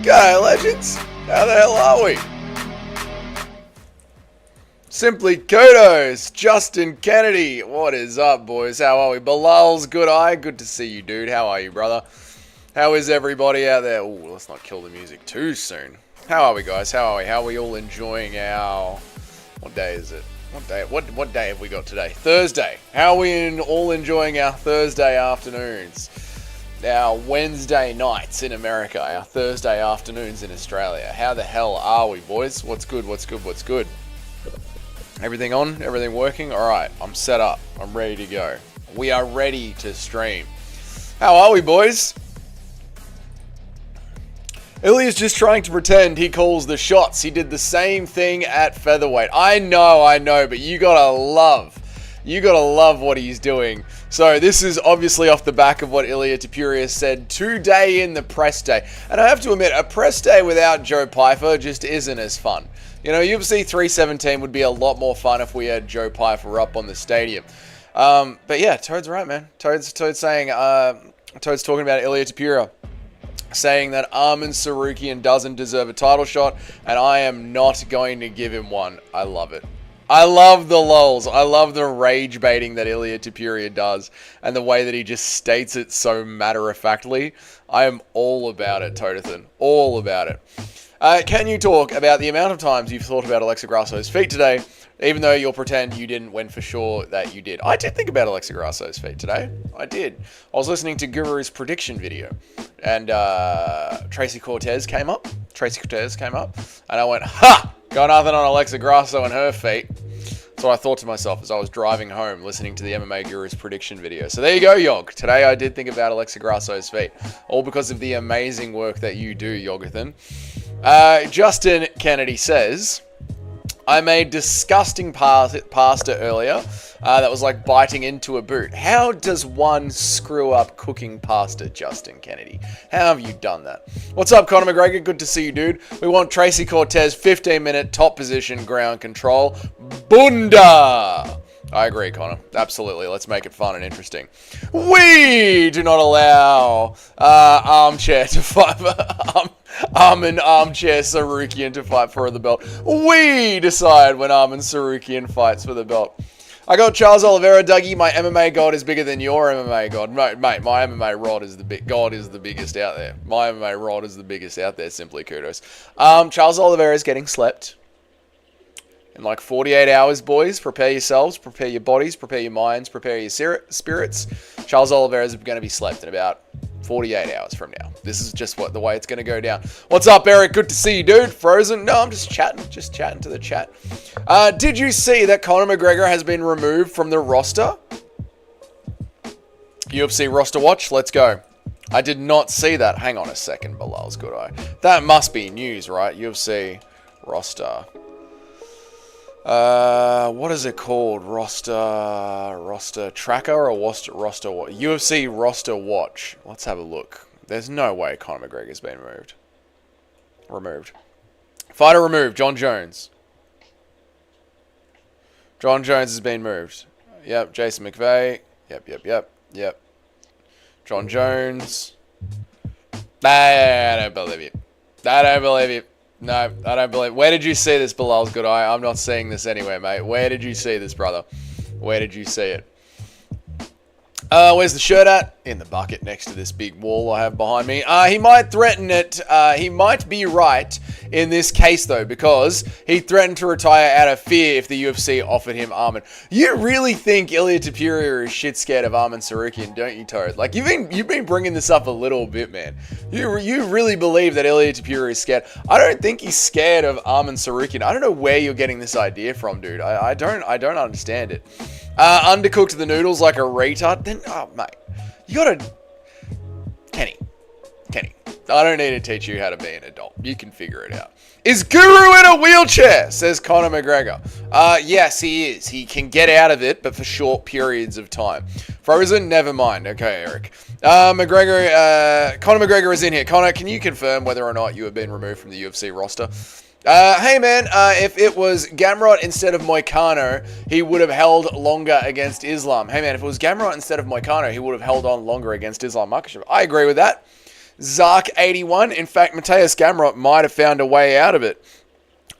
G'day, legends. How the hell are we? Simply kudos, Justin Kennedy. What is up, boys? How are we? Bilal's good eye. Good to see you, dude. How are you, brother? How is everybody out there? Ooh, let's not kill the music too soon. How are we, guys? How are we? How are we all enjoying our... What day is it? What day have we got today? Thursday. How are we all enjoying our Thursday afternoons? Our Wednesday nights in America, our Thursday afternoons in Australia. How the hell are we, boys? What's good? What's good? What's good? Everything on? Everything working? Alright, I'm set up. I'm ready to go. We are ready to stream. How are we, boys? Ilia's just trying to pretend he calls the shots. He did the same thing at featherweight. I know, but you gotta love what he's doing. So this is obviously off the back of what Ilia Topuria said today in the press day. And I have to admit, a press day without Joe Pyfer just isn't as fun. You know, UFC 317 would be a lot more fun if we had Joe Pyfer up on the stadium. But yeah, Toad's right, man. Toad's saying, Toad's talking about Ilia Topuria, saying that Arman Tsarukyan doesn't deserve a title shot, and I am not going to give him one. I love it. I love the lulz. I love the rage baiting that Ilia Topuria does, and the way that he just states it so matter-of-factly. I am all about it, Todathan. All about it. Can you talk about the amount of times you've thought about Alexa Grasso's feet today, even though you'll pretend you didn't when for sure that you did? I did think about Alexa Grasso's feet today. I did. I was listening to Guru's prediction video, and Tracy Cortez came up, and I went, ha! Got nothing on Alexa Grasso and her feet. So I thought to myself as I was driving home listening to the MMA Guru's prediction video. So there you go, Yog. Today I did think about Alexa Grasso's feet. All because of the amazing work that you do, Yogathan. Justin Kennedy says, I made disgusting pasta earlier that was like biting into a boot. How does one screw up cooking pasta, Justin Kennedy? How have you done that? What's up, Conor McGregor? Good to see you, dude. We want Tracy Cortez, 15-minute top position ground control. Bunda! I agree, Connor. Absolutely. Let's make it fun and interesting. We do not allow armchair to fight Arman Armchair Tsarukyan to fight for the belt. We decide when Arman Tsarukyan fights for the belt. I got Charles Oliveira, Dougie. My MMA god is bigger than your MMA god. Mate, my MMA rod is god is the biggest out there. My MMA rod is the biggest out there. Simply kudos. Charles Oliveira is getting slept. In like 48 hours, boys, prepare yourselves, prepare your bodies, prepare your minds, prepare your spirits. Charles Oliveira is going to be slept in about 48 hours from now. This is just the way it's going to go down. What's up, Eric? Good to see you, dude. Frozen? No, I'm just chatting to the chat. Did you see that Conor McGregor has been removed from the roster? UFC roster watch, let's go. I did not see that. Hang on a second, Bilal's good eye. That must be news, right? UFC roster. What is it called? Roster tracker or roster watch? UFC roster watch. Let's have a look. There's no way Conor McGregor's been removed. Fighter removed. Jon Jones. Jon Jones has been moved. Yep. Jason McVeigh. Yep. Jon Jones. I don't believe you. No, I don't believe. Where did you see this, Bilal's good eye? I'm not seeing this anywhere, mate. Where did you see this, brother? Where did you see it? Where's the shirt at? In the bucket next to this big wall I have behind me. He might threaten it. He might be right in this case, though, because he threatened to retire out of fear if the UFC offered him Arman. You really think Ilia Topuria is shit scared of Arman Tsarukyan, don't you, Toad? Like, you've been bringing this up a little bit, man. You really believe that Ilia Topuria is scared. I don't think he's scared of Arman Tsarukyan. I don't know where you're getting this idea from, dude. I don't understand it. Undercooked the noodles like a retard. Then, oh, mate. You gotta... Kenny. I don't need to teach you how to be an adult. You can figure it out. Is Guru in a wheelchair? Says Conor McGregor. Yes, he is. He can get out of it, but for short periods of time. Frozen? Never mind. Okay, Eric. Conor McGregor is in here. Conor, can you confirm whether or not you have been removed from the UFC roster? Hey man, if it was Gamrot instead of Moicano, he would have held longer against Islam. Hey man, if it was Gamrot instead of Moicano, he would have held on longer against Islam Makhachev. I agree with that. Zark 81. In fact, Mateus Gamrot might have found a way out of it.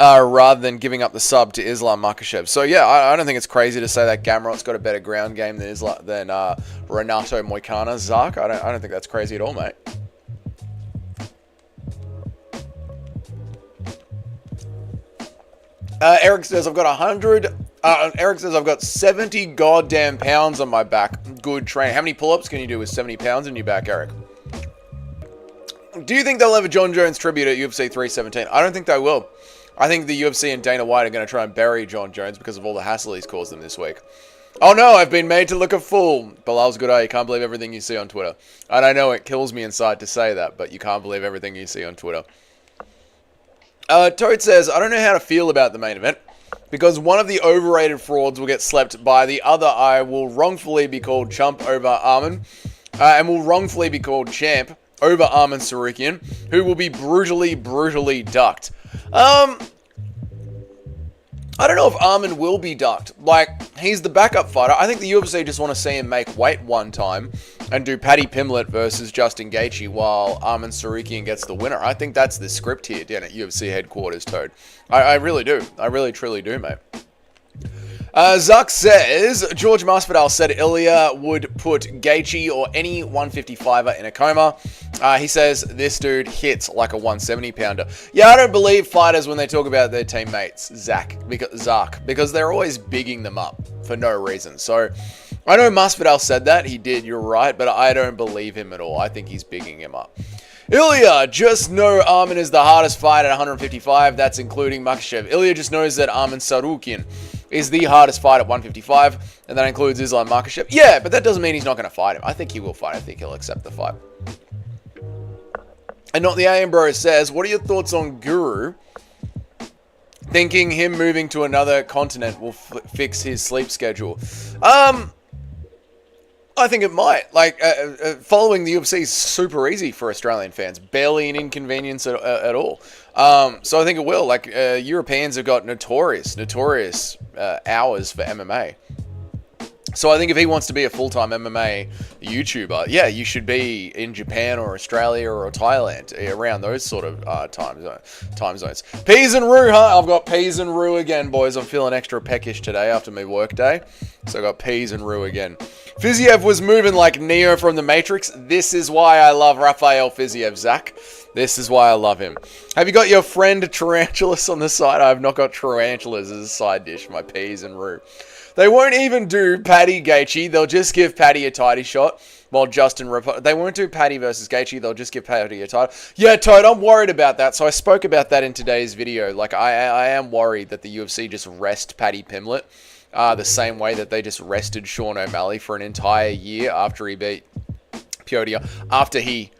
Rather than giving up the sub to Islam Makhachev. So yeah, I don't think it's crazy to say that Gamrot's got a better ground game than Renato Moicano Zark. I don't think that's crazy at all, mate. Eric says I've got 100. Eric says I've got 70 goddamn pounds on my back. Good train. How many pull-ups can you do with 70 pounds in your back, Eric? Do you think they'll have a Jon Jones tribute at UFC 317? I don't think they will. I think the UFC and Dana White are going to try and bury Jon Jones because of all the hassle he's caused them this week. Oh no, I've been made to look a fool. Bilal's good eye. You can't believe everything you see on Twitter. And I know it kills me inside to say that, but you can't believe everything you see on Twitter. Toad says, I don't know how to feel about the main event because one of the overrated frauds will get slept by the other. I will wrongfully be called chump over Arman and will wrongfully be called champ over Arman Tsarukyan, who will be brutally ducked. I don't know if Arman will be ducked. Like, he's the backup fighter. I think the UFC just want to see him make weight one time and do Paddy Pimblett versus Justin Gaethje while Arman Tsarukyan gets the winner. I think that's the script here down at UFC headquarters, Toad. I really do. I really, truly do, mate. Zuck says, George Masvidal said Ilia would put Gaethje or any 155er in a coma. He says, this dude hits like a 170-pounder. Yeah, I don't believe fighters when they talk about their teammates, because they're always bigging them up for no reason. So, I know Masvidal said that. He did, you're right, but I don't believe him at all. I think he's bigging him up. Ilya, just know Arman is the hardest fight at 155. That's including Makhachev. Ilya just knows that Arman Tsarukyan is the hardest fight at 155, and that includes Islam Makhachev. Yeah, but that doesn't mean he's not going to fight him. I think he will fight. I think he'll accept the fight. And Not the AM Bro says, what are your thoughts on Guru thinking him moving to another continent will fix his sleep schedule? I think it might. Like, following the UFC is super easy for Australian fans. Barely an inconvenience at all. So I think it will. Like, Europeans have got notorious hours for MMA. So I think if he wants to be a full-time MMA YouTuber, yeah, you should be in Japan or Australia or Thailand, around those sort of time zones. Peas and Roo, huh? I've got Peas and Roo again, boys. I'm feeling extra peckish today after my work day. So I got Peas and Roo again. Fiziev was moving like Neo from the Matrix. This is why I love Rafael Fiziev, Zach. This is why I love him. Have you got your friend Tarantulas on the side? I have not got tarantulas as a side dish, my Peas and Roo. They won't even do Paddy Gaethje. They'll just give Paddy a title shot. While they won't do Paddy versus Gaethje. They'll just give Paddy a title. Yeah, Toad, I'm worried about that. So I spoke about that in today's video. Like, I am worried that the UFC just rest Paddy Pimblett the same way that they just rested Sean O'Malley for an entire year after he beat Piotr. After he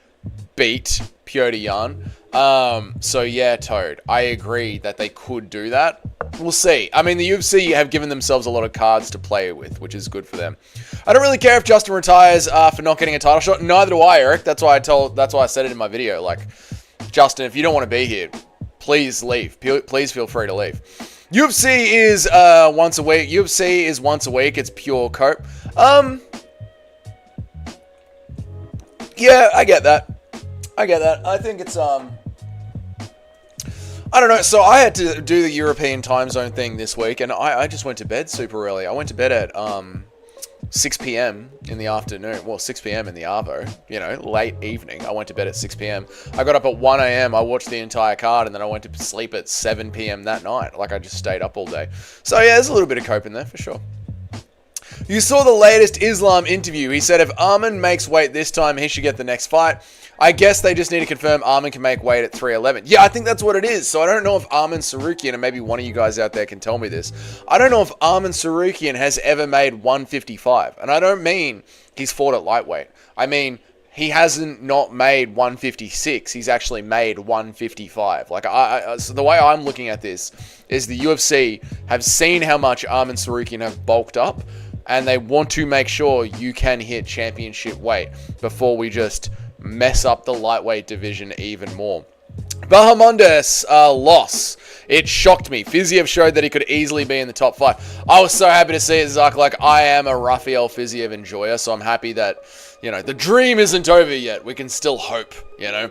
beat Piotr Jan. So yeah, Toad, I agree that they could do that. We'll see. I mean, the UFC have given themselves a lot of cards to play with, which is good for them. I don't really care if Justin retires for not getting a title shot. Neither do I, Eric. That's why I said it in my video. Like, Justin, if you don't want to be here, please leave. Please feel free to leave. UFC is once a week. UFC is once a week. It's pure cope. Yeah, I get that. I think it's I don't know. So I had to do the European time zone thing this week, and I just went to bed super early. I went to bed at 6 p.m. in the afternoon. Well, 6 p.m. in the Arvo. You know, late evening. I went to bed at 6 p.m. I got up at 1 a.m. I watched the entire card, and then I went to sleep at 7 p.m. that night. Like, I just stayed up all day. So yeah, there's a little bit of cope in there for sure. You saw the latest Islam interview. He said if Arman makes weight this time, he should get the next fight. I guess they just need to confirm Arman can make weight at 311. Yeah, I think that's what it is. So I don't know if Arman Tsarukyan, and maybe one of you guys out there can tell me this. I don't know if Arman Tsarukyan has ever made 155. And I don't mean he's fought at lightweight. I mean, he hasn't not made 156. He's actually made 155. Like, so the way I'm looking at this is the UFC have seen how much Arman Tsarukyan have bulked up, and they want to make sure you can hit championship weight before we just mess up the lightweight division even more. Bahamondes loss. It shocked me. Fiziev showed that he could easily be in the top 5. I was so happy to see it, Zach. Like, I am a Rafael Fiziev enjoyer, so I'm happy that you know, the dream isn't over yet. We can still hope, you know.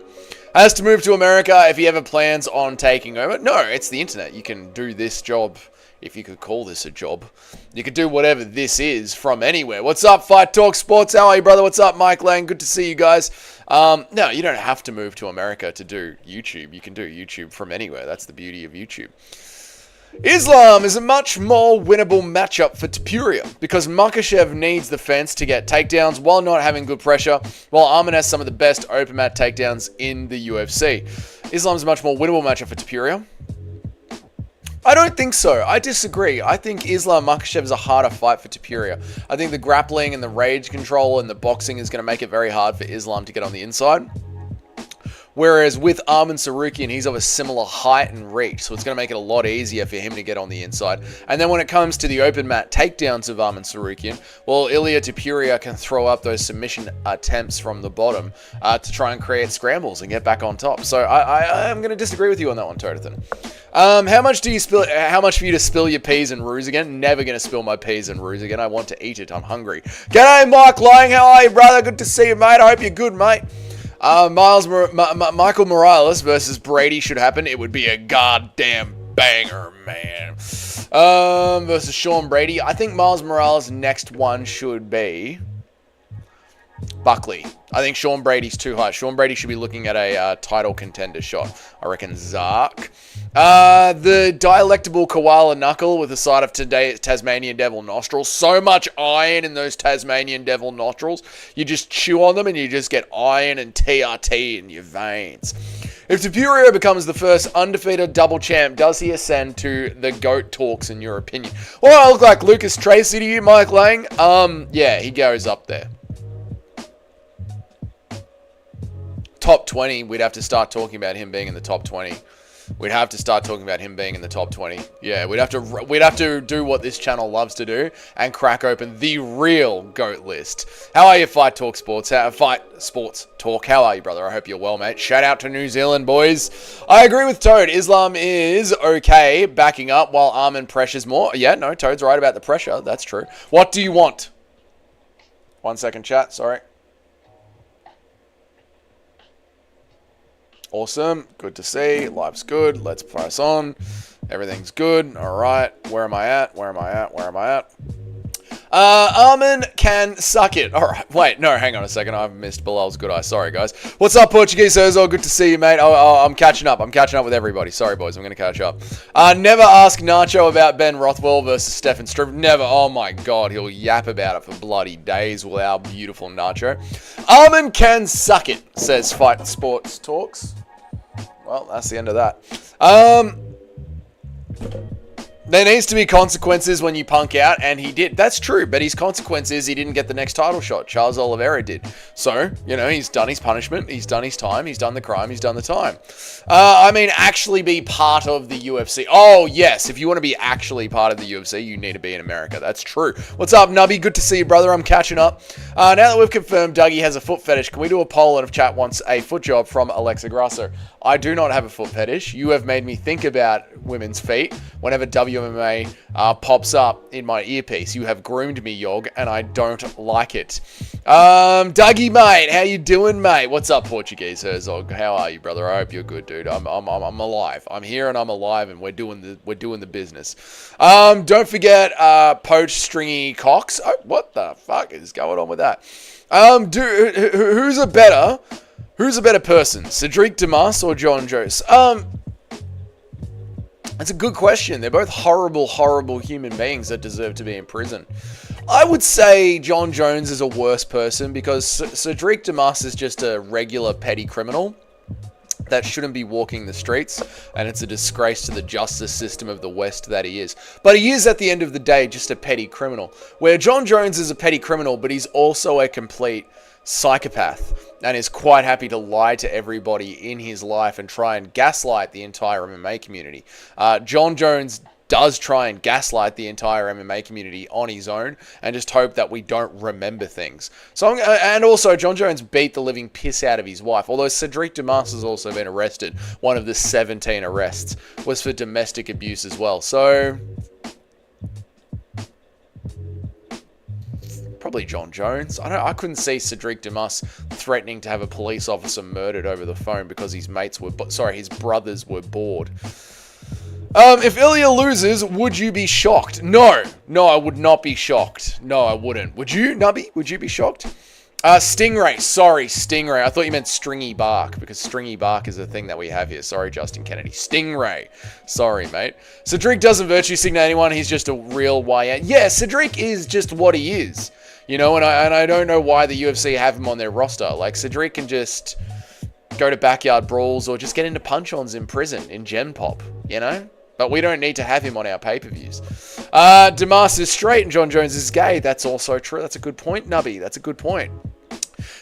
Has to move to America if he ever plans on taking over. No, it's the internet. You can do this job, if you could call this a job. You could do whatever this is from anywhere. What's up, Fight Talk Sports? How are you, brother? What's up, Mike Lang? Good to see you guys. No, you don't have to move to America to do YouTube. You can do YouTube from anywhere. That's the beauty of YouTube. Islam is a much more winnable matchup for Topuria because Makhachev needs the fence to get takedowns while not having good pressure, while Arman has some of the best open mat takedowns in the UFC. Islam's a much more winnable matchup for Topuria. I don't think so. I disagree. I think Islam Makhachev is a harder fight for Topuria. I think the grappling and the rage control and the boxing is going to make it very hard for Islam to get on the inside. Whereas with Arman Tsarukyan, he's of a similar height and reach, so it's going to make it a lot easier for him to get on the inside. And then when it comes to the open mat takedowns of Arman Tsarukyan, well, Ilia Topuria can throw up those submission attempts from the bottom to try and create scrambles and get back on top. So I'm going to disagree with you on that one, Totathan. How much for you to spill your peas and roux again? Never going to spill my peas and roux again. I want to eat it. I'm hungry. G'day, Mike Lang. How are you, brother? Good to see you, mate. I hope you're good, mate. Michael Morales versus Brady should happen. It would be a goddamn banger, man. Versus Sean Brady. I think Miles Morales' next one should be Buckley. I think Sean Brady's too high. Sean Brady should be looking at a title contender shot. I reckon Zark. The dialectable koala knuckle with a side of Tasmanian devil nostrils. So much iron in those Tasmanian devil nostrils. You just chew on them and you just get iron and TRT in your veins. If Topuria becomes the first undefeated double champ, does he ascend to the GOAT talks in your opinion? Well, I look like Lucas Tracy to you, Mike Lang. Yeah, he goes up there. Top 20, we'd have to start talking about him being in the top 20. We'd have to start talking about him being in the top 20. Yeah, we'd have to do what this channel loves to do and crack open the real GOAT list. How are you, Fight Talk Sports? Fight Sports Talk. How are you, brother? I hope you're well, mate. Shout out to New Zealand, boys. I agree with Toad. Islam is okay backing up while Arman pressures more. Yeah, no, Toad's right about the pressure. That's true. What do you want? 1 second, chat. Sorry. Awesome. Good to see. Life's good. Let's press on. Everything's good. All right. Where am I at? Where am I at? Where am I at? Arman can suck it. All right. Wait. No, hang on a second. I've missed Bilal's good eye. Sorry, guys. What's up, Portuguese Herzog? Good to see you, mate. I'm catching up. I'm catching up with everybody. Sorry, boys. I'm going to catch up. Never ask Nacho about Ben Rothwell versus Stefan Struve. Never. Oh, my God. He'll yap about it for bloody days with our beautiful Nacho. Arman can suck it, says Fight Sports Talks. Well, that's the end of that. There needs to be consequences when you punk out, and he did. That's true, but his consequence is he didn't get the next title shot. Charles Oliveira did. So, you know, he's done his punishment, he's done his time, he's done the crime, he's done the time. I mean, actually be part of the UFC. Oh, yes, if you want to be actually part of the UFC, you need to be in America. That's true. What's up, Nubby? Good to see you, brother. I'm catching up. Now that we've confirmed Dougie has a foot fetish, can we do a poll and if chat wants a foot job from Alexa Grasso? I do not have a foot fetish. You have made me think about women's feet whenever WMMA pops up in my earpiece. You have groomed me, Yog, and I don't like it. Dougie, mate, how you doing, mate? What's up, Portuguese Herzog? How are you, brother? I hope you're good, dude. I'm alive. I'm here and I'm alive, and we're doing the business. Don't forget poached stringy cocks. Oh, what the fuck is going on with that? Who's a better person, Cedric Demas or Jon Jones? That's a good question. They're both horrible, horrible human beings that deserve to be in prison. I would say Jon Jones is a worse person because Cedric Demas is just a regular petty criminal that shouldn't be walking the streets, and it's a disgrace to the justice system of the West that he is. But he is, at the end of the day, just a petty criminal. Where Jon Jones is a petty criminal, but he's also a complete psychopath and is quite happy to lie to everybody in his life and try and gaslight the entire MMA community. Jon Jones does try and gaslight the entire MMA community on his own and just hope that we don't remember things. So, and also, Jon Jones beat the living piss out of his wife, although Cedric Demas has also been arrested. One of the 17 arrests was for domestic abuse as well. So Probably Jon Jones. I couldn't see Cedric Dumas threatening to have a police officer murdered over the phone because his brothers were bored. If Ilia loses, would you be shocked? No, I would not be shocked. No, I wouldn't. Would you, Nubby? Would you be shocked? Stingray. Sorry, Stingray. I thought you meant Stringy Bark, because Stringy Bark is a thing that we have here. Sorry, Justin Kennedy. Stingray. Sorry, mate. Cedric doesn't virtue signal anyone. He's just a real YN. Yeah, Cedric is just what he is. You know, and I don't know why the UFC have him on their roster. Like, Cedric can just go to backyard brawls or just get into punch-ons in prison, in Gen Pop, you know? But we don't need to have him on our pay-per-views. Damas is straight and Jon Jones is gay. That's also true. That's a good point, Nubby. That's a good point.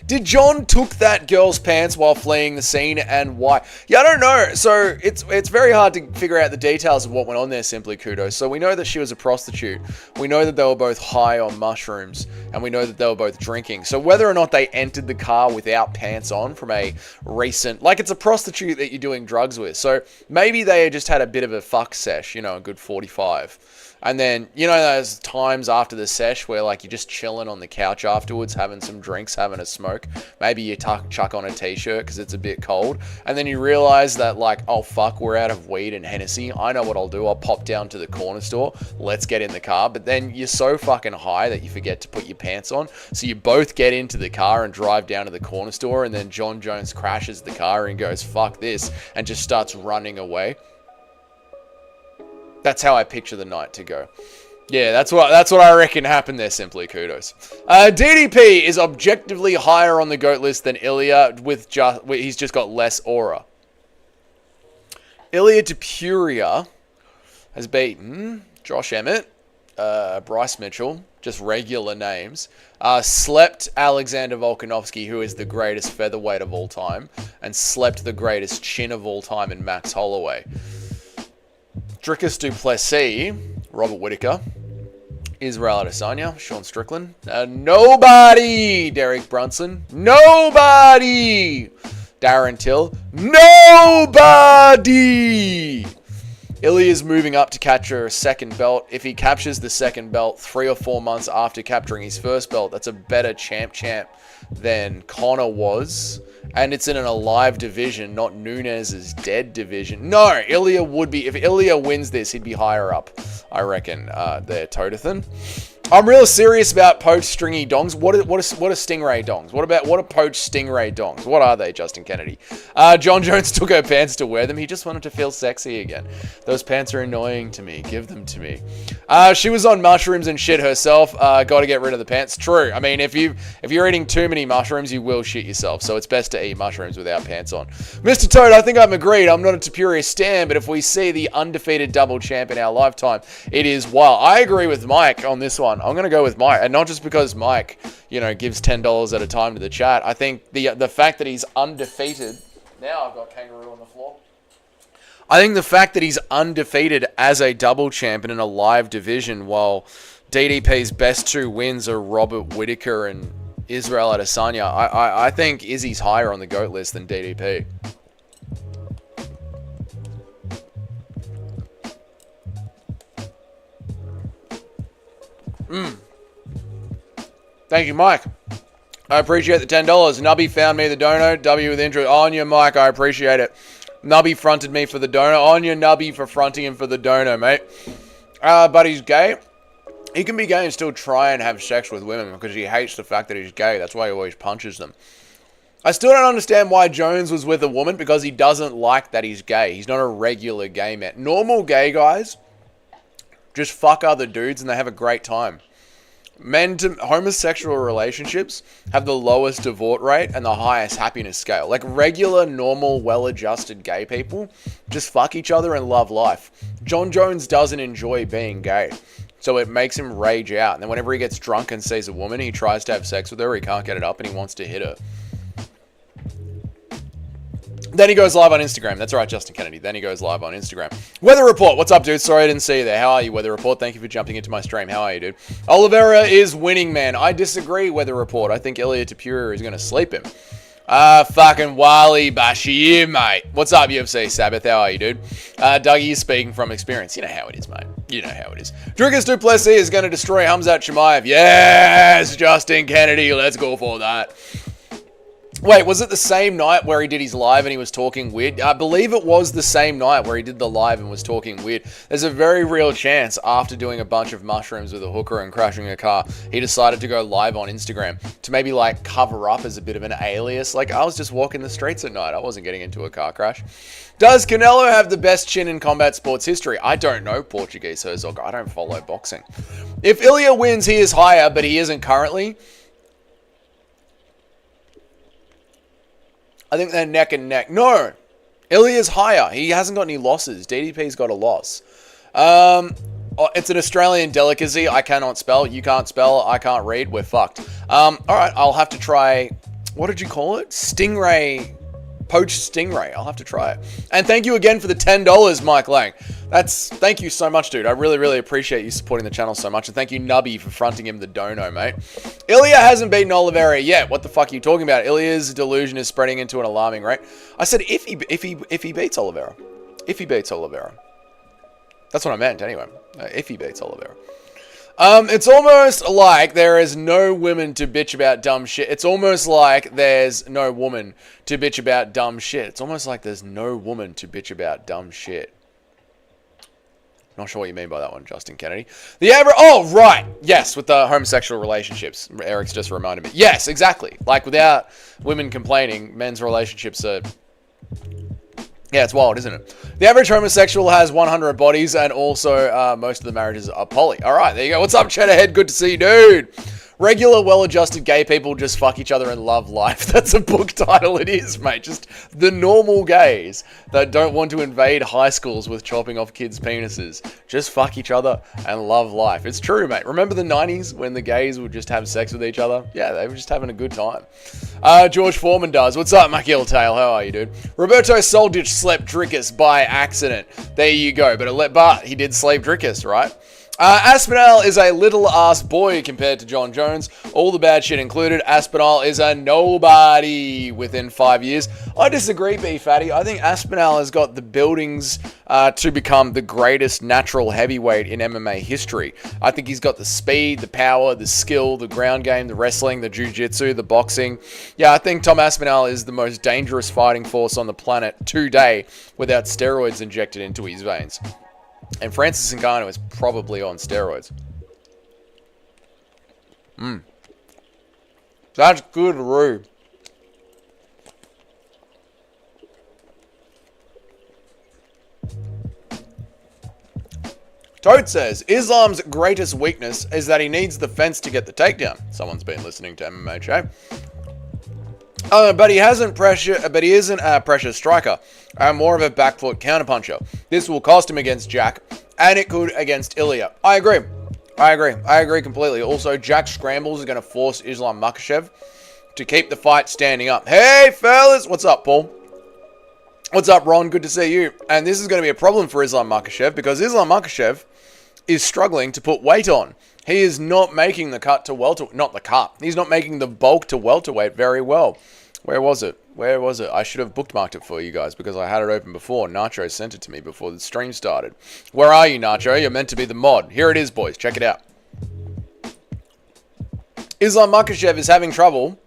Did Jon took that girl's pants while fleeing the scene, and why? Yeah, I don't know. So it's very hard to figure out the details of what went on there, Simply Kudos. So we know that she was a prostitute. We know that they were both high on mushrooms, and we know that they were both drinking. So whether or not they entered the car without pants on from a recent... Like, it's a prostitute that you're doing drugs with. So maybe they just had a bit of a fuck sesh, you know, a good 45. And then, you know, those times after the sesh where, like, you're just chilling on the couch afterwards, having some drinks, having a smoke. Maybe you chuck on a t-shirt because it's a bit cold. And then you realize that, like, oh, fuck, we're out of weed and Hennessy. I know what I'll do. I'll pop down to the corner store. Let's get in the car. But then you're so fucking high that you forget to put your pants on. So you both get into the car and drive down to the corner store. And then Jon Jones crashes the car and goes, fuck this, and just starts running away. That's how I picture the night to go. Yeah, that's what I reckon happened there, Simply Kudos. DDP is objectively higher on the GOAT list than Ilia, he's just got less aura. Ilia Topuria has beaten Josh Emmett, Bryce Mitchell, just regular names, slept Alexander Volkanovski, who is the greatest featherweight of all time, and slept the greatest chin of all time in Max Holloway. Dricus du Plessis, Robert Whittaker, Israel Adesanya, Sean Strickland, nobody, Derek Brunson, nobody, Darren Till, nobody. Ilia's moving up to capture a second belt. If he captures the second belt 3 or 4 months after capturing his first belt, that's a better champ than Conor was. And it's in an alive division, not Nunes's dead division. No, Ilia would be... If Ilia wins this, he'd be higher up, I reckon, there, Totothan. I'm real serious about poached stringy dongs. What are stingray dongs? What are poached stingray dongs? What are they, Justin Kennedy? Jon Jones took her pants to wear them. He just wanted to feel sexy again. Those pants are annoying to me. Give them to me. She was on mushrooms and shit herself. Got to get rid of the pants. True. I mean, if you're eating too many mushrooms, you will shit yourself. So it's best to eat mushrooms without pants on. Mr. Toad, I think I'm agreed. I'm not a Topuria stan, but if we see the undefeated double champ in our lifetime, it is wild. I agree with Mike on this one. I'm going to go with Mike, and not just because Mike, you know, gives $10 at a time to the chat. I think the fact that he's undefeated. Now I've got kangaroo on the floor. I think the fact that he's undefeated as a double champion in a live division, while DDP's best 2 wins are Robert Whittaker and Israel Adesanya, I think Izzy's higher on the GOAT list than DDP. Thank you, Mike. I appreciate the $10. Nubby found me the dono. W with intro. On your Mike, I appreciate it. Nubby fronted me for the dono. On your Nubby for fronting him for the dono, mate. But he's gay. He can be gay and still try and have sex with women because he hates the fact that he's gay. That's why he always punches them. I still don't understand why Jones was with a woman, because he doesn't like that he's gay. He's not a regular gay man. Normal gay guys just fuck other dudes and they have a great time. Homosexual relationships have the lowest divorce rate and the highest happiness scale. Like, regular, normal, well-adjusted gay people just fuck each other and love life. Jon Jones doesn't enjoy being gay, so it makes him rage out. And then whenever he gets drunk and sees a woman, he tries to have sex with her, he can't get it up, and he wants to hit her. Then he goes live on Instagram. That's right, Justin Kennedy. Then he goes live on Instagram. Weather Report. What's up, dude? Sorry I didn't see you there. How are you, Weather Report? Thank you for jumping into my stream. How are you, dude? Oliveira is winning, man. I disagree, Weather Report. I think Ilia Topuria is going to sleep him. Fucking Wally Bashir, mate. What's up, UFC Sabbath? How are you, dude? Dougie is speaking from experience. You know how it is, mate. You know how it is. Drickus Duplessis is going to destroy Hamzat Chimaev. Yes, Justin Kennedy. Let's go for that. Wait, was it the same night where he did his live and he was talking weird? I believe it was the same night where he did the live and was talking weird. There's a very real chance after doing a bunch of mushrooms with a hooker and crashing a car, he decided to go live on Instagram to maybe like cover up as a bit of an alias. Like, I was just walking the streets at night. I wasn't getting into a car crash. Does Canelo have the best chin in combat sports history? I don't know, Portuguese Herzog. I don't follow boxing. If Ilia wins, he is higher, but he isn't currently. I think they're neck and neck. No, Ilia's higher. He hasn't got any losses. DDP's got a loss. It's an Australian delicacy. I cannot spell. You can't spell. I can't read. We're fucked. All right, I'll have to try. What did you call it? Stingray. Poached stingray. I'll have to try it. And thank you again for the $10, Mike Lang. Thank you so much, dude. I really, really appreciate you supporting the channel so much. And thank you, Nubby, for fronting him the dono, mate. Ilia hasn't beaten Oliveira yet. What the fuck are you talking about? Ilia's delusion is spreading into an alarming rate. I said if he beats Oliveira. If he beats Oliveira. That's what I meant, anyway. If he beats Oliveira. It's almost like there is no women to bitch about dumb shit. It's almost like there's no woman to bitch about dumb shit. It's almost like there's no woman to bitch about dumb shit. Not sure what you mean by that one, Justin Kennedy. The average... Oh, right. Yes, with the homosexual relationships. Eric's just reminded me. Yes, exactly. Like, without women complaining, men's relationships are... Yeah, it's wild, isn't it? The average homosexual has 100 bodies, and also most of the marriages are poly. All right, there you go. What's up, Cheddarhead? Good to see you, dude. Regular, well-adjusted gay people just fuck each other and love life. That's a book title. It is, mate. Just the normal gays that don't want to invade high schools with chopping off kids' penises. Just fuck each other and love life. It's true, mate. Remember the 90s when the gays would just have sex with each other? Yeah, they were just having a good time. George Foreman does. What's up, Mackil Tail? How are you, dude? Roberto Soldic slept Drickus by accident. There you go. But he did sleep Drickus, right? Aspinall is a little-ass boy compared to Jon Jones. All the bad shit included. Aspinall is a nobody within 5 years. I disagree, B-Fatty. I think Aspinall has got the buildings to become the greatest natural heavyweight in MMA history. I think he's got the speed, the power, the skill, the ground game, the wrestling, the jiu-jitsu, the boxing. Yeah, I think Tom Aspinall is the most dangerous fighting force on the planet today without steroids injected into his veins. And Francis Ngannou is probably on steroids. That's good, Roo. Toad says, Islam's greatest weakness is that he needs the fence to get the takedown. Someone's been listening to MMHA. But he isn't a pressure striker. More of a back foot counterpuncher. This will cost him against Jack, and it could against Ilia. I agree completely. Also, Jack scrambles is going to force Islam Makhachev to keep the fight standing up. Hey, fellas! What's up, Paul? What's up, Ron? Good to see you. And this is going to be a problem for Islam Makhachev because Islam Makhachev is struggling to put weight on. He is not making the cut to welterweight. Not the cut. He's not making the bulk to welterweight very well. Where was it? I should have bookmarked it for you guys because I had it open before. Nacho sent it to me before the stream started. Where are you, Nacho? You're meant to be the mod. Here it is, boys. Check it out. Islam Makhachev is having trouble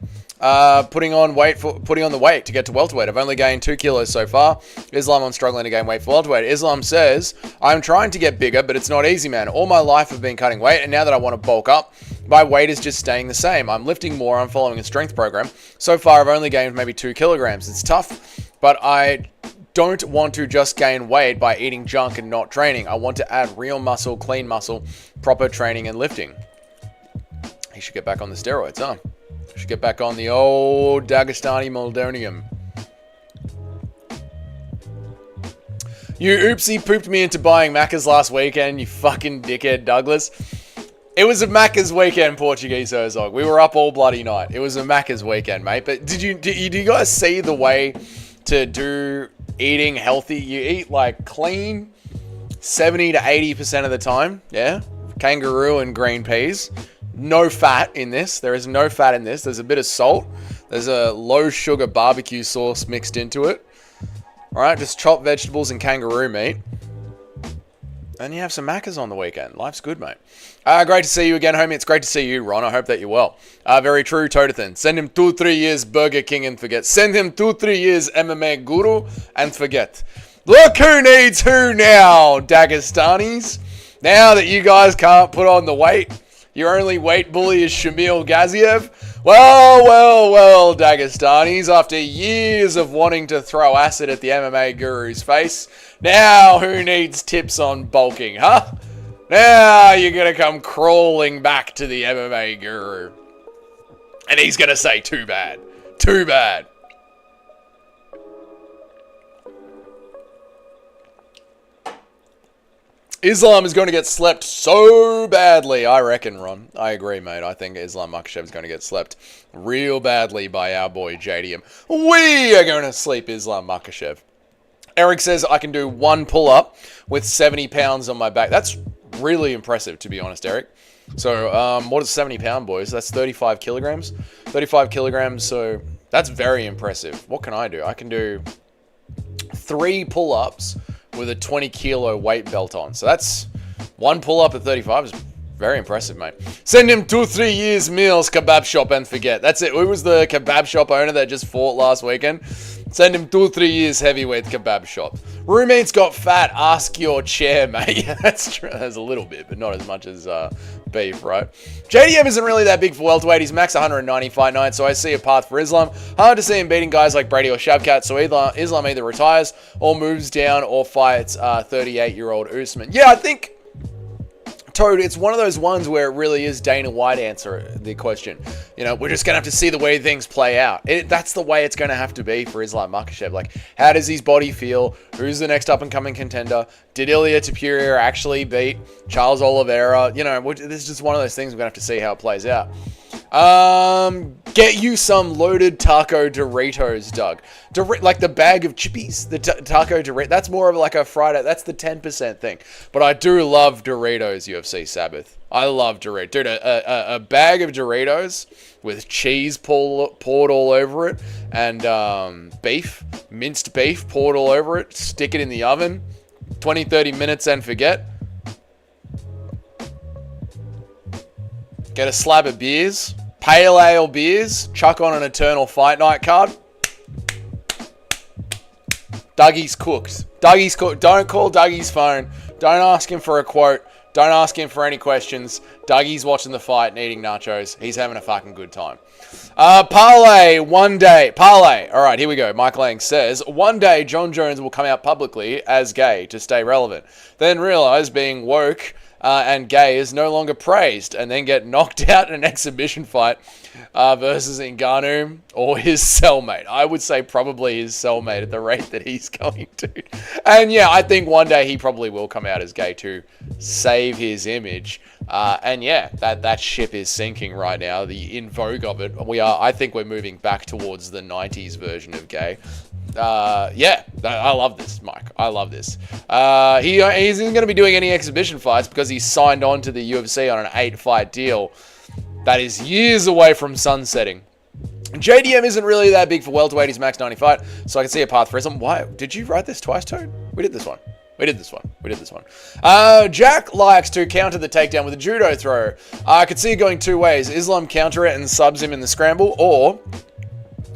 putting on the weight to get to welterweight. I've only gained 2 kilos so far. Islam, I'm struggling to gain weight for welterweight. Islam says, I'm trying to get bigger, but it's not easy, man. All my life I've been cutting weight, and now that I want to bulk up, my weight is just staying the same. I'm lifting more. I'm following a strength program. So far, I've only gained maybe 2 kilograms. It's tough, but I don't want to just gain weight by eating junk and not training. I want to add real muscle, clean muscle, proper training and lifting. He should get back on the steroids, huh? Should get back on the old Dagestani Moldonium. You oopsie pooped me into buying Macca's last weekend, you fucking dickhead, Douglas. It was a Macca's weekend, Portuguese Herzog. We were up all bloody night. It was a Macca's weekend, mate. But do you guys see the way to do eating healthy? You eat like clean 70 to 80% of the time. Yeah? Kangaroo and green peas. No fat in this. There is no fat in this. There's a bit of salt. There's a low sugar barbecue sauce mixed into it. Alright, just chopped vegetables and kangaroo meat. And you have some Maccas on the weekend. Life's good, mate. Great to see you again, homie. It's great to see you, Ron. I hope that you're well. Very true, Totathan. Send him 2-3 years Burger King and forget. Send him 2-3 years MMA Guru and forget. Look who needs who now, Dagestanis. Now that you guys can't put on the weight, your only weight bully is Shamil Gaziev. Well, Dagestanis, after years of wanting to throw acid at the MMA guru's face, now who needs tips on bulking, huh? Now you're going to come crawling back to the MMA guru. And he's going to say, too bad. Too bad. Islam is going to get slept so badly, I reckon, Ron. I agree, mate. I think Islam Makhachev is going to get slept real badly by our boy JDM. We are going to sleep Islam Makhachev. Eric says I can do one pull-up with 70 pounds on my back. That's really impressive, to be honest, Eric. So, what is 70 pound, boys? That's 35 kilograms. 35 kilograms, so that's very impressive. What can I do? I can do 3 pull-ups with a 20 kilo weight belt on. So that's one pull-up at 35 is very impressive, mate. Send him 2-3 years meals, kebab shop, and forget. That's it. Who was the kebab shop owner that just fought last weekend? Send him 2-3 years heavyweight kebab shop. Roommates got fat. Ask your chair, mate. Yeah, that's true. There's a little bit, but not as much as beef, right? JDM isn't really that big for welterweight. He's max 190 fight night, so I see a path for Islam. Hard to see him beating guys like Brady or Shavkat, so Islam either retires or moves down or fights 38-year-old Usman. Yeah, I think, Toad, it's one of those ones where it really is Dana White answer the question. You know, we're just going to have to see the way things play out. That's the way it's going to have to be for Islam Makhachev. Like, how does his body feel? Who's the next up-and-coming contender? Did Ilia Topuria actually beat Charles Oliveira? You know, this is just one of those things we're going to have to see how it plays out. Get you some loaded taco Doritos, Doug. Like the bag of chippies, the taco Doritos. That's more of like a Friday. That's the 10% thing. But I do love Doritos, UFC Sabbath. I love Doritos. Dude, a bag of Doritos with cheese poured all over it and beef, minced beef poured all over it. Stick it in the oven, 20-30 minutes and forget. Get a slab of beers, pale ale beers, chuck on an Eternal Fight Night card. Dougie's cooked. Dougie's cooked. Don't call Dougie's phone. Don't ask him for a quote. Don't ask him for any questions. Dougie's watching the fight and eating nachos. He's having a fucking good time. Parlay, one day. Parlay. All right, here we go. Mike Lang says, one day Jon Jones will come out publicly as gay to stay relevant. Then realize being woke and gay is no longer praised, and then get knocked out in an exhibition fight versus Ngannou or his cellmate. I would say probably his cellmate at the rate that he's going to. And yeah, I think one day he probably will come out as gay to save his image. And yeah, that ship is sinking right now. The in vogue of it. I think we're moving back towards the 90s version of gay. Yeah, I love this, Mike. I love this. He isn't going to be doing any exhibition fights because he's signed on to the UFC on an 8-fight deal that is years away from sunsetting. JDM isn't really that big for welterweight. He's max 90 fight, so I can see a path for him. Why? Did you write this twice, Toad? We did this one. Jack likes to counter the takedown with a judo throw. I could see it going two ways. Islam counter it and subs him in the scramble, or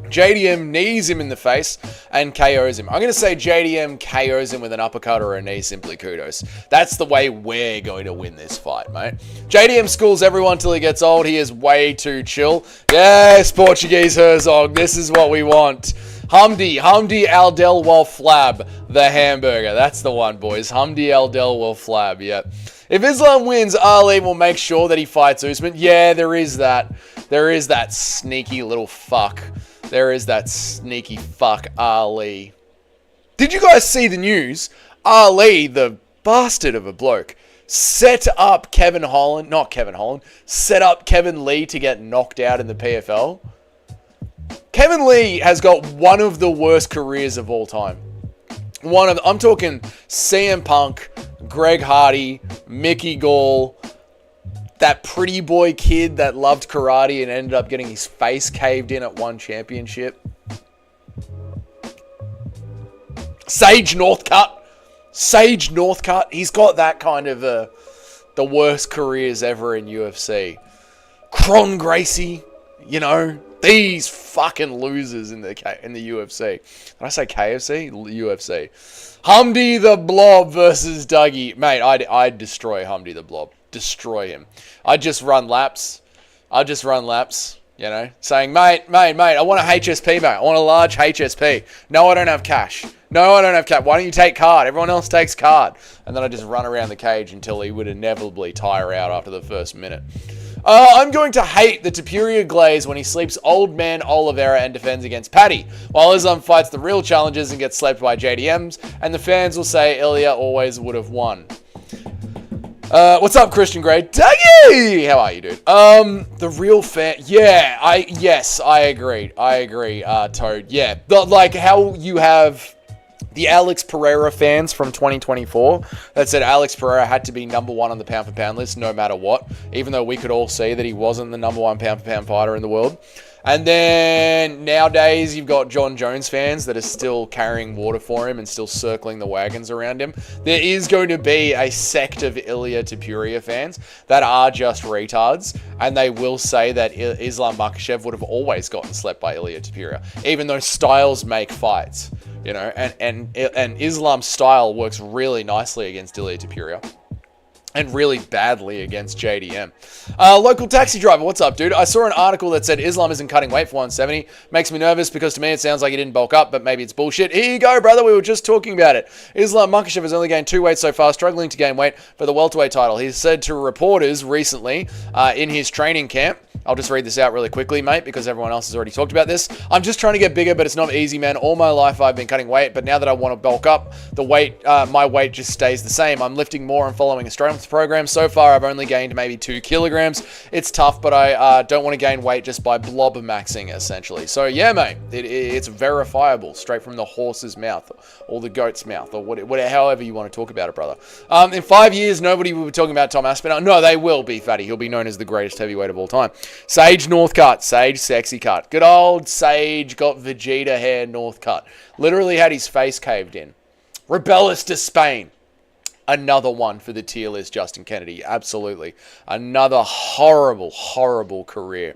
JDM knees him in the face and KOs him. I'm going to say JDM KOs him with an uppercut or a knee, simply kudos. That's the way we're going to win this fight, mate. JDM schools everyone till he gets old. He is way too chill. Yes, Portuguese Herzog. This is what we want. Hamdi Aldel will flab the hamburger. That's the one, boys. Hamdi Aldel will flab, yep. If Islam wins, Ali will make sure that he fights Usman. Yeah, there is that. There is that sneaky little fuck. There is that sneaky fuck, Ali. Did you guys see the news? Ali, the bastard of a bloke, set up set up Kevin Lee to get knocked out in the PFL. Kevin Lee has got one of the worst careers of all time. I'm talking CM Punk, Greg Hardy, Mickey Gall, that pretty boy kid that loved karate and ended up getting his face caved in at one championship. Sage Northcutt. Sage Northcutt, he's got that kind of the worst careers ever in UFC. Kron Gracie, you know, these fucking losers in the UFC. Did I say KFC? UFC. Humdy the Blob versus Dougie. Mate, I'd destroy Humdy the Blob. Destroy him. I'd just run laps. You know, saying, mate, I want a HSP, mate. I want a large HSP. No, I don't have cash. Why don't you take card? Everyone else takes card. And then I just run around the cage until he would inevitably tire out after the first minute. I'm going to hate the Topuria glaze when he sleeps old man Oliveira and defends against Paddy, while Islam fights the real challengers and gets slept by JDMs, and the fans will say Ilia always would have won. What's up, Christian Grey? Dougie! How are you, dude? The real fan... Yeah, I agree, Toad. Yeah, like how you have the Alex Pereira fans from 2024 that said Alex Pereira had to be number one on the pound-for-pound list no matter what, even though we could all see that he wasn't the number one pound-for-pound fighter in the world. And then nowadays you've got Jon Jones fans that are still carrying water for him and still circling the wagons around him. There is going to be a sect of Ilia Topuria fans that are just retards, and they will say that Islam Makhachev would have always gotten slept by Ilia Topuria, even though styles make fights, you know, and Islam's style works really nicely against Ilia Topuria. And really badly against JDM. Local taxi driver, what's up, dude? I saw an article that said Islam isn't cutting weight for 170. Makes me nervous because to me it sounds like he didn't bulk up, but maybe it's bullshit. Here you go, brother. We were just talking about it. Islam Makhachev has only gained 2 weights so far, struggling to gain weight for the welterweight title. He said to reporters recently in his training camp, I'll just read this out really quickly, mate, because everyone else has already talked about this. I'm just trying to get bigger, but it's not easy, man. All my life I've been cutting weight, but now that I want to bulk up, the weight, my weight just stays the same. I'm lifting more and following a strength program. So far, I've only gained maybe 2 kilograms. It's tough, but I don't want to gain weight just by blob maxing, essentially. So yeah, mate, it's verifiable, straight from the horse's mouth, or the goat's mouth, or whatever, however you want to talk about it, brother. In 5 years, nobody will be talking about Tom Aspinall. No, they will be, fatty. He'll be known as the greatest heavyweight of all time. Sage Northcutt, Sage sexy cut. Good old Sage got Vegeta hair Northcutt. Literally had his face caved in. Rebellis to Spain. Another one for the tier list, Justin Kennedy. Absolutely. Another horrible, horrible career.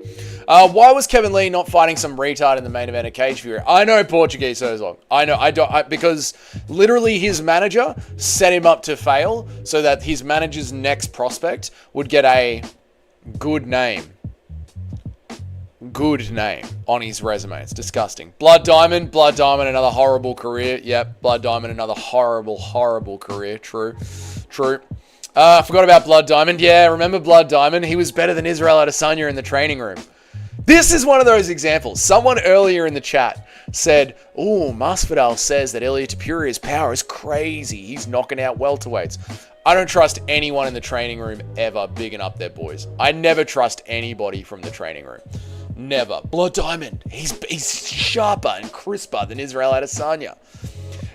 Why was Kevin Lee not fighting some retard in the main event of Cage Fury? I know Portuguese Herzog. I know. Because literally his manager set him up to fail so that his manager's next prospect would get a good name on his resume. It's disgusting. Blood Diamond, another horrible career. Yep, Blood Diamond, another horrible, horrible career. True. I forgot about Blood Diamond. Yeah, remember Blood Diamond? He was better than Israel Adesanya in the training room. This is one of those examples. Someone earlier in the chat said, "Oh, Masvidal says that Ilia Topuria's power is crazy. He's knocking out welterweights." I don't trust anyone in the training room ever bigging up their boys. I never trust anybody from the training room. Never. Blood Diamond. He's sharper and crisper than Israel Adesanya.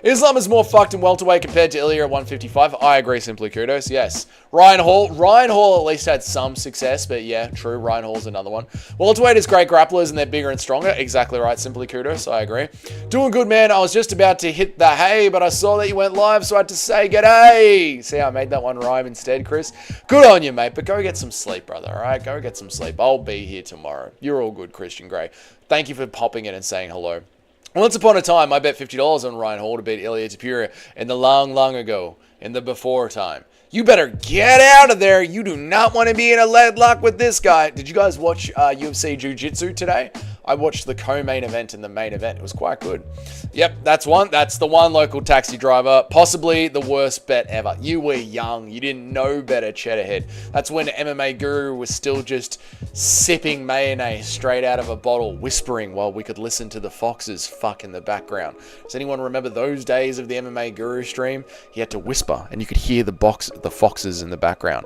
Islam is more fucked in welterweight compared to Ilia at 155. I agree, simply kudos. Yes. Ryan Hall at least had some success, but yeah, true. Ryan Hall's another one. Welterweight is great grapplers and they're bigger and stronger. Exactly right, simply kudos. I agree. Doing good, man. I was just about to hit the hey, but I saw that you went live, so I had to say g'day. See how I made that one rhyme instead, Chris? Good on you, mate, but go get some sleep, brother, all right? Go get some sleep. I'll be here tomorrow. You're all good, Christian Grey. Thank you for popping in and saying hello. Once upon a time, I bet $50 on Ryan Hall to beat Ilia Topuria in the long ago, in the before time. You better get out of there. You do not want to be in a lead lock with this guy. Did you guys watch UFC Jiu-Jitsu today? I watched the co-main event and the main event. It was quite good. Yep, that's one. That's the one local taxi driver. Possibly the worst bet ever. You were young. You didn't know better, Cheddarhead. That's when MMA Guru was still just sipping mayonnaise straight out of a bottle, whispering while we could listen to the foxes fuck in the background. Does anyone remember those days of the MMA Guru stream? He had to whisper, and you could hear the foxes in the background.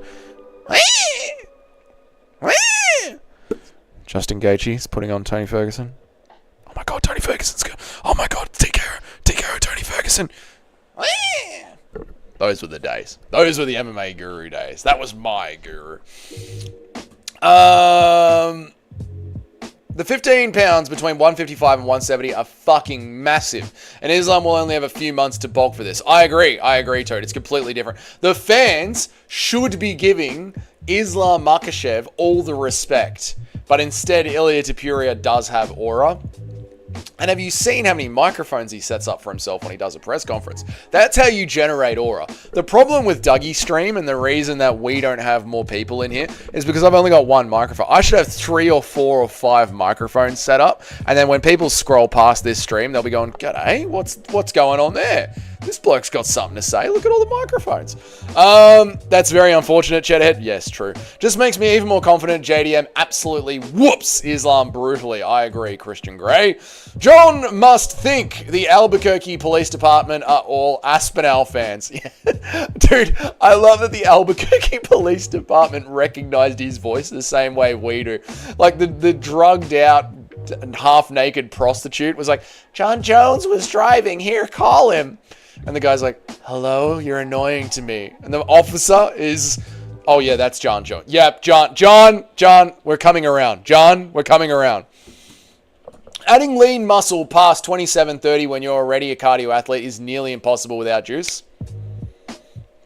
Justin Gaethje's putting on Tony Ferguson. Oh my God, Tony Ferguson's good. Oh my God, TKO Tony Ferguson. Those were the days. Those were the MMA Guru days. That was my guru. The 15 pounds between 155 and 170 are fucking massive. And Islam will only have a few months to bulk for this. I agree, Toad. It's completely different. The fans should be giving Islam Makhachev all the respect. But instead, Ilia Topuria does have aura. And have you seen how many microphones he sets up for himself when he does a press conference? That's how you generate aura. The problem with Dougie's stream and the reason that we don't have more people in here is because I've only got one microphone. I should have 3 or 4 or 5 microphones set up. And then when people scroll past this stream, they'll be going, "G'day, what's going on there? This bloke's got something to say. Look at all the microphones." That's very unfortunate, Cheddhead. Yes, true. Just makes me even more confident JDM absolutely whoops Islam brutally. I agree, Christian Grey. John must think the Albuquerque Police Department are all Aspinall fans. Dude, I love that the Albuquerque Police Department recognized his voice the same way we do. Like the drugged out, half-naked prostitute was like, "Jon Jones was driving. Here, call him." And the guy's like, "Hello, you're annoying to me." And the officer is, "Oh yeah, that's Jon Jones. Yep, John, we're coming around. John, we're coming around." Adding lean muscle past 27-30 when you're already a cardio athlete is nearly impossible without juice.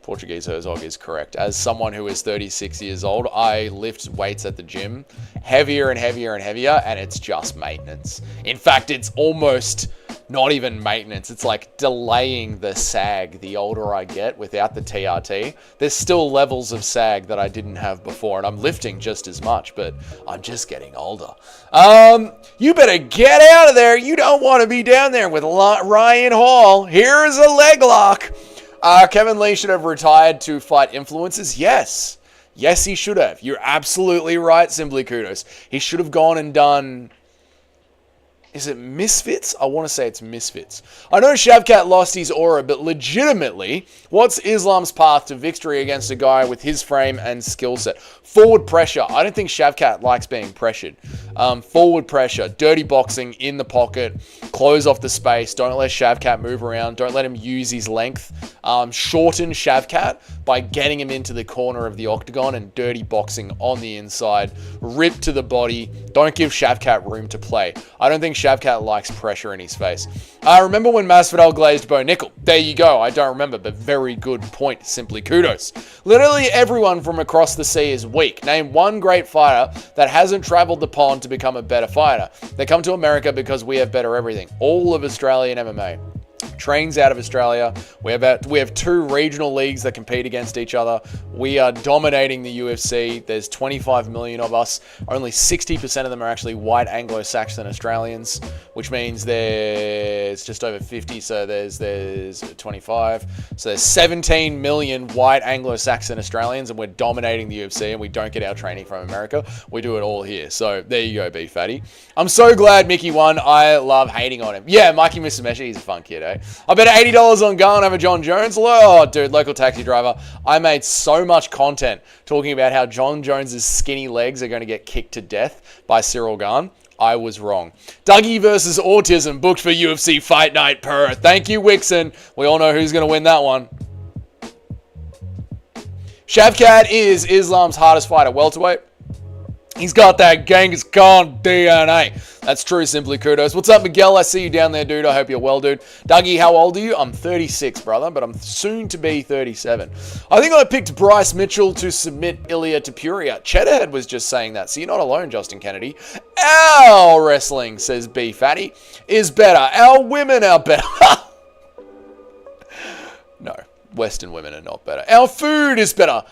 Portuguese Herzog is correct. As someone who is 36 years old, I lift weights at the gym heavier and heavier and heavier, and it's just maintenance. In fact, it's almost not even maintenance. It's like delaying the sag the older I get without the TRT. There's still levels of sag that I didn't have before, and I'm lifting just as much, but I'm just getting older. You better get out of there. You don't want to be down there with Ryan Hall. Here's a leg lock. Kevin Lee should have retired to fight influencers. Yes. Yes, he should have. You're absolutely right, Simply Kudos. He should have gone and done... Is it Misfits? I want to say it's Misfits. I know Shavkat lost his aura, but legitimately, what's Islam's path to victory against a guy with his frame and skill set? Forward pressure. I don't think Shavkat likes being pressured. Forward pressure. Dirty boxing in the pocket. Close off the space. Don't let Shavkat move around. Don't let him use his length. Shorten Shavkat by getting him into the corner of the octagon and dirty boxing on the inside. Rip to the body. Don't give Shavkat room to play. I don't think Shavkat likes pressure in his face. Remember when Masvidal glazed Bo Nickel? There you go. I don't remember, but very good point. Simply kudos. Literally everyone from across the sea is weak. Name one great fighter that hasn't traveled the pond to become a better fighter. They come to America because we have better everything. All of Australian MMA trains out of Australia. We have 2 regional leagues that compete against each other. We are dominating the UFC. There's 25 million of us. Only 60% of them are actually white Anglo-Saxon Australians, which means there's just over 50. So there's 25. So there's 17 million white Anglo-Saxon Australians, and we're dominating the UFC, and we don't get our training from America. We do it all here. So there you go, B Fatty. I'm so glad Mickey won. I love hating on him. Yeah, Mikey Musameshi, he's a fun kid, eh? I bet $80 on Gun over Jon Jones. Oh, dude, local taxi driver. I made so much content talking about how Jon Jones's skinny legs are going to get kicked to death by Cyril Gane. I was wrong. Dougie versus Autism booked for UFC Fight Night Perth. Thank you, Wixon. We all know who's going to win that one. Shavkat is Islam's hardest fighter, welterweight. He's got that Genghis Khan DNA. That's true, Simply Kudos. What's up, Miguel? I see you down there, dude. I hope you're well, dude. Dougie, how old are you? I'm 36, brother, but I'm soon to be 37. I think I picked Bryce Mitchell to submit Ilia Topuria. Cheddarhead was just saying that, so you're not alone, Justin Kennedy. Our wrestling, says B Fatty, is better. Our women are better. No, Western women are not better. Our food is better.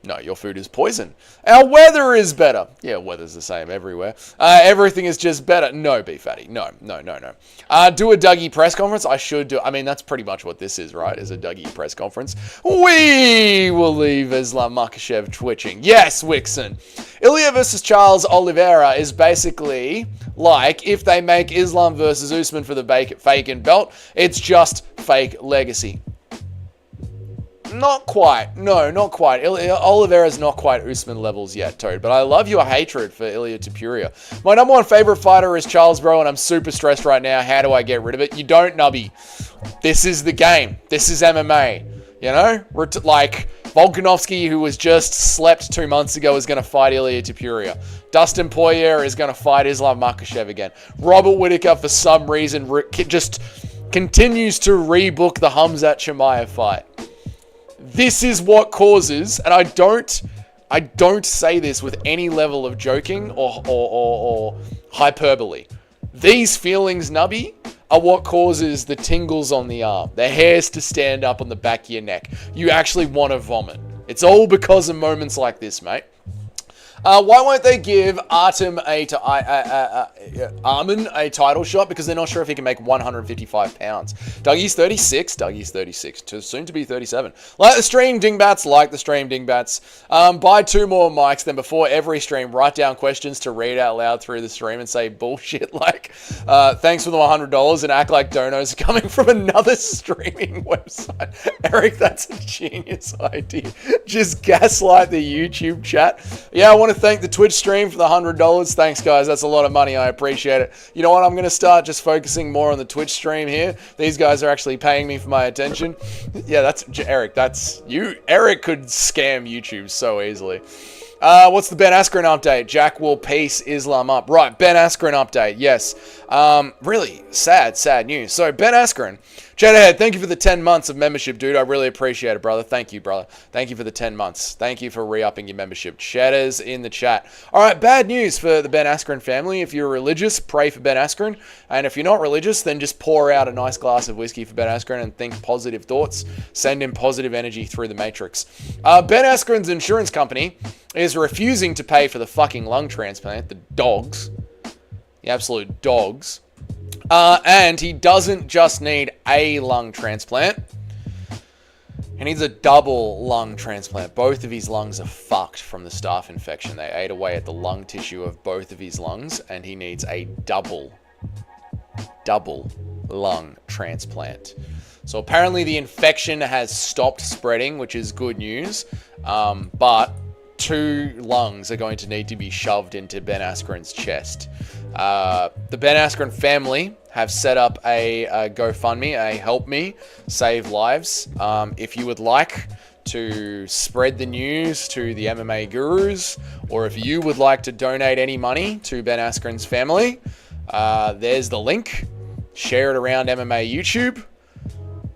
No, your food is poison. Our weather is better. Yeah, weather's the same everywhere. Everything is just better. No, B Fatty. No. Do a Dougie press conference? I should do. I mean, that's pretty much what this is, right? Is a Dougie press conference. We will leave Islam Makhachev twitching. Yes, Wixon. Ilia versus Charles Oliveira is basically like if they make Islam versus Usman for the Faken belt. It's just fake legacy. Not quite. No, not quite. Oliveira's not quite Usman levels yet, Toad. But I love your hatred for Ilia Topuria. My number one favorite fighter is Charles, bro, and I'm super stressed right now. How do I get rid of it? You don't, Nubby. This is the game. This is MMA. You know? Like, Volkanovski, who was just slept 2 months ago, is going to fight Ilia Topuria. Dustin Poirier is going to fight Islam Makhachev again. Robert Whittaker, for some reason, just continues to rebook the Khamzat Chimaev fight. This is what causes, and I don't say this with any level of joking or hyperbole. These feelings, Nubby, are what causes the tingles on the arm, the hairs to stand up on the back of your neck. You actually want to vomit. It's all because of moments like this, mate. Why won't they give Arman a title shot? Because they're not sure if he can make 155 pounds. Dougie's 36. Dougie's 36. Soon to be 37. Like the stream, Dingbats. Like the stream, Dingbats. Buy 2 more mics. Then before every stream, write down questions to read out loud through the stream and say bullshit like, thanks for the $100 and act like donos are coming from another streaming website. Eric, that's a genius idea. Just gaslight the YouTube chat. Yeah, I want to thank the Twitch stream for the $100. Thanks, guys. That's a lot of money. I appreciate it. You know what? I'm going to start just focusing more on the Twitch stream here. These guys are actually paying me for my attention. Yeah, that's Eric. That's you. Eric could scam YouTube so easily. What's the Ben Askren update? Jack will piece Islam up. Right, Ben Askren update. Yes. Really sad news. So, Ben Askren. Chat ahead, thank you for the 10 months of membership, dude. I really appreciate it, brother. Thank you, brother. Thank you for the 10 months. Thank you for re-upping your membership. Chatters in the chat. All right, bad news for the Ben Askren family. If you're religious, pray for Ben Askren. And if you're not religious, then just pour out a nice glass of whiskey for Ben Askren and think positive thoughts. Send him positive energy through the matrix. Ben Askren's insurance company is refusing to pay for the fucking lung transplant. The dogs. The absolute dogs. And he doesn't just need a lung transplant. He needs a double lung transplant. Both of his lungs are fucked from the staph infection. They ate away at the lung tissue of both of his lungs, and he needs a double lung transplant. So apparently the infection has stopped spreading, which is good news. But 2 lungs are going to need to be shoved into Ben Askren's chest. The Ben Askren family have set up a GoFundMe, a Help Me Save Lives. If you would like to spread the news to the MMA gurus, or if you would like to donate any money to Ben Askren's family, there's the link. Share it around MMA YouTube,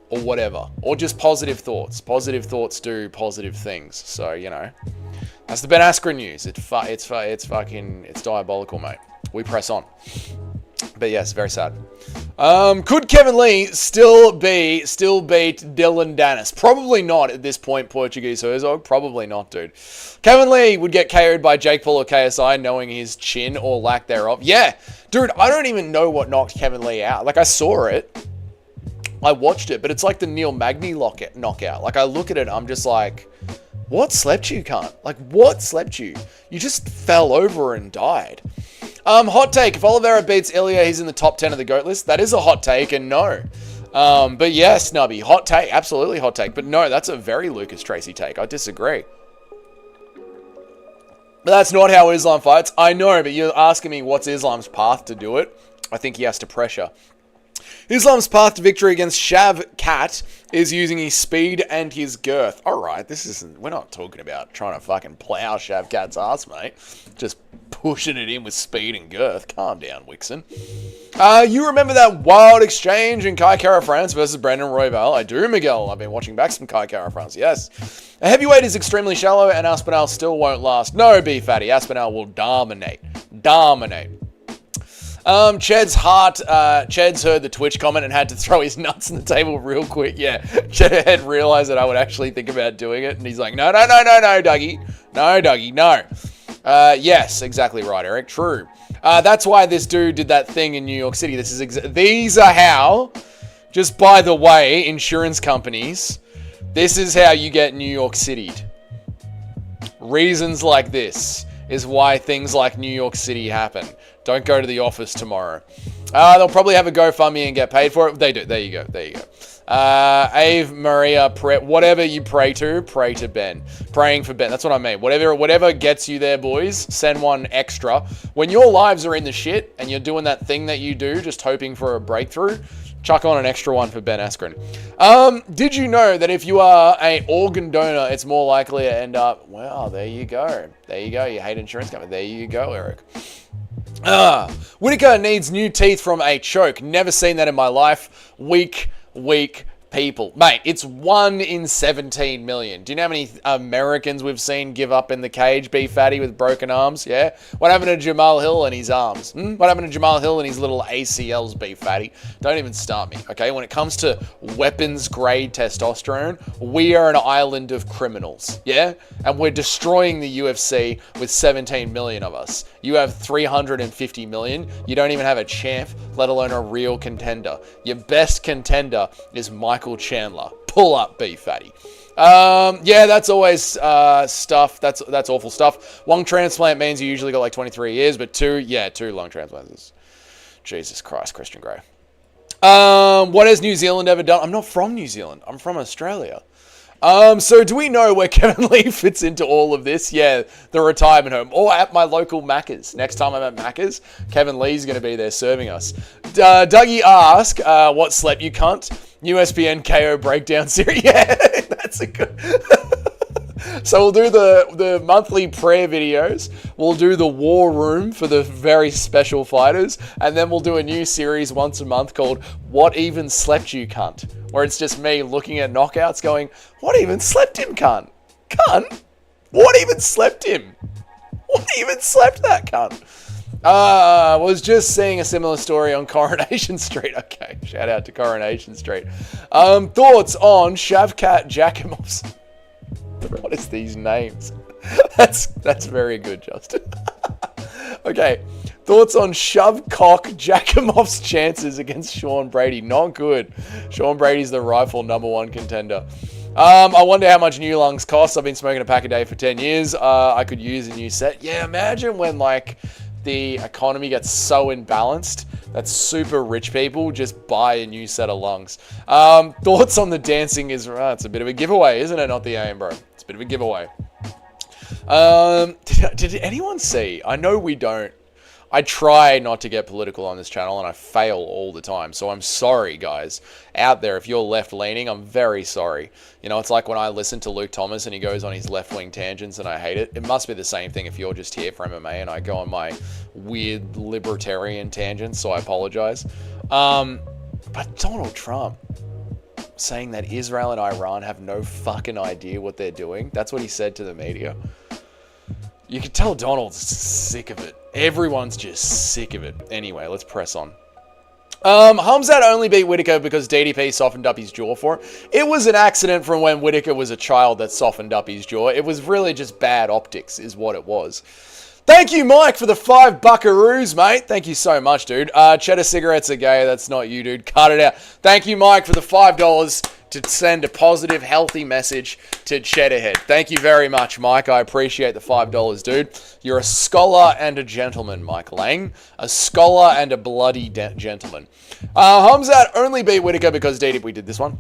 or whatever. Or just positive thoughts. Positive thoughts do positive things. So, you know, that's the Ben Askren news. It's diabolical, mate. We press on. But yes, very sad. Could Kevin Lee still beat Dylan Dennis? Probably not at this point, Portuguese Herzog. Probably not, dude. Kevin Lee would get KO'd by Jake Paul or KSI, knowing his chin or lack thereof. Yeah, dude, I don't even know what knocked Kevin Lee out. Like, I saw it. I watched it, but it's like the Neil Magny knockout. Like, I look at it, I'm just like, what slept you, cunt? Like, what slept you? You just fell over and died. Hot take. If Oliveira beats Ilia, he's in the top 10 of the GOAT list. That is a hot take, and no. But yes, Snubby, hot take. Absolutely hot take. But no, that's a very Lucas Tracy take. I disagree. But that's not how Islam fights. I know, but you're asking me what's Islam's path to do it. I think he has to pressure. Islam's path to victory against Shav Kat is using his speed and his girth. Alright, we're not talking about trying to fucking plow Shav Kat's ass, mate. Just pushing it in with speed and girth. Calm down, Wixon. You remember that wild exchange in Kai Kara France versus Brandon Royval? I do, Miguel. I've been watching back some Kai Kara France, yes. A heavyweight is extremely shallow and Aspinall still won't last. No, B-Fatty. Aspinall will dominate. Ched's heard the Twitch comment and had to throw his nuts on the table real quick. Yeah, Ched had realized that I would actually think about doing it, and he's like, no, Dougie. No, Dougie, no. Yes, exactly right, Eric. True. That's why this dude did that thing in New York City. These are how, just by the way, insurance companies, this is how you get New York City'd. Reasons like this is why things like New York City happen. Don't go to the office tomorrow. They'll probably have a GoFundMe and get paid for it. They do. There you go. Ave Maria, whatever you pray to Ben. Praying for Ben. That's what I mean. Whatever gets you there, boys, send one extra. When your lives are in the shit and you're doing that thing that you do, just hoping for a breakthrough, Chuck on an extra one for Ben Askren. Did you know that if you are an organ donor, it's more likely to end up... Well, there you go. There you go. You hate insurance company. There you go, Eric. Whittaker needs new teeth from a choke. Never seen that in my life. Weak people. Mate, it's 1 in 17 million. Do you know how many Americans we've seen give up in the cage, be fatty with broken arms? Yeah? What happened to Jamal Hill and his arms? What happened to Jamal Hill and his little ACLs, be fatty? Don't even start me, okay? When it comes to weapons-grade testosterone, we are an island of criminals, yeah? And we're destroying the UFC with 17 million of us. You have 350 million. You don't even have a champ, let alone a real contender. Your best contender is Michael Chandler. Pull up, be fatty. Yeah, that's always stuff. That's awful stuff. Lung transplant means you usually got like 23 years, but 2 lung transplants. Jesus Christ, Christian Grey. What has New Zealand ever done? I'm not from New Zealand. I'm from Australia. So do we know where Kevin Lee fits into all of this? Yeah, the retirement home. Or at my local Macca's. Next time I'm at Macca's, Kevin Lee's going to be there serving us. Dougie ask, what slept you cunt? USPN KO breakdown series. Yeah, that's a good... So we'll do the monthly prayer videos. We'll do the war room for the very special fighters. And then we'll do a new series once a month called What Even Slept You Cunt? Where it's just me looking at knockouts going, what even slept him, cunt? Cunt? What even slept him? What even slept that cunt? Was just seeing a similar story on Coronation Street. Okay, shout out to Coronation Street. Thoughts on Shavkat Jakimov's... What is these names? That's very good, Justin. Okay. Thoughts on Shovcock Jakimov's chances against Sean Brady? Not good. Sean Brady's the rightful #1 contender. I wonder how much new lungs cost. I've been smoking a pack a day for 10 years. I could use a new set. Yeah, imagine when like the economy gets so imbalanced that super rich people just buy a new set of lungs. Thoughts on the dancing is... it's a bit of a giveaway, isn't it? Not the aim, bro. It's a bit of a giveaway. Did anyone see? I know we don't. I try not to get political on this channel, and I fail all the time. So I'm sorry, guys. Out there, if you're left-leaning, I'm very sorry. You know, it's like when I listen to Luke Thomas and he goes on his left-wing tangents and I hate it. It must be the same thing if you're just here for MMA and I go on my weird libertarian tangents, so I apologize. But Donald Trump saying that Israel and Iran have no fucking idea what they're doing. That's what he said to the media. You can tell Donald's sick of it. Everyone's just sick of it. Anyway, let's press on. Hamzat only beat Whittaker because DDP softened up his jaw for him. It was an accident from when Whittaker was a child that softened up his jaw. It was really just bad optics is what it was. Thank you, Mike, for the 5 buckaroos, mate. Thank you so much, dude. Cheddar cigarettes are gay. That's not you, dude. Cut it out. Thank you, Mike, for the $5 to send a positive, healthy message to Cheddarhead. Thank you very much, Mike. I appreciate the $5, dude. You're a scholar and a gentleman, Mike Lang. A scholar and a bloody gentleman. Hamzat only beat Whittaker because we did this one.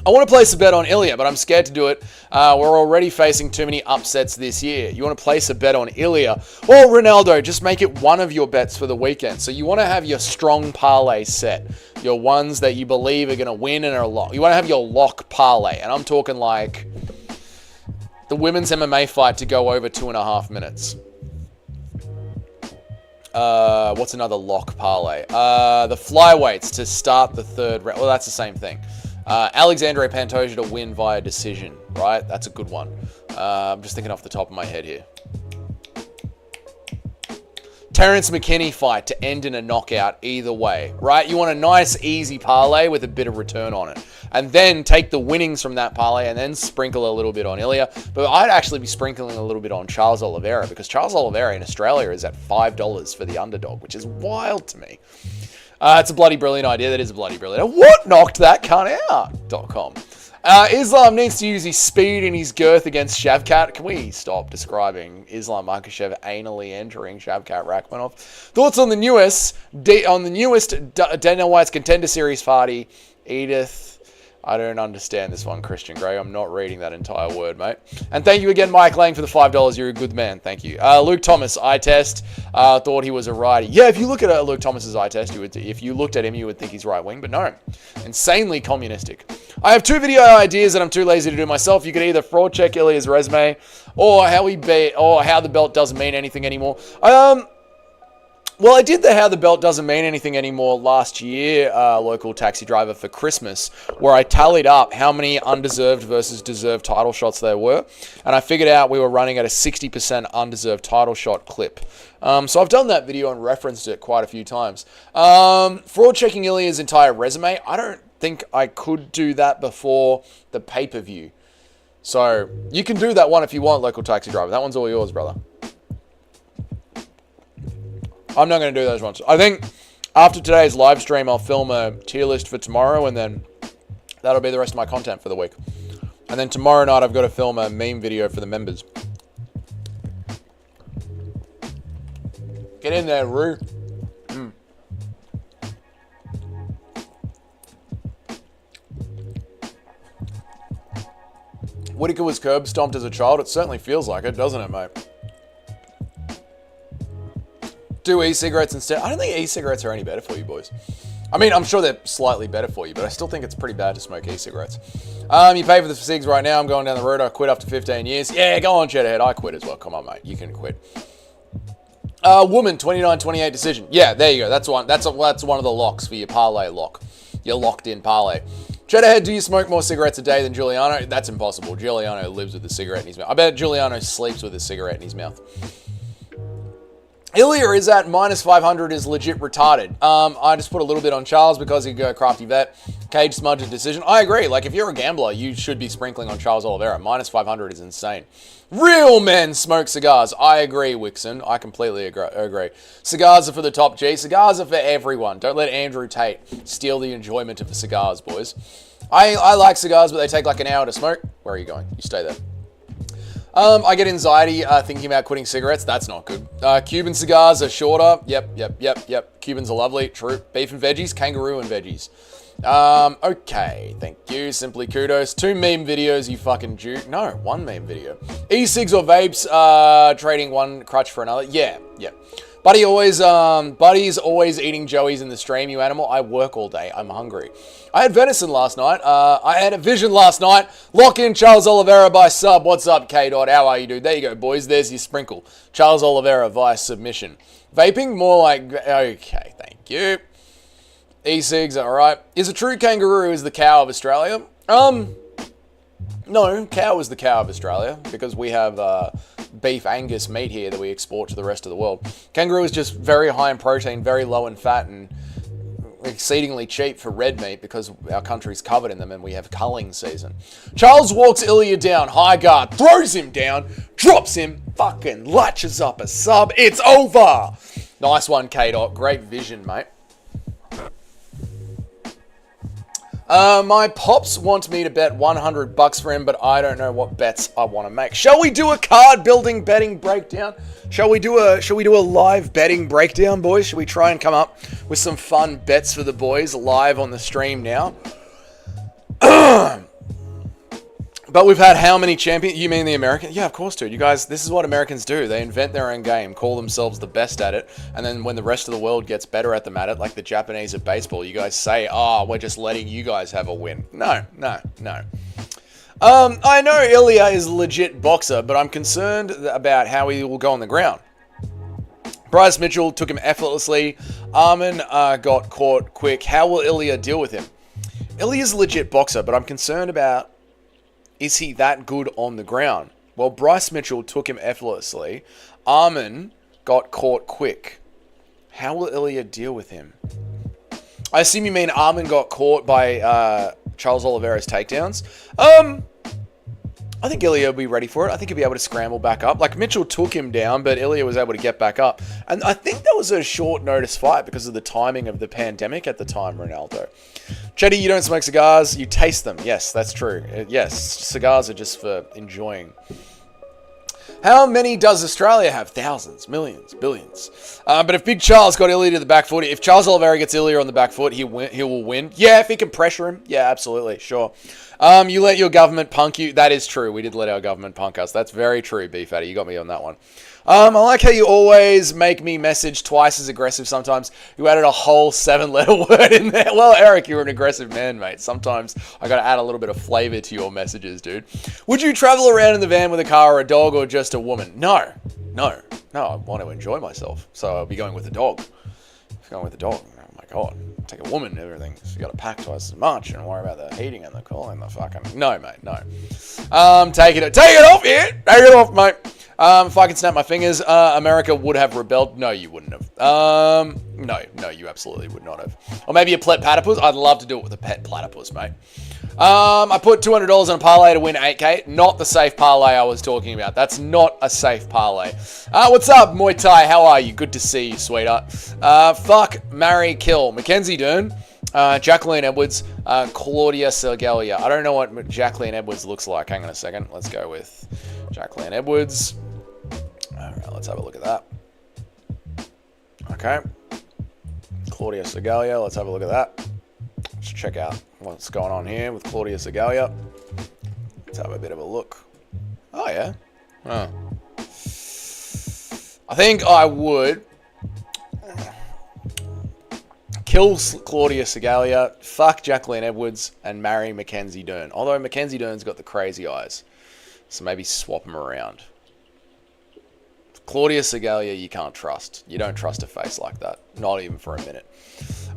I want to place a bet on Ilia, but I'm scared to do it. We're already facing too many upsets this year. You want to place a bet on Ilia? Well, Ronaldo, just make it one of your bets for the weekend. So you want to have your strong parlay set. Your ones that you believe are going to win and are locked. You want to have your lock parlay. And I'm talking like the women's MMA fight to go over 2.5 minutes. What's another lock parlay? The flyweights to start the 3rd round. Well, that's the same thing. Alexandre Pantoja to win via decision, right? That's a good one. I'm just thinking off the top of my head here. Terrence McKinney fight to end in a knockout either way, right? You want a nice, easy parlay with a bit of return on it. And then take the winnings from that parlay and then sprinkle a little bit on Ilia. But I'd actually be sprinkling a little bit on Charles Oliveira because Charles Oliveira in Australia is at $5 for the underdog, which is wild to me. It's a bloody brilliant idea. That is a bloody brilliant. What knocked that cunt out? .com. Islam needs to use his speed and his girth against Shavkat. Can we stop describing Islam Makhachev anally entering Shavkat Rakhmonov? Thoughts on the newest Dana White's Contender Series party? Edith I don't understand this one, Christian Grey. I'm not reading that entire word, mate. And thank you again, Mike Lang, for the $5. You're a good man. Thank you. Luke Thomas, eye test. Thought he was a righty. Yeah, if you look at Luke Thomas's eye test, if you looked at him, you would think he's right wing, but no. Insanely communistic. I have 2 video ideas that I'm too lazy to do myself. You could either fraud check Ilia's resume, or how the belt doesn't mean anything anymore. Well, I did the How the Belt Doesn't Mean Anything Anymore last year, local taxi driver, for Christmas, where I tallied up how many undeserved versus deserved title shots there were, and I figured out we were running at a 60% undeserved title shot clip. So I've done that video and referenced it quite a few times. Fraud checking Ilia's entire resume, I don't think I could do that before the pay-per-view. So you can do that one if you want, local taxi driver. That one's all yours, brother. I'm not going to do those ones. I think after today's live stream, I'll film a tier list for tomorrow, and then that'll be the rest of my content for the week. And then tomorrow night, I've got to film a meme video for the members. Get in there, Roo. Whittaker was curb stomped as a child. It certainly feels like it, doesn't it, mate? Do e-cigarettes instead. I don't think e-cigarettes are any better for you, boys. I mean, I'm sure they're slightly better for you, but I still think it's pretty bad to smoke e-cigarettes. You pay for the cigs right now. I'm going down the road. I quit after 15 years. Yeah, go on, Cheddarhead. I quit as well. Come on, mate. You can quit. Woman, 29-28 decision. Yeah, there you go. That's one. That's one of the locks for your parlay lock. Your locked-in parlay. Cheddarhead, do you smoke more cigarettes a day than Giuliano? That's impossible. Giuliano lives with a cigarette in his mouth. I bet Giuliano sleeps with a cigarette in his mouth. Ilia is at -500 is legit retarded. I just put a little bit on Charles because he could go crafty vet. Cage smudge decision. I agree. Like, if you're a gambler, you should be sprinkling on Charles Oliveira. -500 is insane. Real men smoke cigars. I agree, Wixon. I completely agree. Cigars are for the top G. Cigars are for everyone. Don't let Andrew Tate steal the enjoyment of the cigars, boys. I like cigars, but they take like an hour to smoke. Where are you going? You stay there. I get anxiety thinking about quitting cigarettes. That's not good. Cuban cigars are shorter. Yep. Cubans are lovely. True. Beef and veggies. Kangaroo and veggies. Okay. Thank you. Simply kudos. 2 meme videos, you fucking Jew. No, 1 meme video. E-cigs or vapes, trading one crutch for another. Yeah. Buddy's always eating Joey's in the stream, you animal. I work all day. I'm hungry. I had venison last night. I had a vision last night. Lock in Charles Oliveira by sub. What's up, K. Dot? How are you, dude? There you go, boys. There's your sprinkle. Charles Oliveira via submission. Vaping, more like... Okay, thank you. E-cigs, alright. Is a true kangaroo is the cow of Australia? No, cow is the cow of Australia because we have beef Angus meat here that we export to the rest of the world. Kangaroo is just very high in protein, very low in fat, and exceedingly cheap for red meat because our country's covered in them and we have culling season. Charles walks Ilia down, high guard, throws him down, drops him, fucking latches up a sub. It's over. Nice one, K-Dot. Great vision, mate. My pops want me to bet $100 for him, but I don't know what bets I want to make. Shall we do a card building betting breakdown? Shall we do a live betting breakdown, boys? Shall we try and come up with some fun bets for the boys live on the stream now? But we've had how many champions? You mean the American? Yeah, of course, dude. You guys, this is what Americans do. They invent their own game, call themselves the best at it, and then when the rest of the world gets better at them at it, like the Japanese at baseball, you guys say, oh, we're just letting you guys have a win. No. I know Ilia is a legit boxer, but I'm concerned about how he will go on the ground. Bryce Mitchell took him effortlessly. Arman got caught quick. How will Ilia deal with him? Ilia's a legit boxer, but I'm concerned about, is he that good on the ground? Well, Bryce Mitchell took him effortlessly. Arman got caught quick. How will Ilia deal with him? I assume you mean Arman got caught by Charles Oliveira's takedowns. I think Ilia will be ready for it. I think he'll be able to scramble back up. Like, Mitchell took him down, but Ilia was able to get back up. And I think that was a short notice fight because of the timing of the pandemic at the time, Ronaldo. Chetty, you don't smoke cigars, you taste them. Yes, that's true. Yes, cigars are just for enjoying. How many does Australia have? Thousands, millions, billions. But if Big Charles got Ilia to the back foot, if Charles Oliveira gets Ilia on the back foot, he will win. Yeah, if he can pressure him. Yeah, absolutely, sure. You let your government punk you. That is true. We did let our government punk us. That's very true, B-Fatty. You got me on that one. I like how you always make me message twice as aggressive sometimes. You added a whole 7-letter word in there. Well, Eric, you're an aggressive man, mate. Sometimes I got to add a little bit of flavor to your messages, dude. Would you travel around in the van with a car or a dog or just a woman? No. I want to enjoy myself. So I'll be going with a dog. Going with a dog. Oh my God. Take a woman and everything. So you got to pack twice as much and worry about the heating and the cooling. The fucking... No, mate, no. Take it off here. Take it off, mate. If I could snap my fingers, America would have rebelled. No, you wouldn't have. No, you absolutely would not have. Or maybe a pet platypus. I'd love to do it with a pet platypus, mate. I put $200 on a parlay to win 8K. Not the safe parlay I was talking about. That's not a safe parlay. What's up, Muay Thai? How are you? Good to see you, sweetheart. Fuck, marry, kill. Mackenzie Dern, Jacqueline Edwards, Claudia Sergelia. I don't know what Jacqueline Edwards looks like. Hang on a second. Let's go with Jacqueline Edwards. All right, let's have a look at that. Okay. Claudia Sergelia. Let's have a look at that. Let's check out what's going on here with Claudia Sergelia. Let's have a bit of a look. Oh, yeah. Oh. I think I would kill Claudia Sergelia, fuck Jacqueline Edwards, and marry Mackenzie Dern. Although Mackenzie Dern's got the crazy eyes. So maybe swap them around. Claudia Sergelia, you can't trust. You don't trust a face like that. Not even for a minute.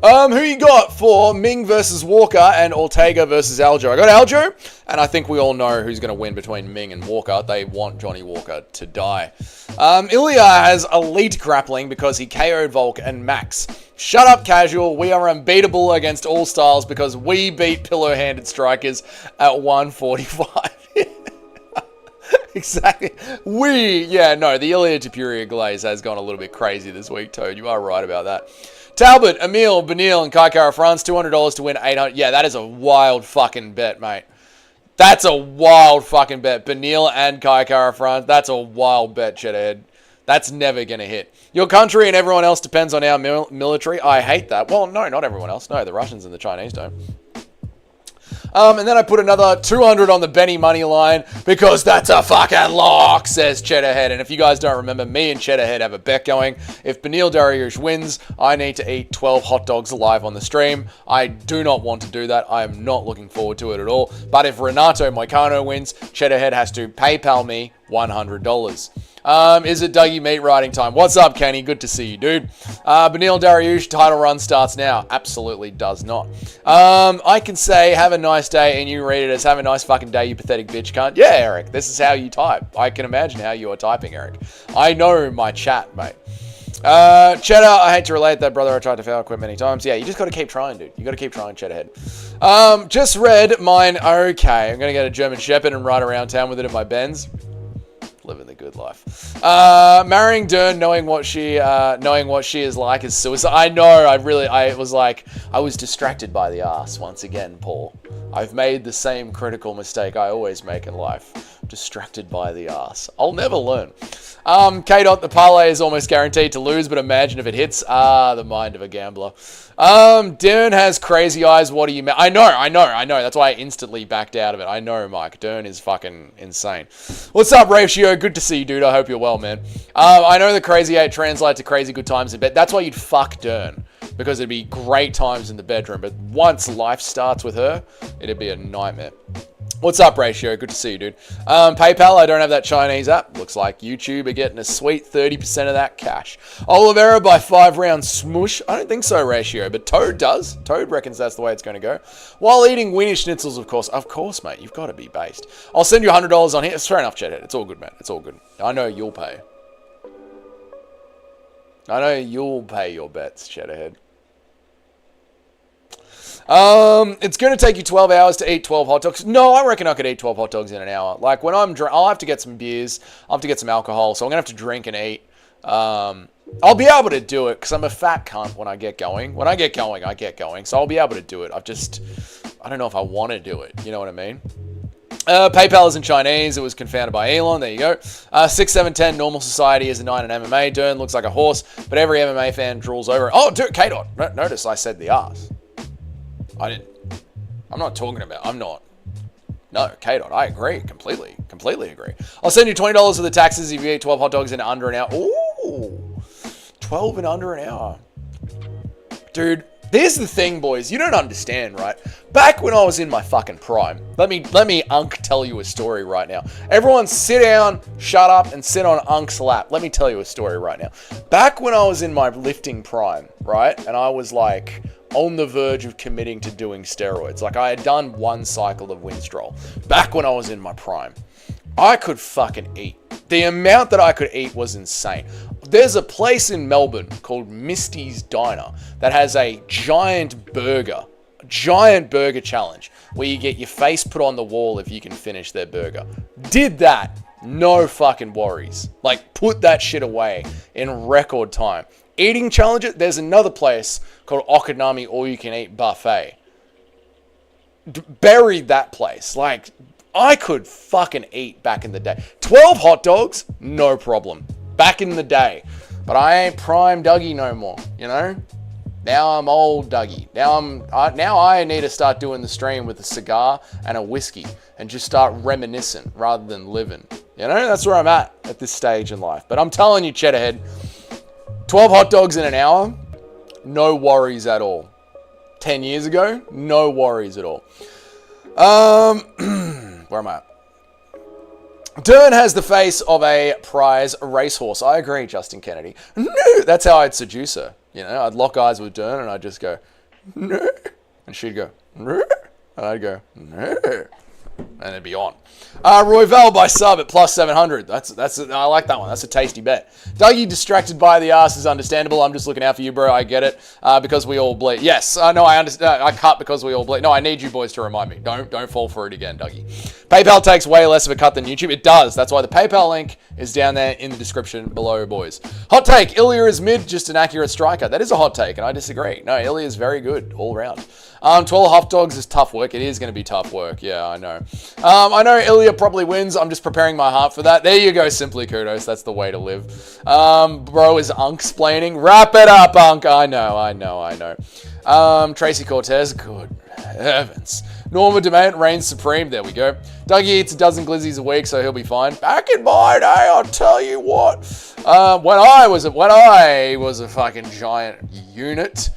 Who you got for Ming versus Walker and Ortega versus Aljo? I got Aljo, and I think we all know who's going to win between Ming and Walker. They want Johnny Walker to die. Ilia has elite grappling because he KO'd Volk and Max. Shut up, casual. We are unbeatable against all styles because we beat pillow-handed strikers at 145. Exactly. The Ilia Topuria glaze has gone a little bit crazy this week, Toad. You are right about that. Talbot, Emil, Benil, and Kai Kara France, $200 to win 800. Yeah, that is a wild fucking bet, mate. That's a wild fucking bet. Benil and Kai Kara France, that's a wild bet, Cheddarhead. That's never going to hit. Your country and everyone else depends on our military. I hate that. Well, no, not everyone else. No, the Russians and the Chinese don't. And then I put another 200 on the Benny money line because that's a fucking lock, says Cheddarhead. And if you guys don't remember, me and Cheddarhead have a bet going. If Benil Dariush wins, I need to eat 12 hot dogs live on the stream. I do not want to do that. I am not looking forward to it at all. But if Renato Moicano wins, Cheddarhead has to PayPal me $100. Is it Dougie meat riding time? What's up, Kenny? Good to see you, dude. Benil Dariush, title run starts now. Absolutely does not. I can say, have a nice day, and you read it as, have a nice fucking day, you pathetic bitch cunt. Yeah, Eric, this is how you type. I can imagine how you are typing, Eric. I know my chat, mate. Cheddar, I hate to relate that, brother. I tried to fail, quit many times. Yeah, you just got to keep trying, dude. You got to keep trying, Cheddarhead. Just read mine. Okay, I'm going to get a German Shepherd and ride around town with it in my Benz. Living the good life. Marrying Dern, knowing what she is like is suicide. I know. I was distracted by the ass once again, Paul. I've made the same critical mistake I always make in life. Distracted by the ass. I'll never learn. K-Dot, the parlay is almost guaranteed to lose, but imagine if it hits. The mind of a gambler. Dern has crazy eyes. What do you mean? I know. That's why I instantly backed out of it. I know, Mike. Dern is fucking insane. What's up, Ratio? Good to see you, dude. I hope you're well, man. I know the crazy 8 translates to crazy good times in bed. That's why you'd fuck Dern. Because it'd be great times in the bedroom. But once life starts with her, it'd be a nightmare. What's up, Ratio? Good to see you, dude. PayPal, I don't have that Chinese app. Looks like YouTube are getting a sweet 30% of that cash. Oliveira by 5 rounds smush. I don't think so, Ratio, but Toad does. Toad reckons that's the way it's going to go. While eating weenie schnitzels, of course. Of course, mate. You've got to be based. I'll send you $100 on here. It's fair enough, Chedhead. It's all good, man. It's all good. I know you'll pay. I know you'll pay your bets, Cheddarhead. It's going to take you 12 hours to eat 12 hot dogs. No, I reckon I could eat 12 hot dogs in an hour. Like, when I'm drunk, I'll have to get some beers. I'll have to get some alcohol. So I'm going to have to drink and eat. I'll be able to do it because I'm a fat cunt when I get going. When I get going, I get going. So I'll be able to do it. I don't know if I want to do it. You know what I mean? PayPal is in Chinese. It was confounded by Elon. There you go. 6'7", normal society is a 9 in MMA. Dern looks like a horse, but every MMA fan drools over it. Oh, dude, K-Dot. Notice I said the ass. I didn't. I'm not talking about. I'm not. No, K-Dot. I agree. Completely agree. I'll send you $20 for the taxes if you eat 12 hot dogs in under an hour. Ooh. 12 in under an hour. Dude. Here's the thing, boys. You don't understand, right? Back when I was in my fucking prime, let me Unk tell you a story right now. Everyone sit down, shut up, and sit on Unk's lap. Let me tell you a story right now. Back when I was in my lifting prime, right? And I was like on the verge of committing to doing steroids. Like I had done one cycle of Winstrol. Back when I was in my prime, I could fucking eat. The amount that I could eat was insane. There's a place in Melbourne called Misty's Diner that has a giant burger challenge where you get your face put on the wall if you can finish their burger. Did that, no fucking worries. Like, put that shit away in record time. Eating challenges, there's another place called Okanami All You Can Eat Buffet. Buried that place. Like, I could fucking eat back in the day. 12 hot dogs, no problem. Back in the day. But I ain't prime Dougie no more, you know? Now I'm old Dougie. Now I need to start doing the stream with a cigar and a whiskey and just start reminiscing rather than living. You know, that's where I'm at this stage in life. But I'm telling you, Cheddarhead, 12 hot dogs in an hour, no worries at all. 10 years ago, no worries at all. Where am I at? Dern has the face of a prize racehorse. I agree, Justin Kennedy. No, that's how I'd seduce her. You know, I'd lock eyes with Dern and I'd just go, no. And she'd go, no. And I'd go, no. And it'd be on. Royval by sub at plus 700. I like that one. That's a tasty bet. Dougie distracted by the ass is understandable. I'm just looking out for you, bro. I get it. Because we all bleed. Yes, no, I understand. I cut because we all bleed. No, I need you boys to remind me. Don't fall for it again, Dougie. PayPal takes way less of a cut than YouTube. It does. That's why the PayPal link is down there in the description below, boys. Hot take. Ilia is mid, just an accurate striker. That is a hot take, and I disagree. No, Ilia is very good all around. 12 hot dogs is tough work. It is going to be tough work. Yeah, I know. I know Ilia probably wins. I'm just preparing my heart for that. There you go, Simply Kudos. That's the way to live. Bro is Unk-splaining. Wrap it up, Unk. I know. Tracy Cortez. Good heavens. Norma Demand reigns supreme. There we go. Dougie eats a dozen glizzies a week, so he'll be fine. Back in my day, I'll tell you what. When I was a fucking giant unit,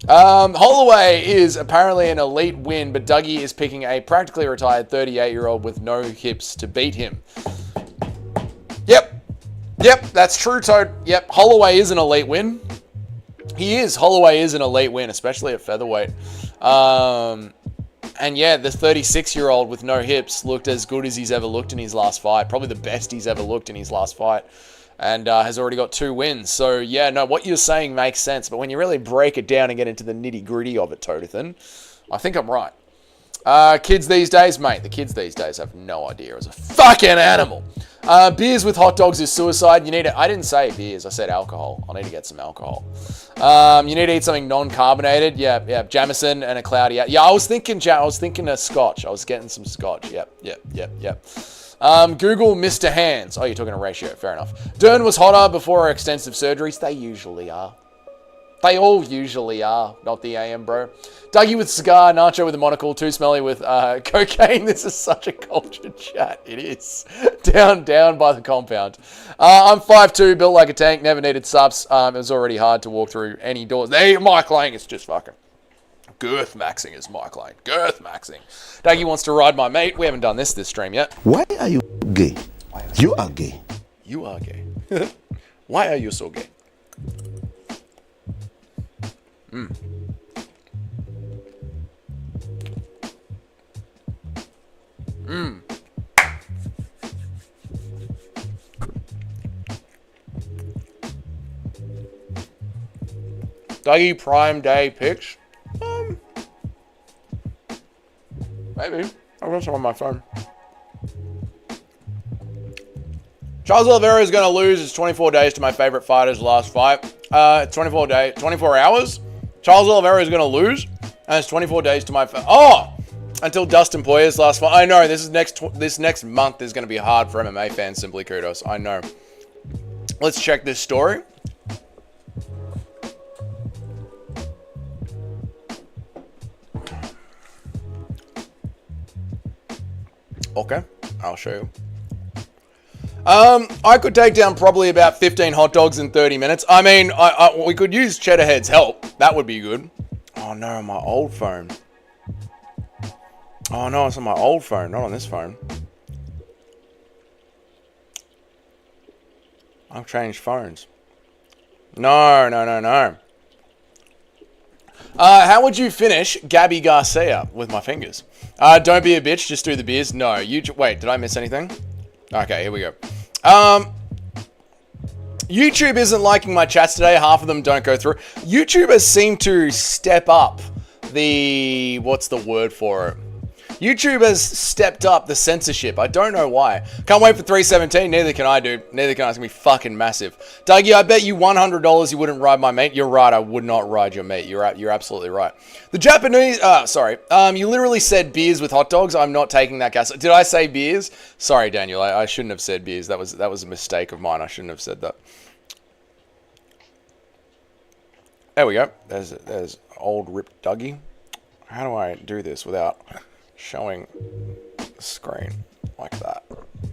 Holloway is apparently an elite win, but Dougie is picking a practically retired 38-year-old with no hips to beat him. Yep, that's true, Toad. Yep, Holloway is an elite win. He is. Holloway is an elite win, especially at featherweight. And yeah, the 36-year-old with no hips looked as good as he's ever looked in his last fight. Probably the best he's ever looked in his last fight. And has already got 2 wins. So, yeah, no, what you're saying makes sense. But when you really break it down and get into the nitty-gritty of it, Todathan, I think I'm right. Kids these days, mate. The kids these days have no idea. It's a fucking animal. Beers with hot dogs is suicide. You need it. I didn't say beers. I said alcohol. I need to get some alcohol. You need to eat something non-carbonated. Yeah. Jameson and a cloudy. Yeah, I was thinking a scotch. I was getting some scotch. Yep. Google Mr. Hands. Oh, you're talking a ratio. Fair enough. Dern was hotter before her extensive surgeries. They usually are. They all usually are. Not the AM, bro. Dougie with cigar. Nacho with a monocle. Too smelly with cocaine. This is such a cultured chat. It is. Down by the compound. I'm 5'2", built like a tank. Never needed subs. It was already hard to walk through any doors. There, Mike Lang is just fucking... Girth maxing is Mike Lang. Girth maxing. Dougie wants to ride my mate. We haven't done this stream yet. Why are you gay? You are gay. You are gay. Why are you so gay? Dougie Prime Day picks. Maybe. I've got some on my phone. Charles Oliveira is going to lose. It's 24 days to my favorite fighter's last fight. 24 hours. Charles Oliveira is going to lose. And it's 24 days to my... Until Dustin Poirier's last fight. I know, this next month is going to be hard for MMA fans, simply kudos. I know. Let's check this story. Okay, I'll show you. I could take down probably about 15 hot dogs in 30 minutes. I mean, we could use Cheddarhead's help. That would be good. Oh no, my old phone. Oh no, it's on my old phone, not on this phone. I've changed phones. No. How would you finish Gabby Garcia with my fingers? Don't be a bitch, just do the beers. No, wait, did I miss anything? Okay, here we go. YouTube isn't liking my chats today. Half of them don't go through. YouTubers seem to step up the... What's the word for it? YouTube has stepped up the censorship. I don't know why. Can't wait for 317. Neither can I, dude. Neither can I. It's going to be fucking massive. Dougie, I bet you $100 you wouldn't ride my mate. You're right. I would not ride your mate. You're absolutely right. The Japanese... sorry. You literally said beers with hot dogs. I'm not taking that gas. Did I say beers? Sorry, Daniel. I shouldn't have said beers. That was a mistake of mine. I shouldn't have said that. There we go. There's old ripped Dougie. How do I do this without... showing the screen like that?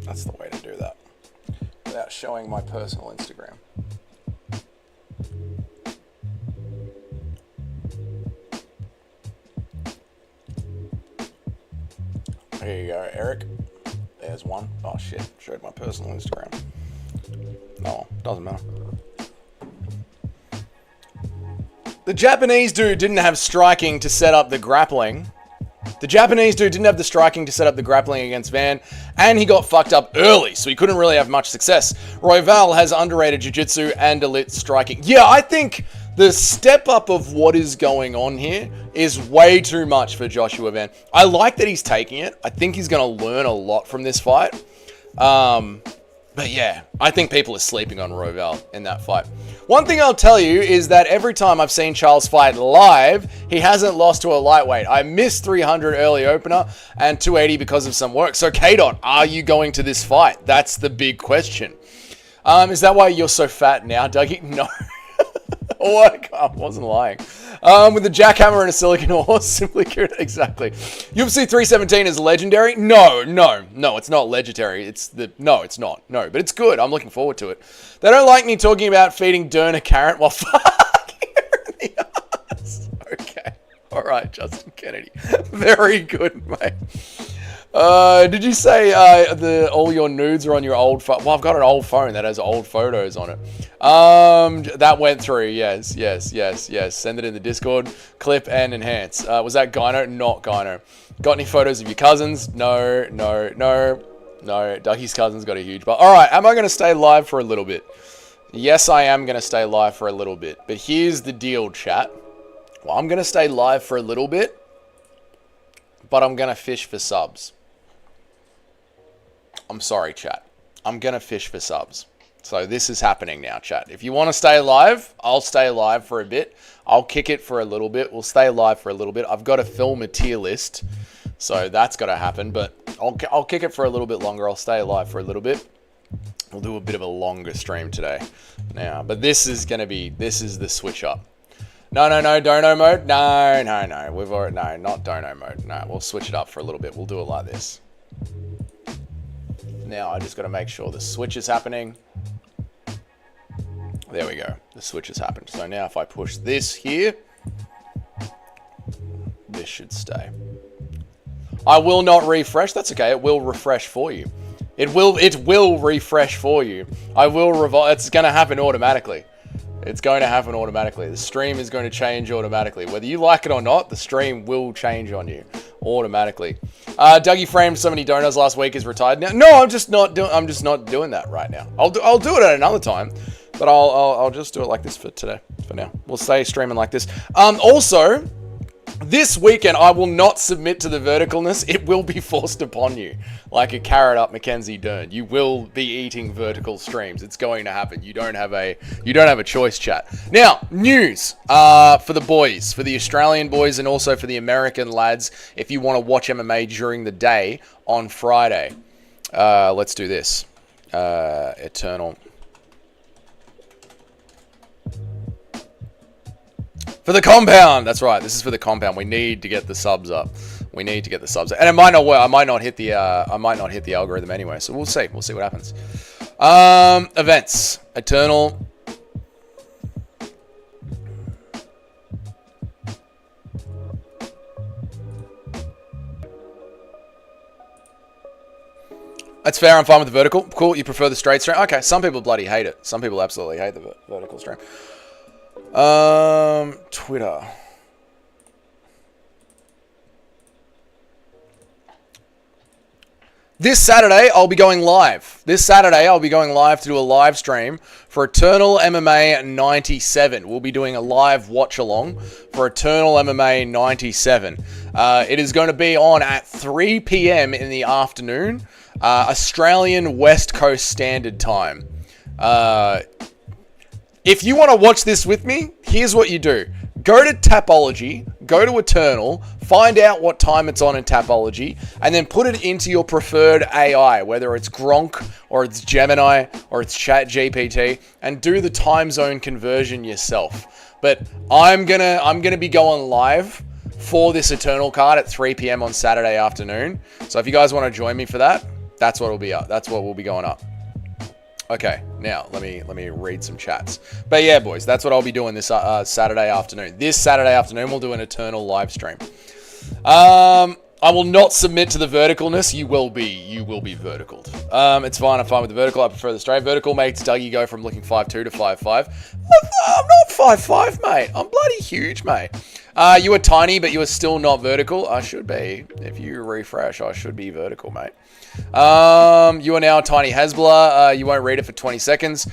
That's the way to do that without showing my personal Instagram. Here you go, Eric. There's one. Oh shit, showed my personal Instagram. Oh, doesn't matter. The Japanese dude didn't have striking to set up the grappling. The Japanese dude didn't have the striking to set up the grappling against Van, and he got fucked up early, so he couldn't really have much success. Royval has underrated jiu-jitsu and elite striking. Yeah, I think the step up of what is going on here is way too much for Joshua Van. I like that he's taking it. I think he's going to learn a lot from this fight. But yeah, I think people are sleeping on Royval in that fight. One thing I'll tell you is that every time I've seen Charles fight live, he hasn't lost to a lightweight. I missed 300 early opener and 280 because of some work. So, K-Dot, are you going to this fight? That's the big question. Is that why you're so fat now, Dougie? No. I wasn't lying. With a jackhammer and a silicon horse, simply good. Exactly. UFC 317 is legendary? No, it's not legendary. No, it's not. No, but it's good. I'm looking forward to it. They don't like me talking about feeding Dern a carrot while fucking her in the ass. Okay. All right, Justin Kennedy. Very good, mate. Did you say all your nudes are on your old phone? Well, I've got an old phone that has old photos on it. That went through. Yes. Send it in the Discord. Clip and enhance. Was that Gyno? Not Gyno. Got any photos of your cousins? No. Dougie's cousin's got a huge butt. All right, am I going to stay live for a little bit? Yes, I am going to stay live for a little bit. But here's the deal, chat. Well, I'm going to stay live for a little bit, but I'm going to fish for subs. I'm sorry, chat. I'm going to fish for subs. So this is happening now, chat. If you want to stay live, I'll stay live for a bit. I'll kick it for a little bit. We'll stay live for a little bit. I've got to film a tier list, so that's got to happen. But I'll kick it for a little bit longer. I'll stay alive for a little bit. We'll do a bit of a longer stream today. Now, but this is the switch up. No, dono mode. No. We've already, no, not dono mode. No, we'll switch it up for a little bit. We'll do it like this. Now, I just got to make sure the switch is happening. There we go. The switch has happened. So now if I push this here, this should stay. I will not refresh. That's okay. It will refresh for you. It will refresh for you. I will revolve. It's going to happen automatically. It's going to happen automatically. The stream is going to change automatically. Whether you like it or not, the stream will change on you automatically. Dougie framed so many donuts last week is retired now. No, I'm just not doing that right now. I'll do it at another time, but I'll just do it like this for today. For now, we'll stay streaming like this. Also, This weekend, I will not submit to the verticalness. It will be forced upon you, like a carrot up Mackenzie Dern. You will be eating vertical streams. It's going to happen. You don't have a choice, chat. Now, news for the boys, for the Australian boys, and also for the American lads. If you want to watch MMA during the day on Friday, let's do this. Eternal. For the compound, that's right. This is for the compound. We need to get the subs up. We need to get the subs up, and it might not work. I might not hit the algorithm anyway. So we'll see. We'll see what happens. Events. Eternal. That's fair. I'm fine with the vertical. Cool. You prefer the straight stream? Okay. Some people bloody hate it. Some people absolutely hate the vertical stream. Twitter. This Saturday, I'll be going live. This Saturday, I'll be going live to do a live stream for Eternal MMA 97. We'll be doing a live watch-along for Eternal MMA 97. It is going to be on at 3 p.m. in the afternoon, Australian West Coast Standard Time. If you want to watch this with me, here's what you do. Go to Tapology, go to Eternal, find out what time it's on in Tapology, and then put it into your preferred AI, whether it's Gronk, or it's Gemini, or it's ChatGPT, and do the time zone conversion yourself. But I'm gonna be going live for this Eternal card at 3 p.m. on Saturday afternoon. So if you guys want to join me for that, that's what will be up. That's what will be going up. Okay, now let me read some chats. But yeah, boys, that's what I'll be doing this Saturday afternoon. This Saturday afternoon, we'll do an Eternal live stream. I will not submit to the verticalness. You will be verticaled. It's fine. I'm fine with the vertical. I prefer the straight. Vertical makes Dougie go from looking 5'2" to 5'5". I'm not 5'5", mate. I'm bloody huge, mate. You are tiny, but you are still not vertical. I should be. If you refresh, I should be vertical, mate. You are now Tiny Hezbollah. You won't read it for 20 seconds.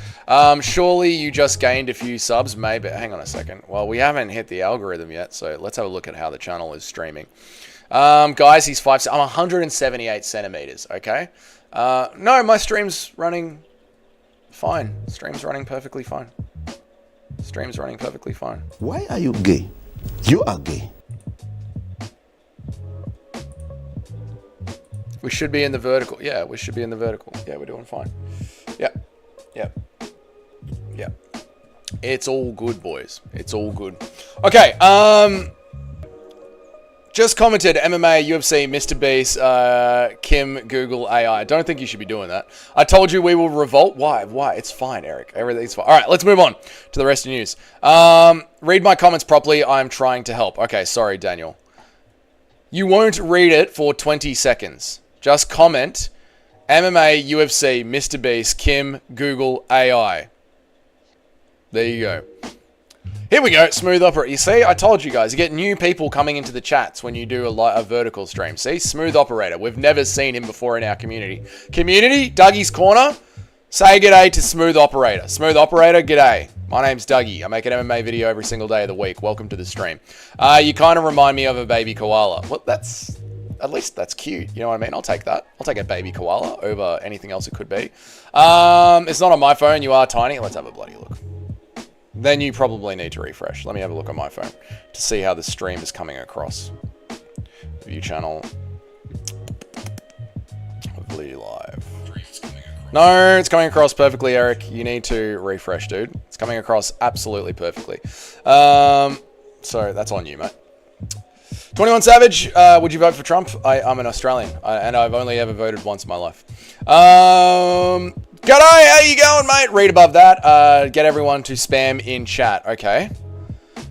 Surely you just gained a few subs. Maybe. Hang on a second. Well, we haven't hit the algorithm yet, so let's have a look at how the channel is streaming. Guys, he's 5. I'm 178 centimeters. Okay. No, my stream's running fine. Stream's running perfectly fine. Stream's running perfectly fine. Why are you gay? You are gay. We should be in the vertical. Yeah, we should be in the vertical. Yeah, we're doing fine. Yep. Yep. Yep. It's all good, boys. It's all good. Okay, just commented MMA, UFC, Mr. Beast, Kim, Google, AI. Don't think you should be doing that. I told you we will revolt. Why? It's fine, Eric. Everything's fine. All right, let's move on to the rest of the news. Read my comments properly. I'm trying to help. Okay, sorry, Daniel. You won't read it for 20 seconds. Just comment MMA, UFC, Mr. Beast, Kim, Google, AI. There you go. Here we go, smooth operator. You see, I told you guys, you get new people coming into the chats when you do a vertical stream. See, smooth operator. We've never seen him before in our community. Community, Dougie's Corner, say g'day to smooth operator. Smooth operator, g'day. My name's Dougie. I make an MMA video every single day of the week. Welcome to the stream. You kind of remind me of a baby koala. Well, at least that's cute. You know what I mean? I'll take that. I'll take a baby koala over anything else it could be. It's not on my phone. You are tiny. Let's have a bloody look. Then you probably need to refresh. Let me have a look on my phone to see how the stream is coming across. View channel. Hopefully live. No, it's coming across perfectly, Eric. You need to refresh, dude. It's coming across absolutely perfectly. So that's on you, mate. 21 Savage, would you vote for Trump? I'm an Australian, and I've only ever voted once in my life. G'day, how you going, mate? Read above that. Get everyone to spam in chat. Okay.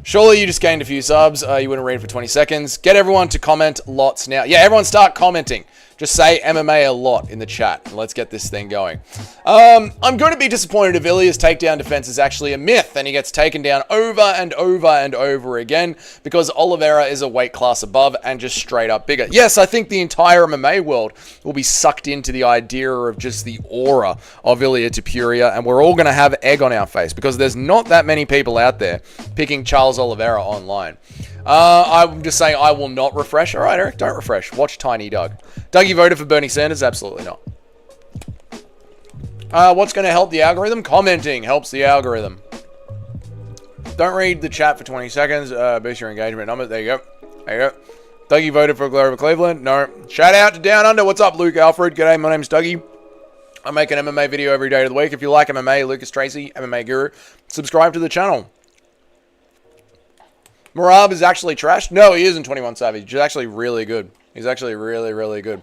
Surely you just gained a few subs. You wouldn't read it for 20 seconds. Get everyone to comment lots now. Yeah, everyone start commenting. Just say MMA a lot in the chat, and let's get this thing going. I'm going to be disappointed if Ilia's takedown defense is actually a myth, and he gets taken down over and over and over again because Oliveira is a weight class above and just straight up bigger. Yes, I think the entire MMA world will be sucked into the idea of just the aura of Ilia Topuria, and we're all going to have egg on our face because there's not that many people out there picking Charles Oliveira online. I'm just saying I will not refresh. All right, Eric, don't refresh. Watch Tiny Doug. Dougie voted for Bernie Sanders? Absolutely not. What's going to help the algorithm? Commenting helps the algorithm. Don't read the chat for 20 seconds. Boost your engagement numbers. There you go. There you go. Dougie voted for Glover Cleveland. No. Shout out to Down Under. What's up, Luke Alfred? G'day, my name's Dougie. I make an MMA video every day of the week. If you like MMA, Lucas Tracy, MMA Guru, subscribe to the channel. Marab is actually trash. No, he isn't 21 Savage. He's actually really good. He's actually really, really good.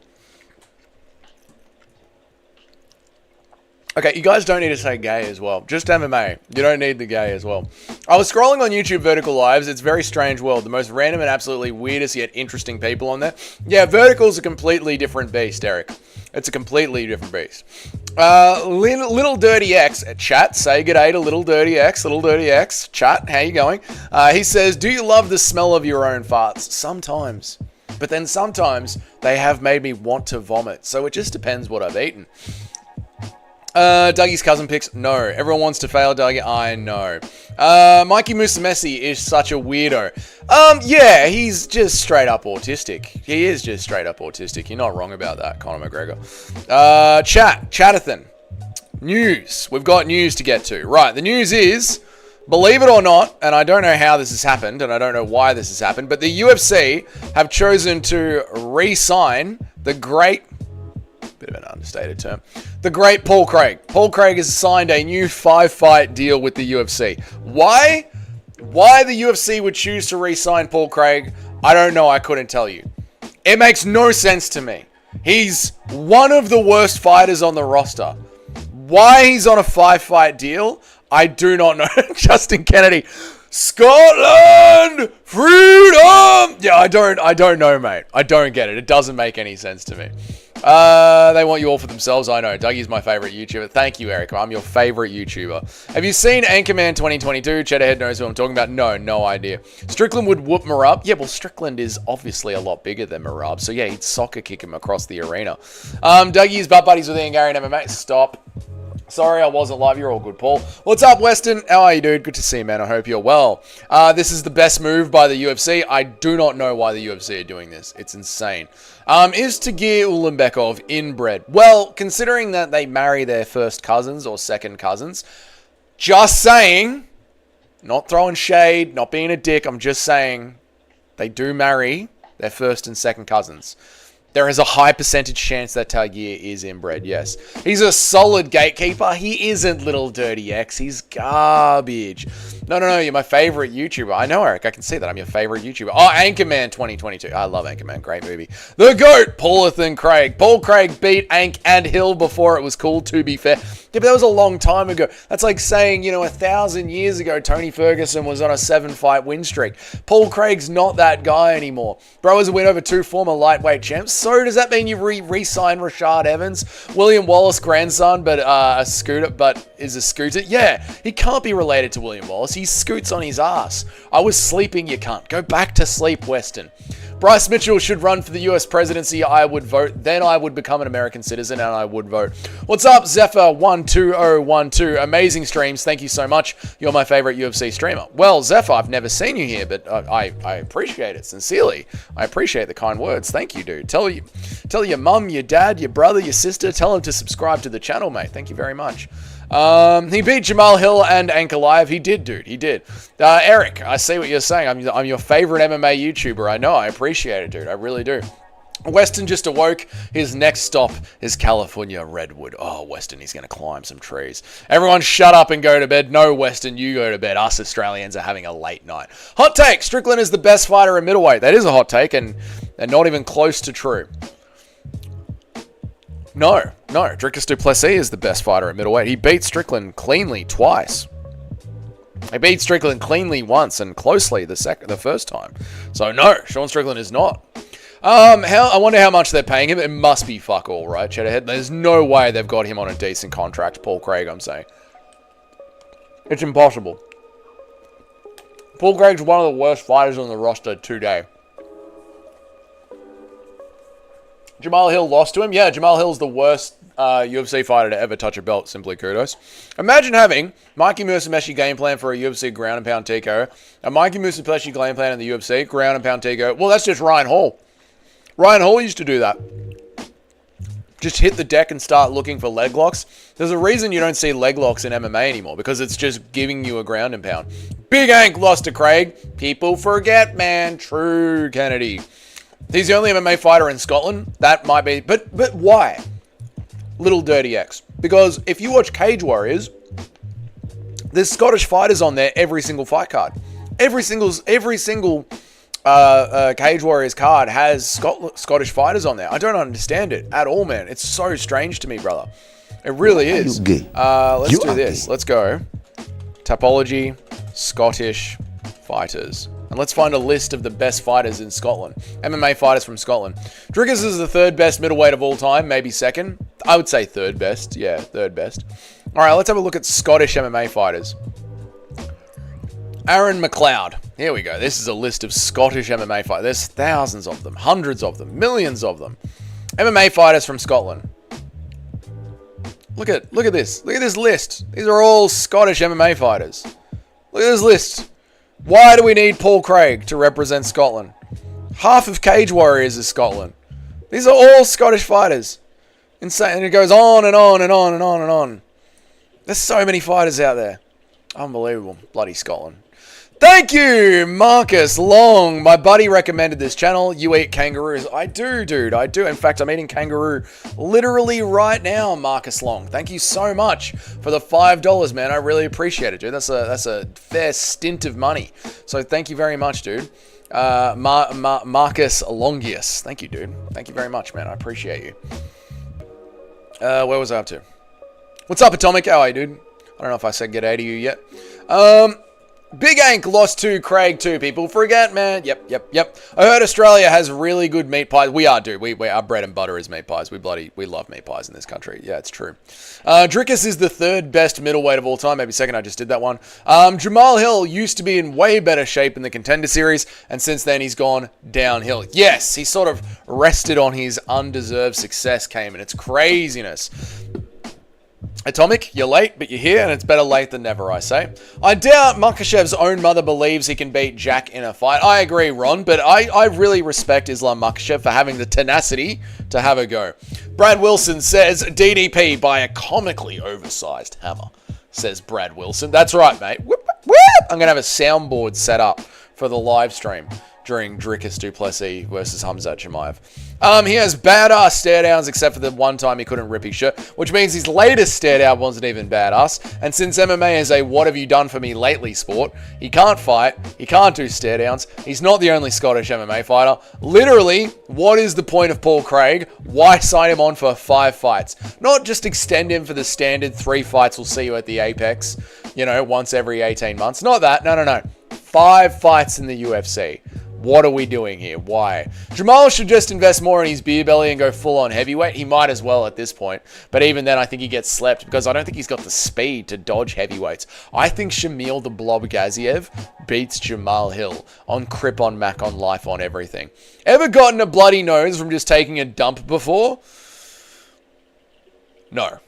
Okay, you guys don't need to say gay as well. Just MMA. You don't need the gay as well. I was scrolling on YouTube Vertical Lives. It's a very strange world. The most random and absolutely weirdest yet interesting people on there. Yeah, Vertical's a completely different beast, Eric. It's a completely different beast. Little Dirty X at chat. Say g'day to Little Dirty X. Little Dirty X. Chat, how you going? He says, do you love the smell of your own farts? Sometimes. But then sometimes they have made me want to vomit. So it just depends what I've eaten. Dougie's cousin picks. No. Everyone wants to fail Dougie. I know. Mikey Musumeci is such a weirdo. Yeah, he's just straight up autistic. He is just straight up autistic. You're not wrong about that, Conor McGregor. Chatathan. News. We've got news to get to. Right, the news is, believe it or not, and I don't know how this has happened, and I don't know why this has happened, but the UFC have chosen to re-sign the great... bit of an understated term. The great Paul Craig. Paul Craig has signed a new 5-fight deal with the UFC. Why? Why the UFC would choose to re-sign Paul Craig, I don't know. I couldn't tell you. It makes no sense to me. He's one of the worst fighters on the roster. Why he's on a 5-fight deal, I do not know. Justin Kennedy. Scotland! Freedom! Yeah, I don't know, mate. I don't get it. It doesn't make any sense to me. They want you all for themselves. I know. Dougie's my favorite YouTuber. Thank you, Eric. I'm your favorite YouTuber. Have you seen Anchorman 2022? Cheddarhead knows who I'm talking about. No idea. Strickland would whoop Marab. Yeah, well, Strickland is obviously a lot bigger than Marab. So yeah, he'd soccer kick him across the arena. Dougie's butt buddies with Ian Gary and MMA. Stop. Sorry, I wasn't live. You're all good, Paul. What's up, Weston? How are you, dude? Good to see you, man. I hope you're well. This is the best move by the UFC. I do not know why the UFC are doing this. It's insane. Is Tagir Ulanbekov inbred? Well, considering that they marry their first cousins or second cousins, just saying, not throwing shade, not being a dick, I'm just saying they do marry their first and second cousins. There is a high percentage chance that Tagir is inbred, yes. He's a solid gatekeeper. He isn't Little Dirty X. He's garbage. No, you're my favorite YouTuber. I know, Eric. I can see that. I'm your favorite YouTuber. Oh, Anchorman 2022. I love Anchorman. Great movie. The GOAT, Paulithan Craig. Paul Craig beat Ank and Hill before it was cool, to be fair. Yeah, but that was a long time ago. That's like saying, 1,000 years ago, Tony Ferguson was on a 7-fight win streak. Paul Craig's not that guy anymore. Bro has a win over 2 former lightweight champs. So does that mean you re-sign Rashad Evans? William Wallace grandson, but is a scooter? Yeah, he can't be related to William Wallace. He scoots on his ass. I was sleeping, you can't. Go back to sleep, Weston. Bryce Mitchell should run for the US presidency. I would vote. Then I would become an American citizen and I would vote. What's up, Zephyr12012? Amazing streams. Thank you so much. You're my favorite UFC streamer. Well, Zephyr, I've never seen you here, but I appreciate it sincerely. I appreciate the kind words. Thank you, dude. Tell your mum, your dad, your brother, your sister. Tell them to subscribe to the channel, mate. Thank you very much. He beat Jamal Hill and Ankalaev. He did, dude. He did. Eric, I see what you're saying. I'm your favorite MMA YouTuber. I know. I appreciate it, dude. I really do. Weston just awoke. His next stop is California Redwood. Oh, Weston, he's going to climb some trees. Everyone shut up and go to bed. No, Weston, you go to bed. Us Australians are having a late night. Hot take. Strickland is the best fighter in middleweight. That is a hot take and not even close to true. No. Dricus du Plessis is the best fighter at middleweight. He beat Strickland cleanly twice. He beat Strickland cleanly once and closely the first time. So no, Sean Strickland is not. I wonder how much they're paying him. It must be fuck all, right, Cheddarhead? There's no way they've got him on a decent contract, Paul Craig, I'm saying. It's impossible. Paul Craig's one of the worst fighters on the roster today. Jamal Hill lost to him. Yeah, Jamal Hill's the worst UFC fighter to ever touch a belt. Simply kudos. Imagine having Mikey Musumeci game plan for a UFC ground and pound TKO, a Mikey Musumeci game plan in the UFC ground and pound TKO. Well, that's just Ryan Hall. Ryan Hall used to do that. Just hit the deck and start looking for leg locks. There's a reason you don't see leg locks in MMA anymore, because it's just giving you a ground and pound. Big Ank lost to Craig. People forget, man. True, Kennedy. He's the only MMA fighter in Scotland. That might be, but why? Little Dirty X. Because if you watch Cage Warriors, there's Scottish fighters on there every single fight card. Every single Cage Warriors card has Scottish fighters on there. I don't understand it at all, man. It's so strange to me, brother. It really is. Let's do this. Let's go. Topology, Scottish fighters. And let's find a list of the best fighters in Scotland. MMA fighters from Scotland. Drickus is the third best middleweight of all time, maybe second. I would say third best. Yeah, third best. All right, let's have a look at Scottish MMA fighters. Aaron McLeod. Here we go. This is a list of Scottish MMA fighters. There's thousands of them, hundreds of them, millions of them. MMA fighters from Scotland. Look at this. Look at this list. These are all Scottish MMA fighters. Look at this list. Why do we need Paul Craig to represent Scotland? Half of Cage Warriors is Scotland. These are all Scottish fighters. Insane. And it goes on and on and on and on and on. There's so many fighters out there. Unbelievable. Bloody Scotland. Thank you, Marcus Long. My buddy recommended this channel. You eat kangaroos. I do, dude. I do. In fact, I'm eating kangaroo literally right now, Marcus Long. Thank you so much for the $5, man. I really appreciate it, dude. That's a fair stint of money. So thank you very much, dude. Marcus Longius. Thank you, dude. Thank you very much, man. I appreciate you. Where was I up to? What's up, Atomic? How are you, dude? I don't know if I said get out of you yet. Big Ank lost to Craig too, people. Forget, man. Yep. I heard Australia has really good meat pies. We are, dude. Our bread and butter is meat pies. We love meat pies in this country. Yeah, it's true. Drickus is the third best middleweight of all time. Maybe second. I just did that one. Jamal Hill used to be in way better shape in the Contender Series, and since then he's gone downhill. Yes, he sort of rested on his undeserved success, came, and it's craziness. Atomic, you're late, but you're here, and it's better late than never, I say. I doubt Makhachev's own mother believes he can beat Jack in a fight. I agree, Ron, but I really respect Islam Makhachev for having the tenacity to have a go. Brad Wilson says, DDP by a comically oversized hammer, says Brad Wilson. That's right, mate. Whip, whip. I'm going to have a soundboard set up for the live stream during Drickus du Plessis versus Khamzat Chimaev. He has badass stare downs, except for the one time he couldn't rip his shirt, which means his latest stare down wasn't even badass. And since MMA is a what have you done for me lately sport, he can't fight, he can't do stare downs, he's not the only Scottish MMA fighter. Literally, what is the point of Paul Craig? Why sign him on for 5 fights? Not just extend him for the standard 3 fights, we'll see you at the Apex, once every 18 months. Not that, no. 5 fights in the UFC. What are we doing here? Why? Jamal should just invest more in his beer belly and go full on heavyweight. He might as well at this point. But even then, I think he gets slept because I don't think he's got the speed to dodge heavyweights. I think Shamil the Blob Gaziev beats Jamal Hill on Crip, on Mac, on Life, on everything. Ever gotten a bloody nose from just taking a dump before? No.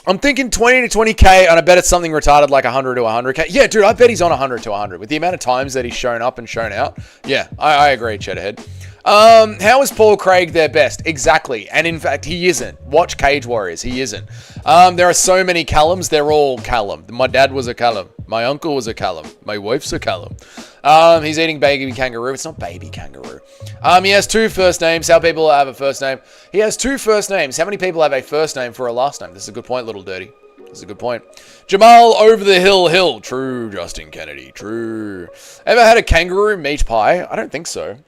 I'm thinking 20 to 20k, and I bet it's something retarded like 100 to 100k. Yeah, dude, I bet he's on 100 to 100. With the amount of times that he's shown up and shown out. Yeah, I agree, Cheddarhead. How is Paul Craig their best? Exactly. And in fact, he isn't. Watch Cage Warriors. He isn't. There are so many Callums. They're all Callum. My dad was a Callum. My uncle was a Callum. My wife's a Callum. He's eating baby kangaroo. It's not baby kangaroo. He has 2 first names. How people have a first name? He has 2 first names. How many people have a first name for a last name? This is a good point, Little Dirty. This is a good point. Jamal over the hill. True, Justin Kennedy. True. Ever had a kangaroo meat pie? I don't think so.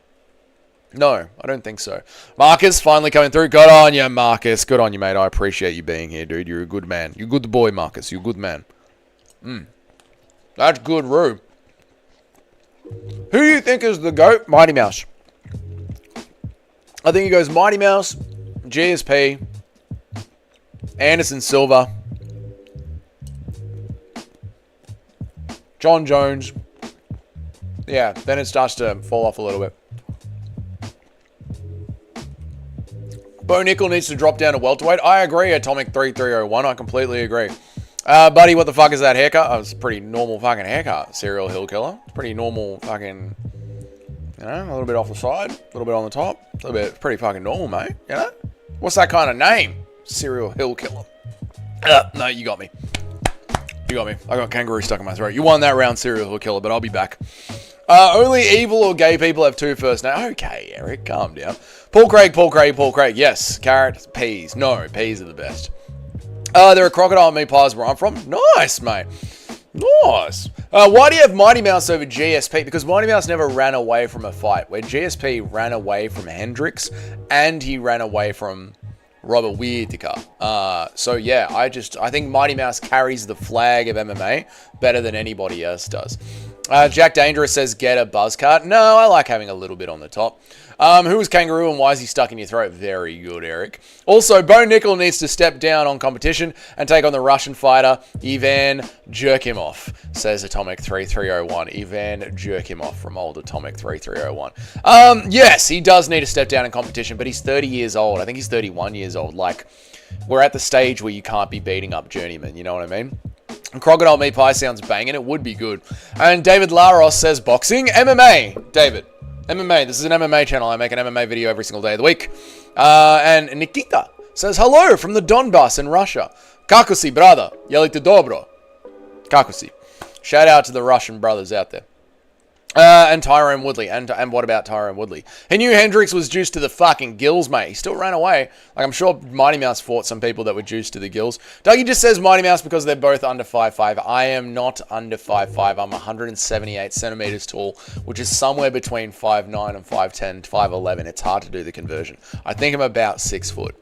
No, I don't think so. Marcus finally coming through. Good on you, Marcus. Good on you, mate. I appreciate you being here, dude. You're a good man. You're a good boy, Marcus. You're a good man. That's good, Roo. Who do you think is the GOAT? Mighty Mouse. I think he goes Mighty Mouse, GSP, Anderson Silva, Jon Jones. Yeah, then it starts to fall off a little bit. Bo Nickel needs to drop down to welterweight. I agree, Atomic 3301. I completely agree. Buddy, what the fuck is that haircut? Oh, it's a pretty normal fucking haircut, Serial Hill Killer. It's pretty normal fucking, you know, a little bit off the side, a little bit on the top. A little bit, pretty fucking normal, mate. You know? What's that kind of name? Serial Hill Killer. No, you got me. You got me. I got kangaroo stuck in my throat. You won that round, Serial Hill Killer, but I'll be back. Only evil or gay people have two first names. Okay, Eric, calm down. Paul Craig. Yes. Carrot, peas. No, peas are the best. There are crocodile meat pies where I'm from. Nice, mate. Nice. Why do you have Mighty Mouse over GSP? Because Mighty Mouse never ran away from a fight, where GSP ran away from Hendricks and he ran away from Robert Whittaker. So yeah, I think Mighty Mouse carries the flag of MMA better than anybody else does. Jack Dangerous says, get a buzz cut. No, I like having a little bit on the top. Who is Kangaroo and why is he stuck in your throat? Very good, Eric. Also, Bo Nickel needs to step down on competition and take on the Russian fighter, Ivan Jerkimov, says Atomic 3301. Ivan Jerkimov from old Atomic 3301. Yes, he does need to step down in competition, but he's 30 years old. I think he's 31 years old. Like, we're at the stage where you can't be beating up journeymen, you know what I mean? Crocodile meat pie sounds banging. It would be good. And David Laros says boxing. MMA. David. MMA. This is an MMA channel. I make an MMA video every single day of the week. And Nikita says hello from the Donbass in Russia. Kakusi, brother. Yelite dobro. Kakusi. Shout out to the Russian brothers out there. And Tyrone Woodley. And what about Tyrone Woodley? He knew Hendricks was juiced to the fucking gills, mate. He still ran away. Like, I'm sure Mighty Mouse fought some people that were juiced to the gills. Dougie just says Mighty Mouse because they're both under 5'5". I am not under 5'5". I'm 178 centimeters tall, which is somewhere between 5'9 and 5'10, 5'11. It's hard to do the conversion. I think I'm about 6 foot.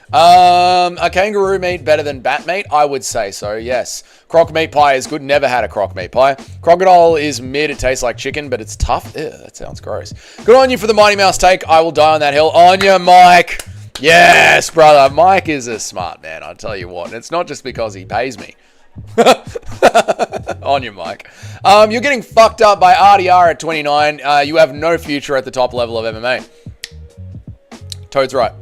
A kangaroo meat better than bat meat? I would say so, yes. Croc meat pie is good. Never had a croc meat pie. Crocodile is mid. It tastes like chicken, but it's tough. Ew, that sounds gross. Good on you for the Mighty Mouse take. I will die on that hill. On you, Mike. Yes, brother. Mike is a smart man, I'll tell you what. And it's not just because he pays me. On you, Mike. You're getting fucked up by RDR at 29. You have no future at the top level of MMA. Toad's right.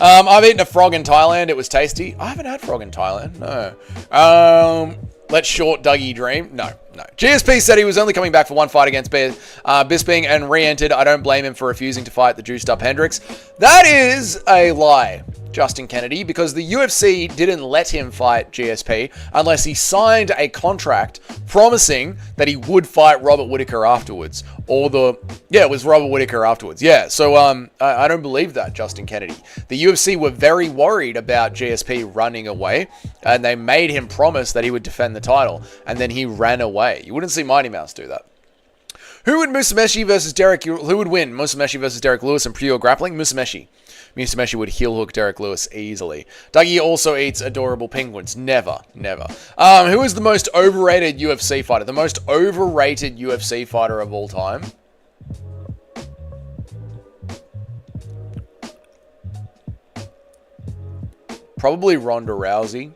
I've eaten a frog in Thailand. It was tasty. I haven't had frog in Thailand. No. Let's short Dougie dream. No. GSP said he was only coming back for one fight against Bisping and re-entered. I don't blame him for refusing to fight the juiced up Hendricks. That is a lie, Justin Kennedy, because the UFC didn't let him fight GSP unless he signed a contract promising that he would fight Robert Whittaker afterwards. It was Robert Whittaker afterwards. Yeah, so I don't believe that, Justin Kennedy. The UFC were very worried about GSP running away, and they made him promise that he would defend the title, and then he ran away. You wouldn't see Mighty Mouse do that. Who would win Musameshi versus Derek Lewis in pure grappling? Musameshi would heel hook Derek Lewis easily. Dougie also eats adorable penguins. Never. Who is the most overrated UFC fighter? The most overrated UFC fighter of all time? Probably Ronda Rousey.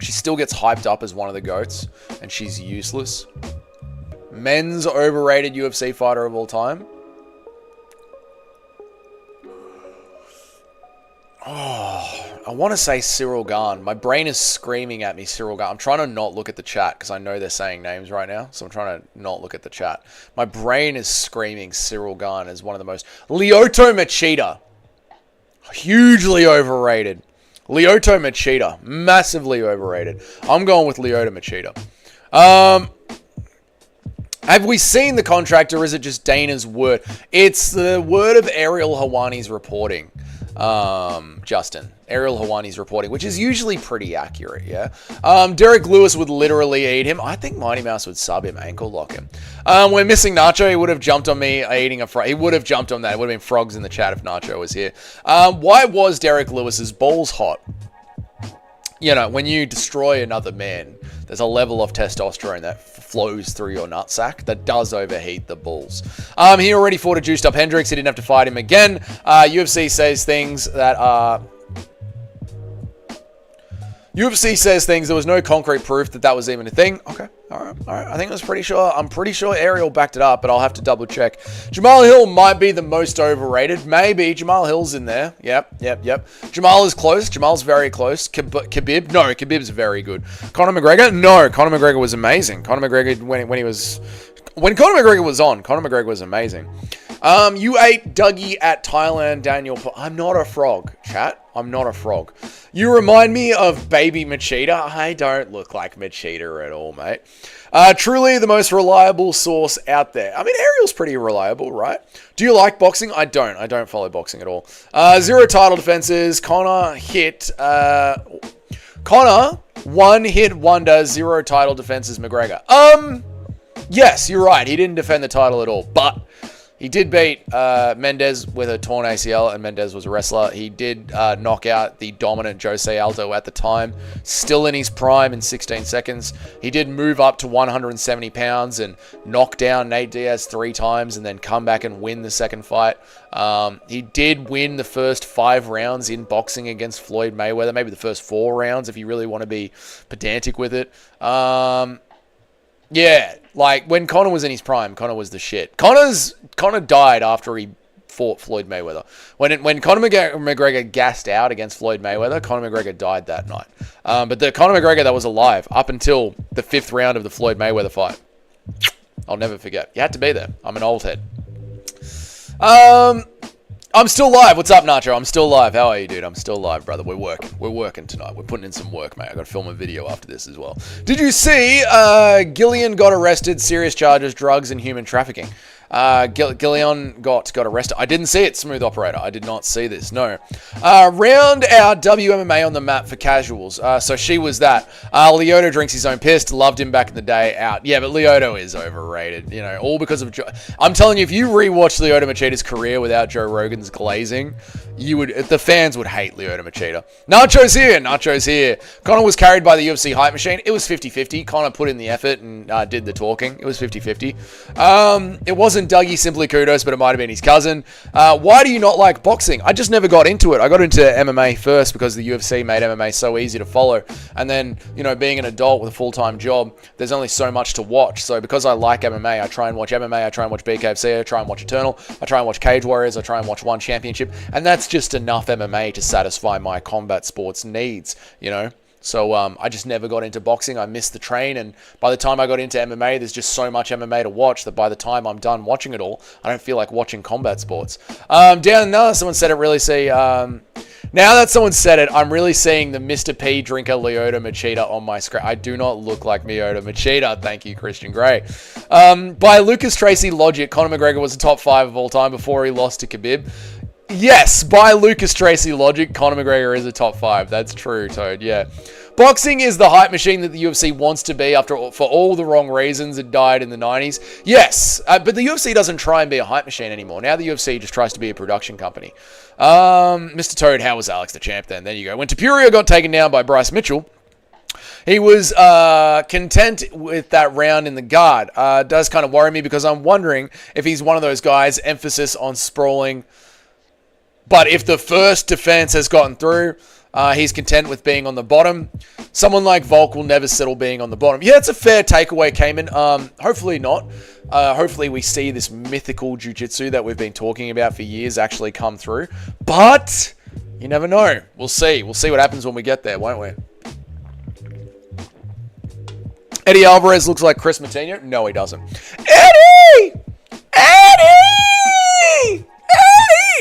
She still gets hyped up as one of the GOATs, and she's useless. Men's overrated UFC fighter of all time? Oh, I want to say Cyril Gane. My brain is screaming at me Cyril Gane. I'm trying to not look at the chat because I know they're saying names right now, so I'm trying to not look at the chat. My brain is screaming Cyril Gane as one of the most... Lyoto Machida. Hugely overrated. Lyoto Machida. Massively overrated. I'm going with Lyoto Machida. Have we seen the contract, or is it just Dana's word? It's the word of Ariel Helwani's reporting, Justin. Ariel Helwani's reporting, which is usually pretty accurate, yeah? Derek Lewis would literally eat him. I think Mighty Mouse would sub him, ankle lock him. We're missing Nacho. He would have jumped on me eating a frog. He would have jumped on that. It would have been frogs in the chat if Nacho was here. Why was Derek Lewis's balls hot? You know, when you destroy another man, there's a level of testosterone that flows through your nutsack that does overheat the balls. He already fought a juiced up Hendricks. He didn't have to fight him again. UFC says things that are... UFC says things. There was no concrete proof that that was even a thing. Okay. All right. I think I'm pretty sure Ariel backed it up, but I'll have to double check. Jamal Hill might be the most overrated. Maybe. Jamal Hill's in there. Yep. Jamal is close. Jamal's very close. Khabib? No, Khabib's very good. Conor McGregor? No, Conor McGregor was amazing. Conor McGregor, when Conor McGregor was on, Conor McGregor was amazing. You ate Dougie at Thailand, Daniel. I'm not a frog, chat. I'm not a frog. You remind me of baby Machida. I don't look like Machida at all, mate. Truly the most reliable source out there. I mean, Ariel's pretty reliable, right? Do you like boxing? I don't. I don't follow boxing at all. 0 title defenses. Conor one hit wonder, 0 title defenses, McGregor. Yes, you're right. He didn't defend the title at all, but he did beat Mendez with a torn ACL, and Mendez was a wrestler. He did knock out the dominant Jose Aldo at the time, still in his prime in 16 seconds. He did move up to 170 pounds and knock down Nate Diaz 3 times and then come back and win the second fight. He did win the first 5 rounds in boxing against Floyd Mayweather, maybe the first 4 rounds if you really want to be pedantic with it. Yeah, like when Conor was in his prime, Conor was the shit. Conor died after he fought Floyd Mayweather. When Conor McGregor gassed out against Floyd Mayweather, Conor McGregor died that night. But the Conor McGregor that was alive up until the 5th round of the Floyd Mayweather fight, I'll never forget. You had to be there. I'm an old head. I'm still live. What's up, Nacho? I'm still live. How are you, dude? I'm still live, brother. We're working. We're working tonight. We're putting in some work, mate. I got to film a video after this as well. Did you see Gillian got arrested? Serious charges, drugs, and human trafficking. Gillian got arrested. I didn't see it, smooth operator. I did not see this, no. Round our WMMA on the map for casuals. So she was that. Lyoto drinks his own piss. Loved him back in the day. Out. Yeah, but Lyoto is overrated. You know, all because of... I'm telling you, if you rewatch Lyoto Machida's career without Joe Rogan's glazing, the fans would hate Lyoto Machida. Nacho's here. Conor was carried by the UFC hype machine. It was 50-50. Conor put in the effort and did the talking. It was 50-50. It wasn't Dougie Simply Kudos, but it might have been his cousin. Why do you not like boxing? I just never got into it. I got into MMA first because the UFC made MMA so easy to follow. And then, you know, being an adult with a full-time job, there's only so much to watch. So because I like MMA, I try and watch MMA, I try and watch BKFC, I try and watch Eternal, I try and watch Cage Warriors, I try and watch One Championship. And that's just enough MMA to satisfy my combat sports needs, you know? So I just never got into boxing. I missed the train, and by the time I got into MMA, there's just so much MMA to watch that by the time I'm done watching it all, I don't feel like watching combat sports. Someone said it really see... Now that someone said it, I'm really seeing the Mr. P drinker Lyoto Machida on my screen. I do not look like Lyoto Machida. Thank you, Christian Gray. By Lucas Tracy logic, Conor McGregor was the top 5 of all time before he lost to Khabib. Yes, by Lucas Tracy logic, Conor McGregor is a top 5. That's true, Toad, yeah. Boxing is the hype machine that the UFC wants to be for all the wrong reasons. It died in the 90s. Yes, but the UFC doesn't try and be a hype machine anymore. Now the UFC just tries to be a production company. Mr. Toad, how was Alex the champ then? There you go. When Topuria got taken down by Bryce Mitchell, he was content with that round in the guard. Does kind of worry me because I'm wondering if he's one of those guys, emphasis on sprawling. But if the first defense has gotten through, he's content with being on the bottom. Someone like Volk will never settle being on the bottom. Yeah, it's a fair takeaway, Cayman. Hopefully not. Hopefully we see this mythical jiu-jitsu that we've been talking about for years actually come through. But you never know. We'll see. We'll see what happens when we get there, won't we? Eddie Alvarez looks like Chris Matinho. No, he doesn't. Eddie!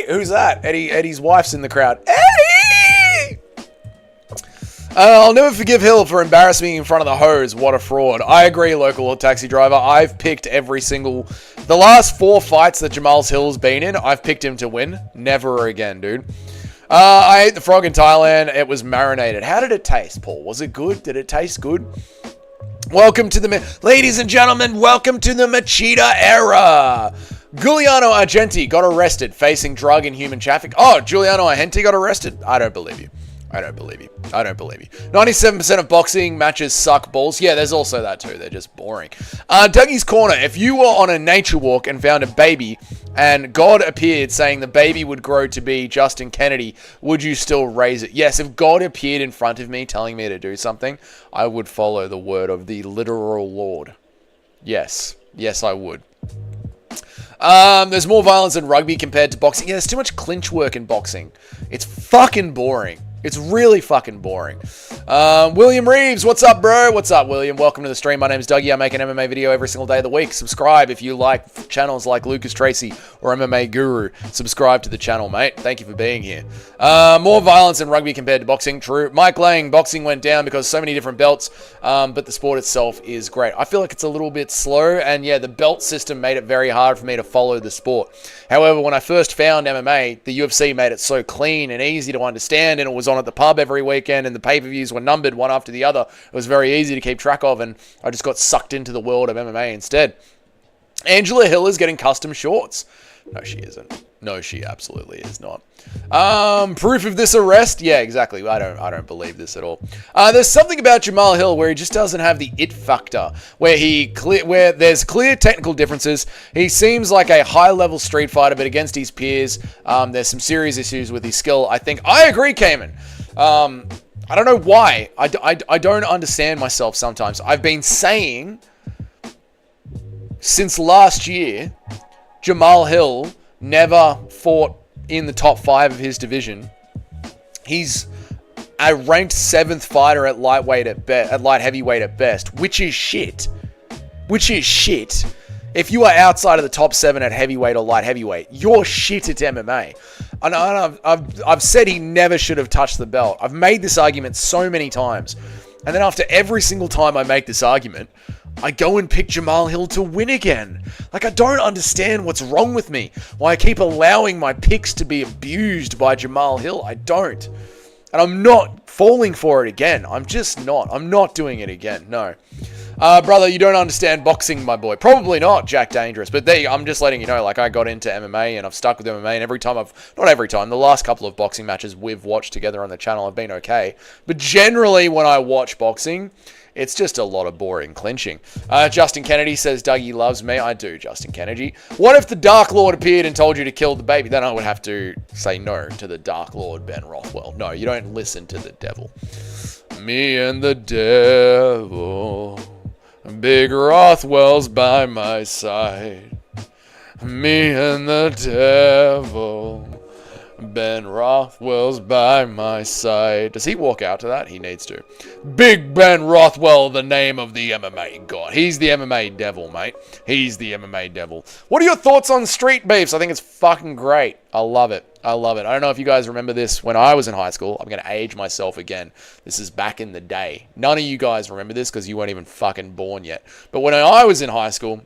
Who's that? Eddie's wife's in the crowd. Eddie! I'll never forgive Hill for embarrassing me in front of the hose. What a fraud. I agree, local taxi driver. I've picked the last 4 fights that Jamal Hill's been in, I've picked him to win. Never again, dude. I ate the frog in Thailand. It was marinated. How did it taste, Paul? Was it good? Did it taste good? Welcome to ladies and gentlemen, welcome to the Machida era. Giuliano Argenti got arrested facing drug and human trafficking. Oh, Giuliano Argenti got arrested? I don't believe you. 97% of boxing matches suck balls. Yeah, there's also that too. They're just boring. Dougie's Corner. If you were on a nature walk and found a baby and God appeared saying the baby would grow to be Justin Kennedy, would you still raise it? Yes, if God appeared in front of me telling me to do something, I would follow the word of the literal Lord. Yes. Yes, I would. There's more violence in rugby compared to boxing. Yeah, there's too much clinch work in boxing. It's fucking boring. It's really fucking boring. William Reeves, what's up, bro? What's up, William? Welcome to the stream. My name's Dougie. I make an MMA video every single day of the week. Subscribe if you like channels like Lucas Tracy or MMA Guru. Subscribe to the channel, mate. Thank you for being here. More violence in rugby compared to boxing. True. Mike Lang, boxing went down because so many different belts, but the sport itself is great. I feel like it's a little bit slow, and yeah, the belt system made it very hard for me to follow the sport. However, when I first found MMA, the UFC made it so clean and easy to understand, and it was on at the pub every weekend, and the pay-per-views were numbered one after the other. It was very easy to keep track of, and I just got sucked into the world of MMA instead. Angela Hill is getting custom shorts. No, she isn't. No, she absolutely is not. Proof of this arrest? Yeah, exactly. I don't believe this at all. There's something about Jamal Hill where he just doesn't have the it factor, where there's clear technical differences. He seems like a high-level street fighter, but against his peers, there's some serious issues with his skill. I think I agree, Cayman. I don't know why. I don't understand myself sometimes. I've been saying since last year, Jamal Hill never fought in the top 5 of his division. He's a ranked 7th fighter at light heavyweight at best, which is shit. If you are outside of the top 7 at heavyweight or light heavyweight, you're shit at MMA. And I've said he never should have touched the belt. I've made this argument so many times. And then after every single time I make this argument, I go and pick Jamal Hill to win again. Like, I don't understand what's wrong with me. Why I keep allowing my picks to be abused by Jamal Hill. I don't. And I'm not falling for it again. I'm just not. I'm not doing it again. No. Brother, you don't understand boxing, my boy. Probably not, Jack Dangerous. But there, I'm just letting you know, like, I got into MMA and I've stuck with MMA, and the last couple of boxing matches we've watched together on the channel have been okay. But generally, when I watch boxing, it's just a lot of boring clinching. Justin Kennedy says, Dougie loves me. I do, Justin Kennedy. What if the Dark Lord appeared and told you to kill the baby? Then I would have to say no to the Dark Lord, Ben Rothwell. No, you don't listen to the devil. Me and the devil. Big Rothwell's by my side. Me and the devil. Ben Rothwell's by my side. Does he walk out to that? He needs to. Big Ben Rothwell, the name of the MMA god. He's the MMA devil, mate. He's the MMA devil. What are your thoughts on street beefs? I think it's fucking great. I love it. I love it. I don't know if you guys remember this when I was in high school. I'm going to age myself again. This is back in the day. None of you guys remember this because you weren't even fucking born yet. But when I was in high school,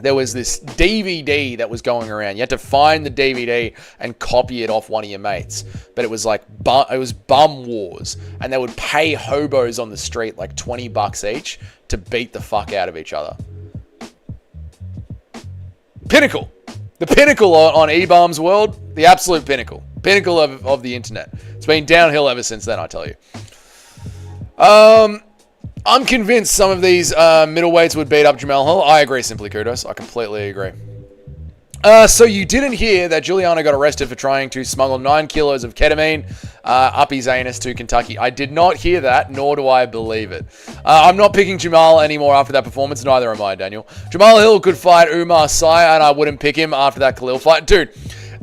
there was this DVD that was going around. You had to find the DVD and copy it off one of your mates. But it was like, it was Bum Wars. And they would pay hobos on the street like $20 each to beat the fuck out of each other. Pinnacle. The pinnacle on E-Bomb's world. The absolute pinnacle. Pinnacle of the internet. It's been downhill ever since then, I tell you. I'm convinced some of these middleweights would beat up Jamal Hill. I agree, Simply Kudos. I completely agree. So you didn't hear that Giuliano got arrested for trying to smuggle 9 kilos of ketamine up his anus to Kentucky. I did not hear that, nor do I believe it. I'm not picking Jamal anymore after that performance. Neither am I, Daniel. Jamal Hill could fight Umar Sy, and I wouldn't pick him after that Khalil fight. Dude,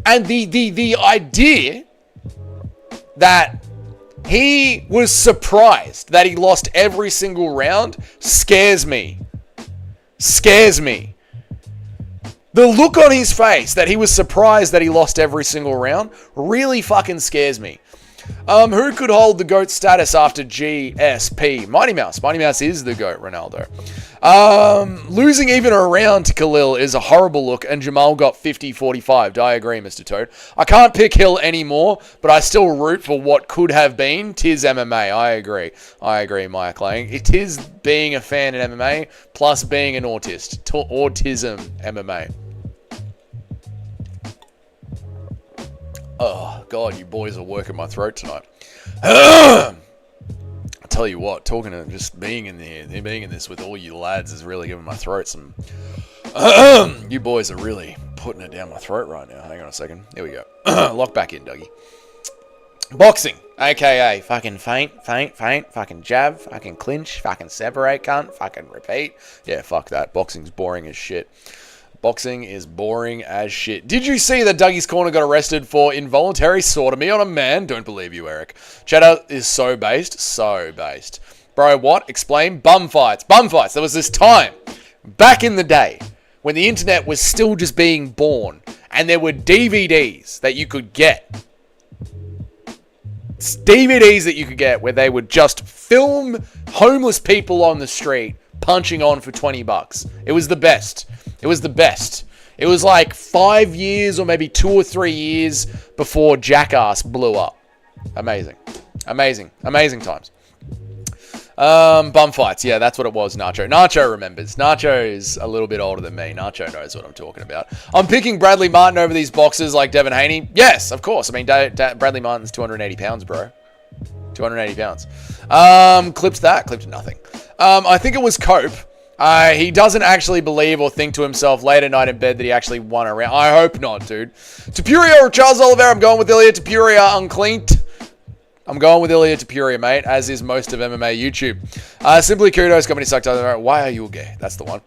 and the idea that he was surprised that he lost every single round scares me. Scares me. The look on his face that he was surprised that he lost every single round really fucking scares me. Who could hold the GOAT status after GSP? Mighty Mouse. Mighty Mouse is the GOAT, Ronaldo. Losing even a round to Khalil is a horrible look, and Jamal got 50-45. I agree, Mr. Toad. I can't pick Hill anymore, but I still root for what could have been. Tis MMA. I agree, Mike Lang. It is being a fan in MMA, plus being an autist. Autism MMA. Oh, God, you boys are working my throat tonight. I tell you what, talking to just being in this with all you lads is really giving my throat some... You boys are really putting it down my throat right now. Hang on a second. Here we go. Lock back in, Dougie. Boxing, aka fucking feint, fucking jab, fucking clinch, fucking separate, cunt, fucking repeat. Yeah, fuck that. Boxing's boring as shit. Boxing is boring as shit. Did you see that Dougie's Corner got arrested for involuntary sodomy on a man? Don't believe you, Eric. Cheddar is so based. So based. Bro, what? Explain. Bum fights. Bum fights. There was this time, back in the day, when the internet was still just being born, and there were DVDs that you could get. DVDs that you could get where they would just film homeless people on the street punching on for $20. It was the best. It was the best. It was like 5 years or maybe 2 or 3 years before Jackass blew up. Amazing. Amazing. Amazing times. Bum fights. Yeah, that's what it was, Nacho. Nacho remembers. Nacho's a little bit older than me. Nacho knows what I'm talking about. I'm picking Bradley Martin over these boxers like Devin Haney. Yes, of course. I mean, Bradley Martin's 280 pounds, bro. 280 pounds. Clipped that. Clipped nothing. I think it was Cope. He doesn't actually believe or think to himself late at night in bed that he actually won a round. I hope not, dude. Topuria or Charles Oliveira? I'm going with Ilia Topuria uncleaned. I'm going with Ilia Topuria, mate, as is most of MMA YouTube. Simply Kudos, Company Sucked. Why are you gay? That's the one.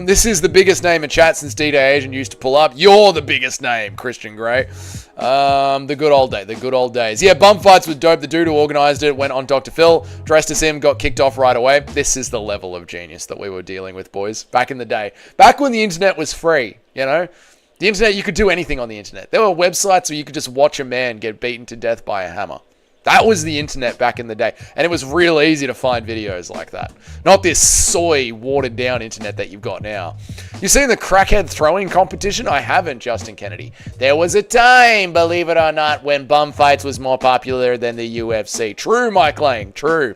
This is the biggest name in chat since D-Day Asian used to pull up. You're the biggest name, Christian Grey. The good old day. The good old days. Yeah, bum fights was dope. The dude who organized it went on Dr. Phil, dressed as him, got kicked off right away. This is the level of genius that we were dealing with, boys, back in the day. Back when the internet was free, you know? The internet, you could do anything on the internet. There were websites where you could just watch a man get beaten to death by a hammer. That was the internet back in the day. And it was real easy to find videos like that. Not this soy, watered down internet that you've got now. You seen the crackhead throwing competition? I haven't, Justin Kennedy. There was a time, believe it or not, when bum fights was more popular than the UFC. True, Mike Lang, true.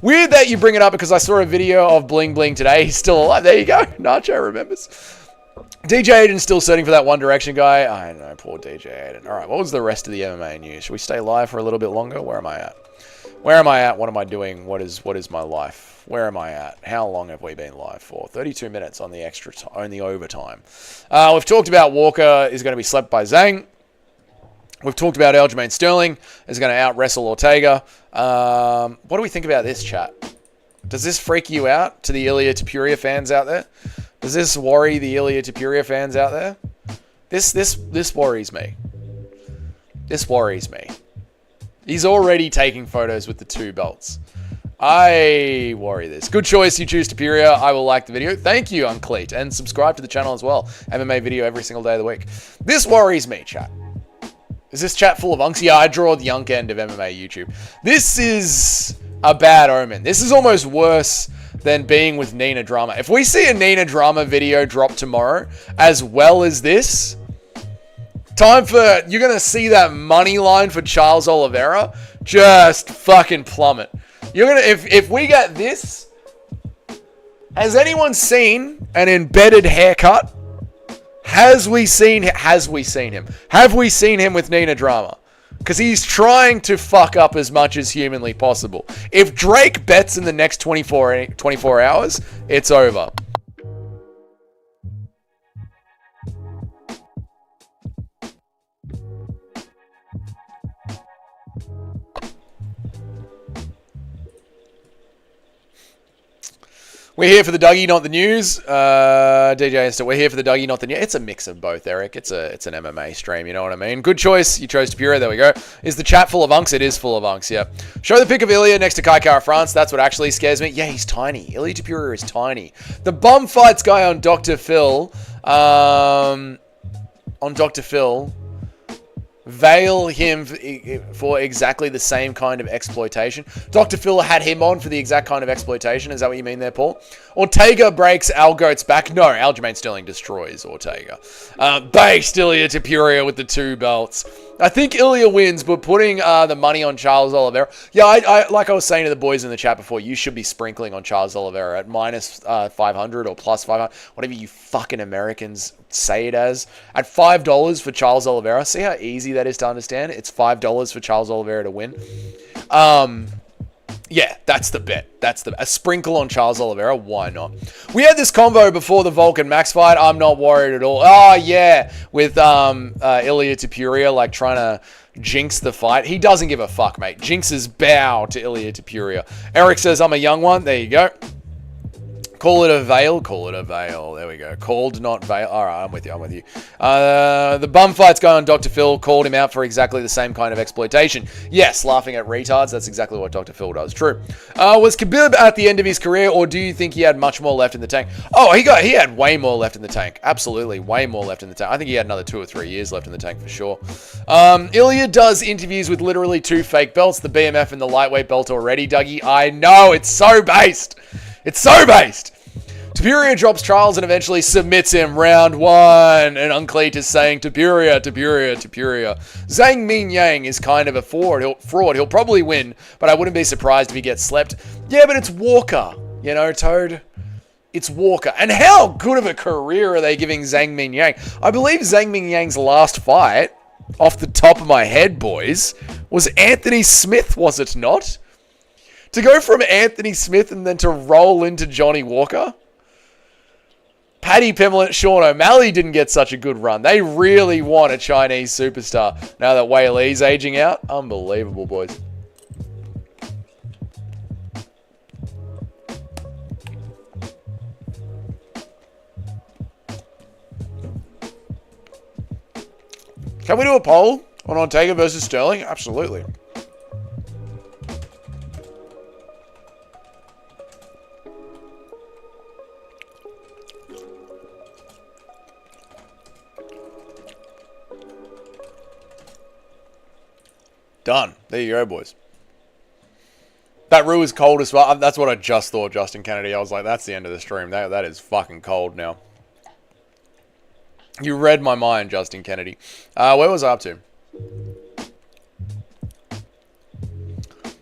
Weird that you bring it up because I saw a video of Bling Bling today. He's still alive. There you go. Nacho remembers. DJ Aiden still searching for that One Direction guy. I know, poor DJ Aiden. All right, what was the rest of the MMA news? Should we stay live for a little bit longer? Where am I at? Where am I at? What am I doing? What is my life? Where am I at? How long have we been live for? 32 minutes on the on the overtime. We've talked about Walker is going to be slept by Zhang. We've talked about Aljamain Sterling is going to out-wrestle Ortega. What do we think about this, chat? Does this freak you out to the Ilia Topuria fans out there? Does this worry the Ilia Topuria fans out there? This worries me. This worries me. He's already taking photos with the 2 belts. I worry this. Good choice, you choose Topuria. I will like the video. Thank you, Uncleat. And subscribe to the channel as well. MMA video every single day of the week. This worries me, chat. Is this chat full of unks? Yeah, I draw the unk end of MMA YouTube. This is a bad omen. This is almost worse than being with Nina Drama. If we see a Nina Drama video drop tomorrow, as well as this, you're going to see that money line for Charles Oliveira just fucking plummet. If we get this, has anyone seen an embedded haircut? Have we seen him with Nina Drama? Because he's trying to fuck up as much as humanly possible. If Drake bets in the next 24 hours, it's over. We're here for the Dougie, not the news. DJ Insta, we're here for the Dougie, not the news. It's a mix of both, Eric. It's an MMA stream, you know what I mean? Good choice. You chose Topuria. There we go. Is the chat full of unks? It is full of unks, yeah. Show the pic of Ilia next to Kai Kara France. That's what actually scares me. Yeah, he's tiny. Ilia Topuria is tiny. The bum fights guy on Dr. Phil, veil him for exactly the same kind of exploitation. Dr. Phil had him on for the exact kind of exploitation. Is that what you mean there, Paul? Ortega breaks Algoat's back. No, Aljamain Sterling destroys Ortega. Based Ilia Topuria with the 2 belts. I think Ilia wins, but putting the money on Charles Oliveira. Yeah, I like I was saying to the boys in the chat before, you should be sprinkling on Charles Oliveira at minus 500 or plus 500. Whatever you fucking Americans say it as. At $5 for Charles Oliveira. See how easy that is to understand? It's $5 for Charles Oliveira to win. Yeah, that's the bet. A sprinkle on Charles Oliveira. Why not? We had this combo before the Volkan Max fight. I'm not worried at all. Oh yeah, with Ilia Topuria like trying to jinx the fight. He doesn't give a fuck, mate. Jinxes bow to Ilia Topuria. Eric says I'm a young one. There you go. Call it a veil. Call it a veil. There we go. Called, not veil. All right, I'm with you. The bum fight's going on. Dr. Phil called him out for exactly the same kind of exploitation. Yes, laughing at retards. That's exactly what Dr. Phil does. True. Was Khabib at the end of his career, or do you think he had much more left in the tank? Oh, he had way more left in the tank. Absolutely, way more left in the tank. I think he had another 2 or 3 years left in the tank for sure. Ilya does interviews with literally 2 fake belts, the BMF and the lightweight belt already, Dougie. I know, it's so based. It's so based. Topuria drops Charles and eventually submits him round 1. And Uncleat is saying, Topuria. Zhang Min Yang is kind of a fraud. He'll probably win, but I wouldn't be surprised if he gets slept. Yeah, but it's Walker. You know, Toad? It's Walker. And how good of a career are they giving Zhang Min Yang? I believe Zhang Min Yang's last fight, off the top of my head, boys, was Anthony Smith, was it not? To go from Anthony Smith and then to roll into Johnny Walker? Paddy Pimblett, Sean O'Malley didn't get such a good run. They really want a Chinese superstar. Now that Wei Li's aging out, unbelievable, boys. Can we do a poll on Ortega versus Sterling? Absolutely. Done. There you go, boys. That Rue is cold as well. That's what I just thought, Justin Kennedy. I was like, that's the end of the stream. That is fucking cold now. You read my mind, Justin Kennedy. Where was I up to?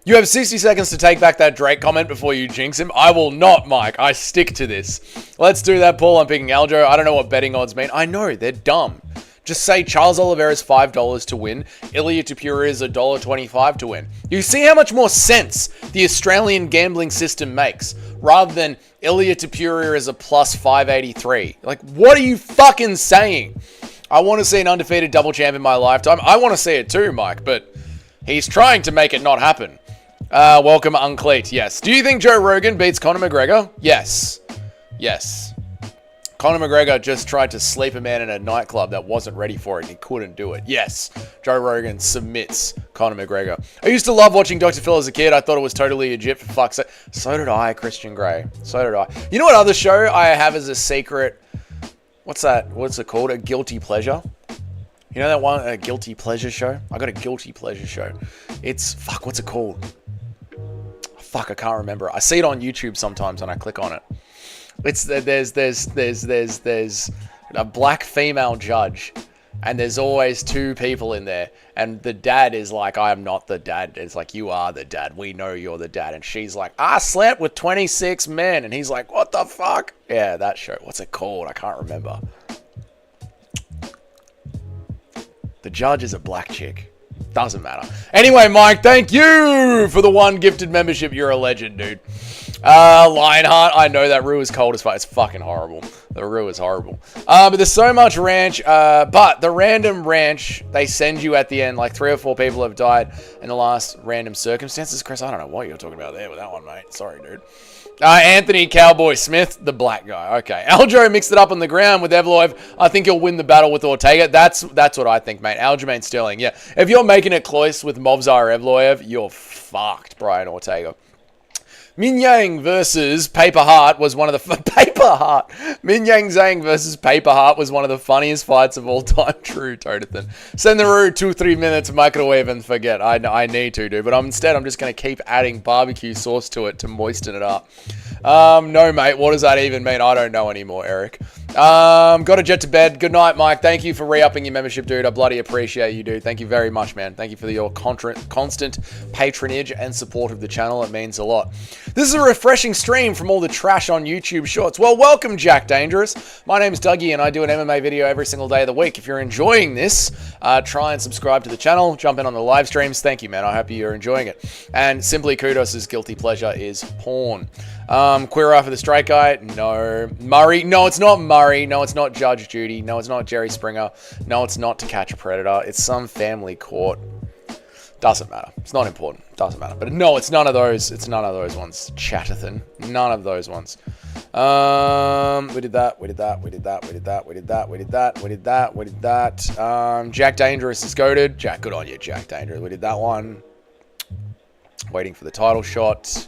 You have 60 seconds to take back that Drake comment before you jinx him. I will not, Mike. I stick to this. Let's do that, Paul. I'm picking Aljo. I don't know what betting odds mean. I know, they're dumb. Just say Charles Oliveira is $5 to win. Ilia Topuria is $1.25 to win. You see how much more sense the Australian gambling system makes, rather than Ilia Topuria is a plus 583. Like, what are you fucking saying? I want to see an undefeated double champ in my lifetime. I want to see it too, Mike, but he's trying to make it not happen. Welcome, Uncleat. Yes. Do you think Joe Rogan beats Conor McGregor? Yes. Yes. Conor McGregor just tried to sleep a man in a nightclub that wasn't ready for it. He couldn't do it. Yes, Joe Rogan submits Conor McGregor. I used to love watching Dr. Phil as a kid. I thought it was totally legit, for fuck's sake. So did I, Christian Grey. So did I. You know what other show I have as a secret? What's that? What's it called? A guilty pleasure? You know that one? A guilty pleasure show? I got a guilty pleasure show. It's... Fuck, what's it called? Fuck, I can't remember. I see it on YouTube sometimes and I click on it. It's there's a black female judge, and there's always 2 people in there, and the dad is like, I am not the dad. It's like, you are the dad. We know you're the dad. And she's like, I slept with 26 men, and he's like, what the fuck? Yeah, that show. What's it called? I can't remember. The judge is a black chick. Doesn't matter. Anyway, Mike, thank you for the 1 gifted membership. You're a legend, dude. Lionheart, I know that Rue is cold as fuck. It's fucking horrible. The Rue is horrible. But there's so much ranch. But the random ranch they send you at the end, like 3 or 4 people have died in the last random circumstances. Chris, I don't know what you're talking about there with that one, mate. Sorry, dude. Anthony Cowboy Smith, the black guy. Okay. Aljo mixed it up on the ground with Evloev. I think he'll win the battle with Ortega. That's what I think, mate. Aljamain Sterling, yeah. If you're making it close with Movsar Evloev, you're fucked, Brian Ortega. Min Yang versus Paper Heart was one of the... Paper Heart! Min Yang Zhang versus Paper Heart was one of the funniest fights of all time. True, Todathan. Send the Roo 2-3 minutes, microwave and forget. I need to, dude. But instead, I'm just going to keep adding barbecue sauce to it to moisten it up. No, mate. What does that even mean? I don't know anymore, Eric. Got to jet to bed. Good night, Mike. Thank you for re-upping your membership, dude. I bloody appreciate you, dude. Thank you very much, man. Thank you for your constant patronage and support of the channel. It means a lot. This is a refreshing stream from all the trash on YouTube Shorts. Well, welcome, Jack Dangerous. My name's Dougie, and I do an MMA video every single day of the week. If you're enjoying this, try and subscribe to the channel. Jump in on the live streams. Thank you, man. I hope you're enjoying it. And Simply Kudos' guilty pleasure is porn. Queer Eye for the Straight Guy? No. Murray? No, it's not Murray. No, it's not Judge Judy. No, it's not Jerry Springer. No, it's not To Catch a Predator. It's some family court. Doesn't matter. It's not important. Doesn't matter. But no, it's none of those. It's none of those ones. Chatterton. None of those ones. We did that. We did that. We did that. We did that. We did that. We did that. We did that. We did that. Jack Dangerous is goated. Jack, good on you, Jack Dangerous. We did that one. Waiting for the title shot.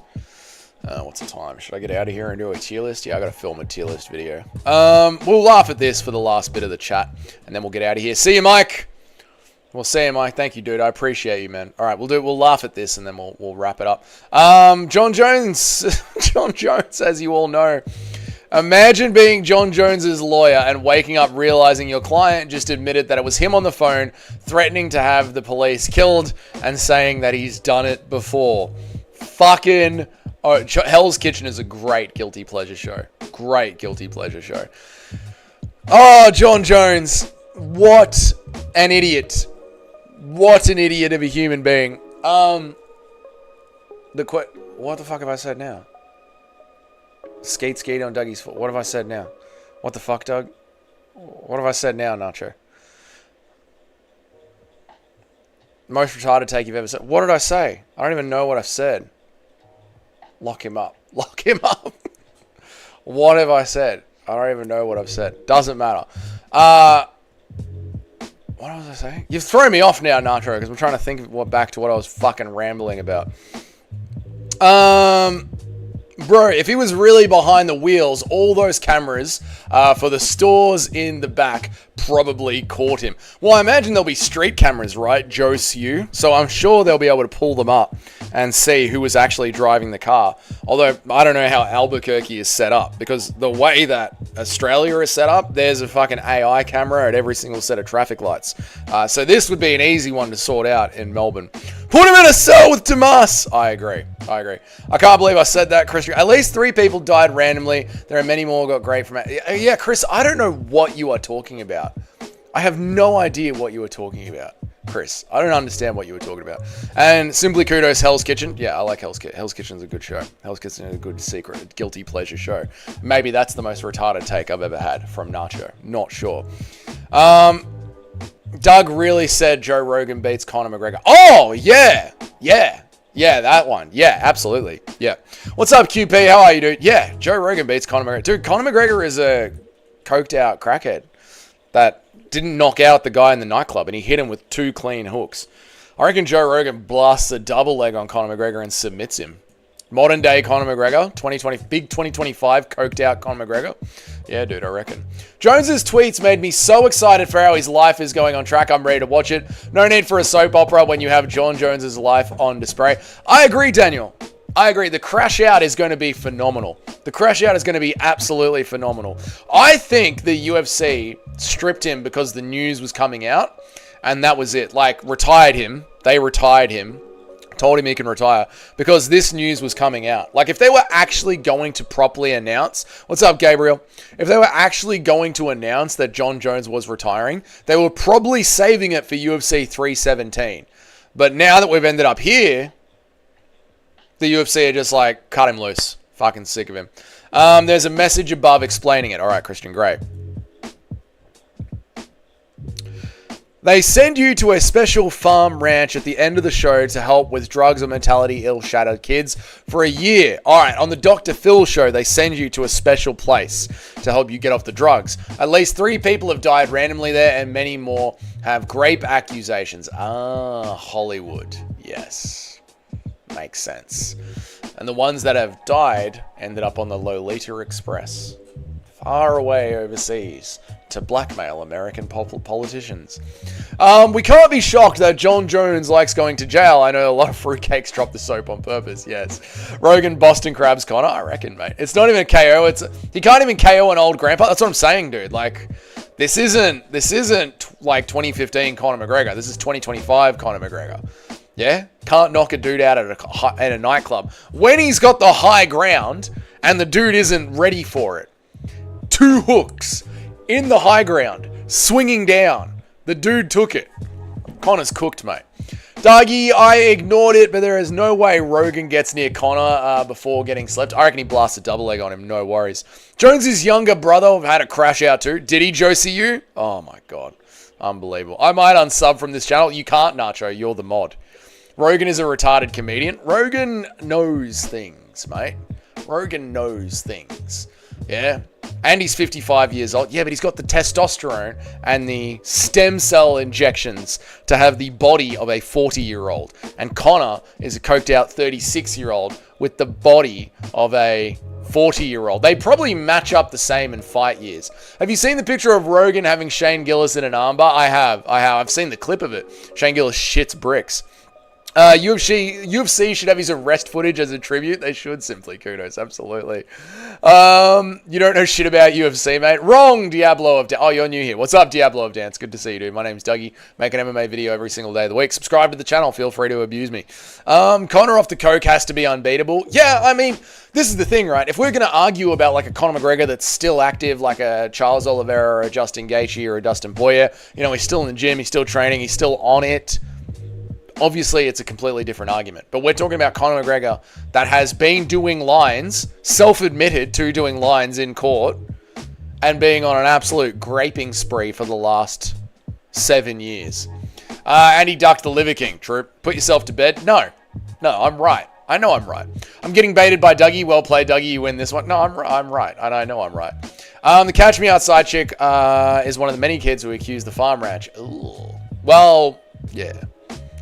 What's the time? Should I get out of here and do a tier list? Yeah, I gotta film a tier list video. We'll laugh at this for the last bit of the chat, and then we'll get out of here. See you, Mike. We'll see you, Mike. Thank you, dude. I appreciate you, man. All right, we'll laugh at this, and then we'll wrap it up. Jon Jones, Jon Jones, as you all know. Imagine being Jon Jones's lawyer and waking up realizing your client just admitted that it was him on the phone, threatening to have the police killed, and saying that he's done it before. Fucking. Oh, Hell's Kitchen is a great guilty pleasure show. Great guilty pleasure show. Oh, Jon Jones. What an idiot. What an idiot of a human being. What the fuck have I said now? Skate on Dougie's foot. What have I said now? What the fuck, Doug? What have I said now, Nacho? Most retarded take you've ever said. What did I say? I don't even know what I've said. Lock him up. Lock him up. What have I said? I don't even know what I've said. Doesn't matter. What was I saying? You've thrown me off now, Nacho, because I'm trying to think back to what I was fucking rambling about. Bro, if he was really behind the wheels, all those cameras for the stores in the back probably caught him. Well, I imagine there'll be street cameras, right? Joe Sue. So I'm sure they'll be able to pull them up and see who was actually driving the car. Although, I don't know how Albuquerque is set up, because the way that Australia is set up, there's a fucking AI camera at every single set of traffic lights. So this would be an easy one to sort out in Melbourne. Put him in a cell with Tomas! I agree. I can't believe I said that, Chris. At least 3 people died randomly. There are many more got great from it. Yeah, Chris, I don't know what you are talking about. I have no idea what you were talking about, Chris. I don't understand what you were talking about. And Simply Kudos, Hell's Kitchen. Yeah, I like Hell's Kitchen. Hell's Kitchen's a good show. Hell's Kitchen is a good secret, guilty pleasure show. Maybe that's the most retarded take I've ever had from Nacho. Not sure. Doug really said Joe Rogan beats Conor McGregor. Oh, yeah. Yeah, that one. Yeah, absolutely. Yeah. What's up, QP? How are you, dude? Yeah, Joe Rogan beats Conor McGregor. Dude, Conor McGregor is a coked out crackhead that didn't knock out the guy in the nightclub, and he hit him with 2 clean hooks. I reckon Joe Rogan blasts a double leg on Conor McGregor and submits him. Modern day Conor McGregor, 2020, big 2025 coked out Conor McGregor. Yeah, dude, I reckon. Jones's tweets made me so excited for how his life is going on track. I'm ready to watch it. No need for a soap opera when you have Jon Jones's life on display. I agree, Daniel. I agree. The crash out is going to be phenomenal. The crash out is going to be absolutely phenomenal. I think the UFC stripped him because the news was coming out, and that was it. Like, retired him. They retired him. Told him he can retire because this news was coming out. Like, if they were actually going to properly announce, what's up, Gabriel? If they were actually going to announce that Jon Jones was retiring, they were probably saving it for UFC 317. But now that we've ended up here, the UFC are just like, cut him loose. Fucking sick of him. There's a message above explaining it. All right, Christian, great. They send you to a special farm ranch at the end of the show to help with drugs or mentally ill shattered kids for a year. All right, on the Dr. Phil show, they send you to a special place to help you get off the drugs. At least 3 people have died randomly there, and many more have rape accusations. Ah, Hollywood. Yes. Makes sense. And the ones that have died ended up on the Lolita Express. far away overseas to blackmail American politicians. We can't be shocked that Jon Jones likes going to jail. I know a lot of fruitcakes drop the soap on purpose, yes. Rogan Boston Crabs Connor, I reckon, mate. It's not even a KO. He can't even KO an old grandpa. That's what I'm saying, dude. Like, this isn't like 2015 Conor McGregor. This is 2025 Conor McGregor. Yeah? Can't knock a dude out at a nightclub. When he's got the high ground and the dude isn't ready for it. 2 hooks in the high ground, swinging down. The dude took it. Conor's cooked, mate. Dougie, I ignored it, but there is no way Rogan gets near Conor before getting slept. I reckon he blasts a double leg on him, no worries. Jones's younger brother had a crash out too. Did he, Josie, you? Oh my God. Unbelievable. I might unsub from this channel. You can't, Nacho. You're the mod. Rogan is a retarded comedian. Rogan knows things, mate. Rogan knows things. Yeah. And he's 55 years old. Yeah, but he's got the testosterone and the stem cell injections to have the body of a 40-year-old. And Conor is a coked out 36-year-old with the body of a 40-year-old. They probably match up the same in fight years. Have you seen the picture of Rogan having Shane Gillis in an armbar? I have. I've seen the clip of it. Shane Gillis shits bricks. UFC should have his arrest footage as a tribute. They should, simply. Kudos, absolutely. You don't know shit about UFC, mate. Wrong, Diablo of Dance. Oh, you're new here. What's up, Diablo of Dance? Good to see you, dude. My name's Dougie. Make an MMA video every single day of the week. Subscribe to the channel. Feel free to abuse me. Conor off the coke has to be unbeatable. Yeah, I mean, this is the thing, right? If we're going to argue about like a Conor McGregor that's still active, like a Charles Oliveira or a Justin Gaethje or a Dustin Poirier, you know, he's still in the gym, he's still training, he's still on it. Obviously, it's a completely different argument. But we're talking about Conor McGregor that has been doing lines, self-admitted to doing lines in court, and being on an absolute graping spree for the last 7 years. And he ducked the Liver King. True. Put yourself to bed. No, I'm right. I know I'm right. I'm getting baited by Dougie. Well played, Dougie. You win this one. No, I'm right. And I know I'm right. The Catch Me Outside chick is one of the many kids who accused the farm ranch. Ooh. Well, yeah.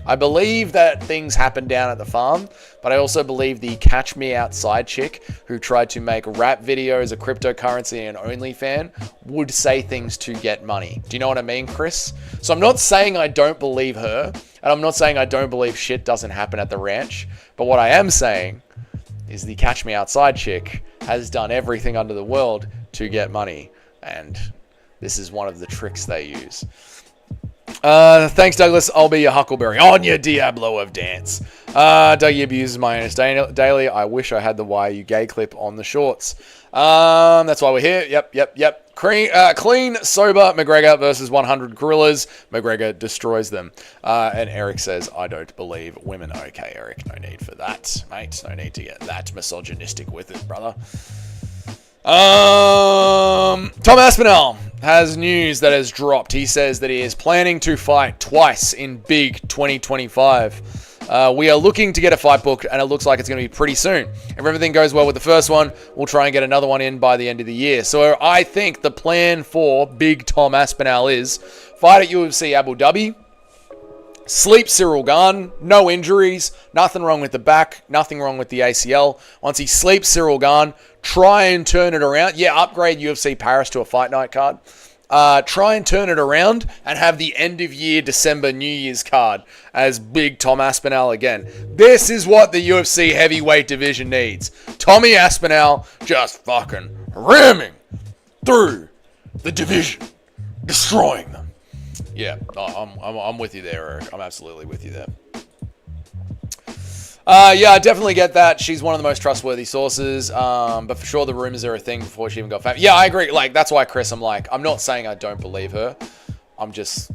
I believe that things happened down at the farm, but I also believe the Catch Me Outside chick who tried to make rap videos, a cryptocurrency, and OnlyFans would say things to get money. Do you know what I mean, Chris? So I'm not saying I don't believe her, and I'm not saying I don't believe shit doesn't happen at the ranch, but what I am saying is the Catch Me Outside chick has done everything under the world to get money, and this is one of the tricks they use. Thanks, Douglas. I'll be your Huckleberry. On your Diablo of Dance. Dougie abuses my anus daily. I wish I had the Why You Gay clip on the shorts. That's why we're here. Yep. Clean, sober McGregor versus 100 gorillas. McGregor destroys them. And Eric says, I don't believe women. Okay, Eric, no need for that, mate. No need to get that misogynistic with it, brother. Tom Aspinall has news that has dropped. He says that he is planning to fight twice in big 2025. We are looking to get a fight booked, and it looks like it's going to be pretty soon. If everything goes well with the first one, we'll try and get another one in by the end of the year. So I think the plan for big Tom Aspinall is fight at UFC Abu Dhabi, sleep Cyril Gane, no injuries, nothing wrong with the back, nothing wrong with the ACL. Once he sleeps Cyril Gane, try and turn it around. Yeah, upgrade UFC Paris to a fight night card. Try and turn it around and have the end of year December New Year's card as big Tom Aspinall again. This is what the UFC heavyweight division needs. Tommy Aspinall just fucking ramming through the division, destroying them. Yeah, I'm with you there, Eric. I'm absolutely with you there. Yeah, I definitely get that. She's one of the most trustworthy sources. But for sure, the rumors are a thing before she even got famous. Yeah, I agree. Like, that's why, Chris, I'm not saying I don't believe her. I'm just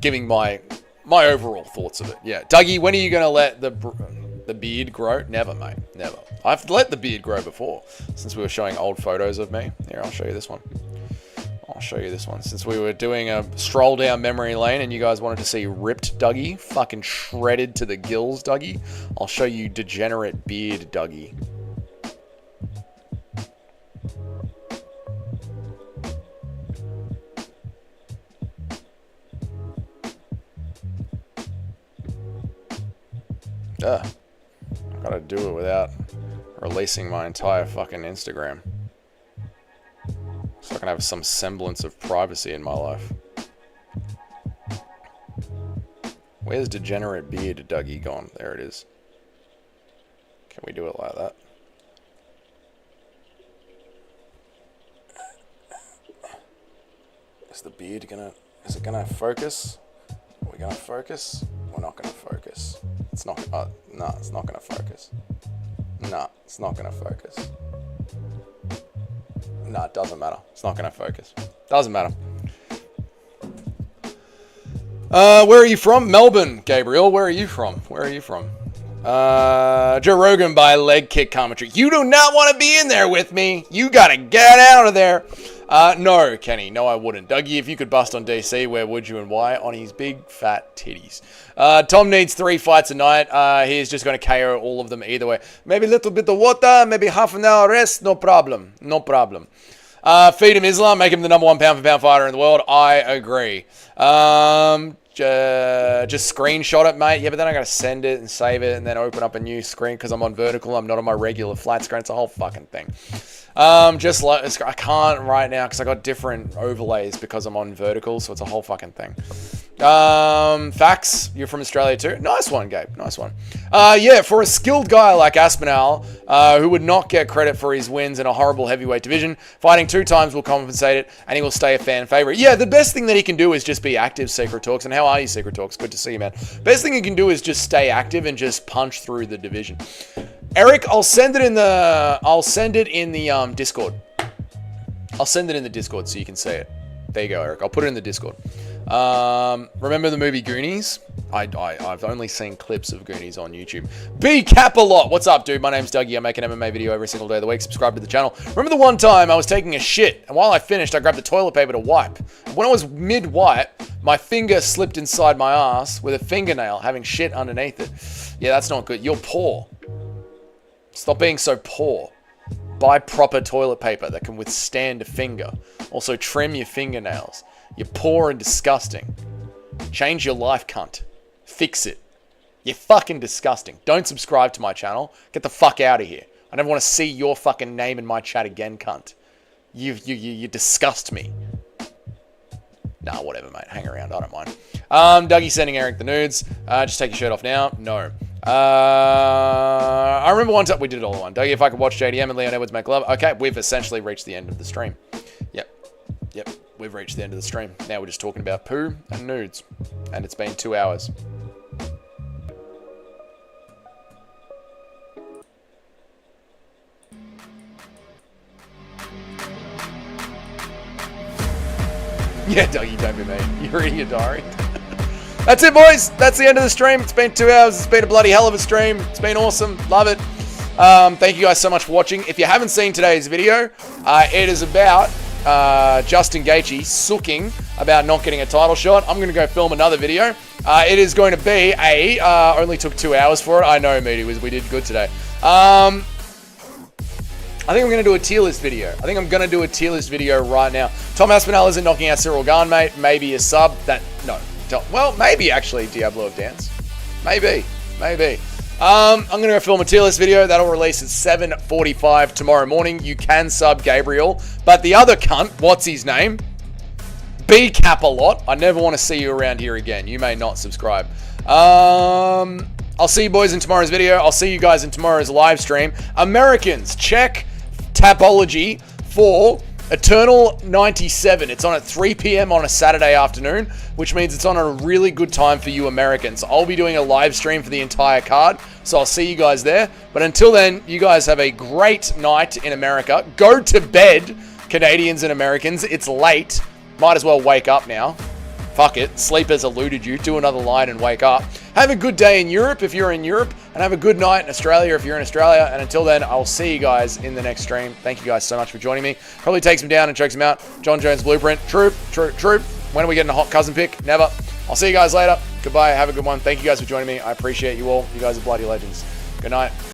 giving my overall thoughts of it. Yeah, Dougie, when are you gonna let the beard grow? Never, mate. Never. I've let the beard grow before, since we were showing old photos of me. Here, I'll show you this one. Since we were doing a stroll down memory lane and you guys wanted to see ripped Dougie, fucking shredded to the gills Dougie, I'll show you degenerate beard Dougie. I gotta do it without releasing my entire fucking Instagram. So I can have some semblance of privacy in my life. Where's Degenerate Beard Dougie gone? There it is. Can we do it like that? Is the beard gonna... Is it gonna focus? Are we gonna focus? We're not gonna focus. It's not... no, it's not gonna focus. No, it's not gonna focus. No, it doesn't matter. It's not gonna focus. Doesn't matter. Where are you from? Melbourne, Gabriel. Where are you from? Where are you from? Joe Rogan by Leg Kick Commentary. You do not want to be in there with me. You gotta get out of there. No, Kenny. No, I wouldn't. Dougie, if you could bust on DC, where would you and why? On his big, fat titties. Tom needs 3 fights a night. He is just going to KO all of them either way. Maybe a little bit of water, maybe half an hour rest. No problem. No problem. Feed him Islam. Make him the #1 pound-for-pound fighter in the world. I agree. Just screenshot it, mate. Yeah, but then I got to send it and save it and then open up a new screen because I'm on vertical. I'm not on my regular flat screen. It's a whole fucking thing. Just like I can't right now because I got different overlays because I'm on vertical, so it's a whole fucking thing. Facts, you're from Australia too. Nice one, Gabe. Nice one. Yeah, for a skilled guy like Aspinall, who would not get credit for his wins in a horrible heavyweight division, fighting 2 times will compensate it, and he will stay a fan favorite. Yeah, the best thing that he can do is just be active, Secret Talks. And how are you, Secret Talks? Good to see you, man. Best thing he can do is just stay active and just punch through the division. Eric, I'll send it in the Discord. I'll send it in the Discord so you can see it. There you go, Eric. I'll put it in the Discord. Remember the movie Goonies? I've only seen clips of Goonies on YouTube. B Cap a lot. What's up, dude? My name's Dougie. I make an MMA video every single day of the week. Subscribe to the channel. Remember the one time I was taking a shit, and while I finished, I grabbed the toilet paper to wipe. When I was mid-wipe, my finger slipped inside my ass with a fingernail, having shit underneath it. Yeah, that's not good. You're poor. Stop being so poor. Buy proper toilet paper that can withstand a finger. Also, trim your fingernails. You're poor and disgusting. Change your life, cunt. Fix it. You're fucking disgusting. Don't subscribe to my channel. Get the fuck out of here. I never want to see your fucking name in my chat again, cunt. You disgust me. Nah, whatever, mate. Hang around. I don't mind. Dougie sending Eric the nudes. Just take your shirt off now. No. I remember one time we did it all in one. Dougie, if I could watch JDM and Leon Edwards make love. Okay, we've essentially reached the end of the stream. Yep, we've reached the end of the stream. Now we're just talking about poo and nudes. And it's been 2 hours. Yeah, Dougie, don't be mean. You're reading your diary. That's it, boys. That's the end of the stream. It's been 2 hours. It's been a bloody hell of a stream. It's been awesome. Love it. Thank you guys so much for watching. If you haven't seen today's video, it is about Justin Gaethje sooking about not getting a title shot. I'm going to go film another video. It is going to be only took 2 hours for it. I know, Moody, we did good today. I think I'm going to do a tier list video. Right now. Tom Aspinall isn't knocking out Cyril Gahn, mate. Maybe a sub. Well, maybe actually Diablo of Dance. Maybe. I'm going to go film a tier list video. That'll release at 7:45 tomorrow morning. You can sub Gabriel. But the other cunt, what's his name? B Cap a lot. I never want to see you around here again. You may not subscribe. I'll see you boys in tomorrow's video. I'll see you guys in tomorrow's live stream. Americans, check Tapology for Eternal 97. It's on at 3 p.m. on a Saturday afternoon, which means it's on a really good time for you Americans. I'll be doing a live stream for the entire card, so I'll see you guys there. But until then, you guys have a great night in America. Go to bed, Canadians and Americans. It's late. Might as well wake up now. Fuck it. Sleep has eluded you. Do another line and wake up. Have a good day in Europe if you're in Europe, and have a good night in Australia if you're in Australia. And until then, I'll see you guys in the next stream. Thank you guys so much for joining me. Probably takes him down and chokes him out. Jon Jones Blueprint. Troop. When are we getting a hot cousin pick? Never. I'll see you guys later. Goodbye. Have a good one. Thank you guys for joining me. I appreciate you all. You guys are bloody legends. Good night.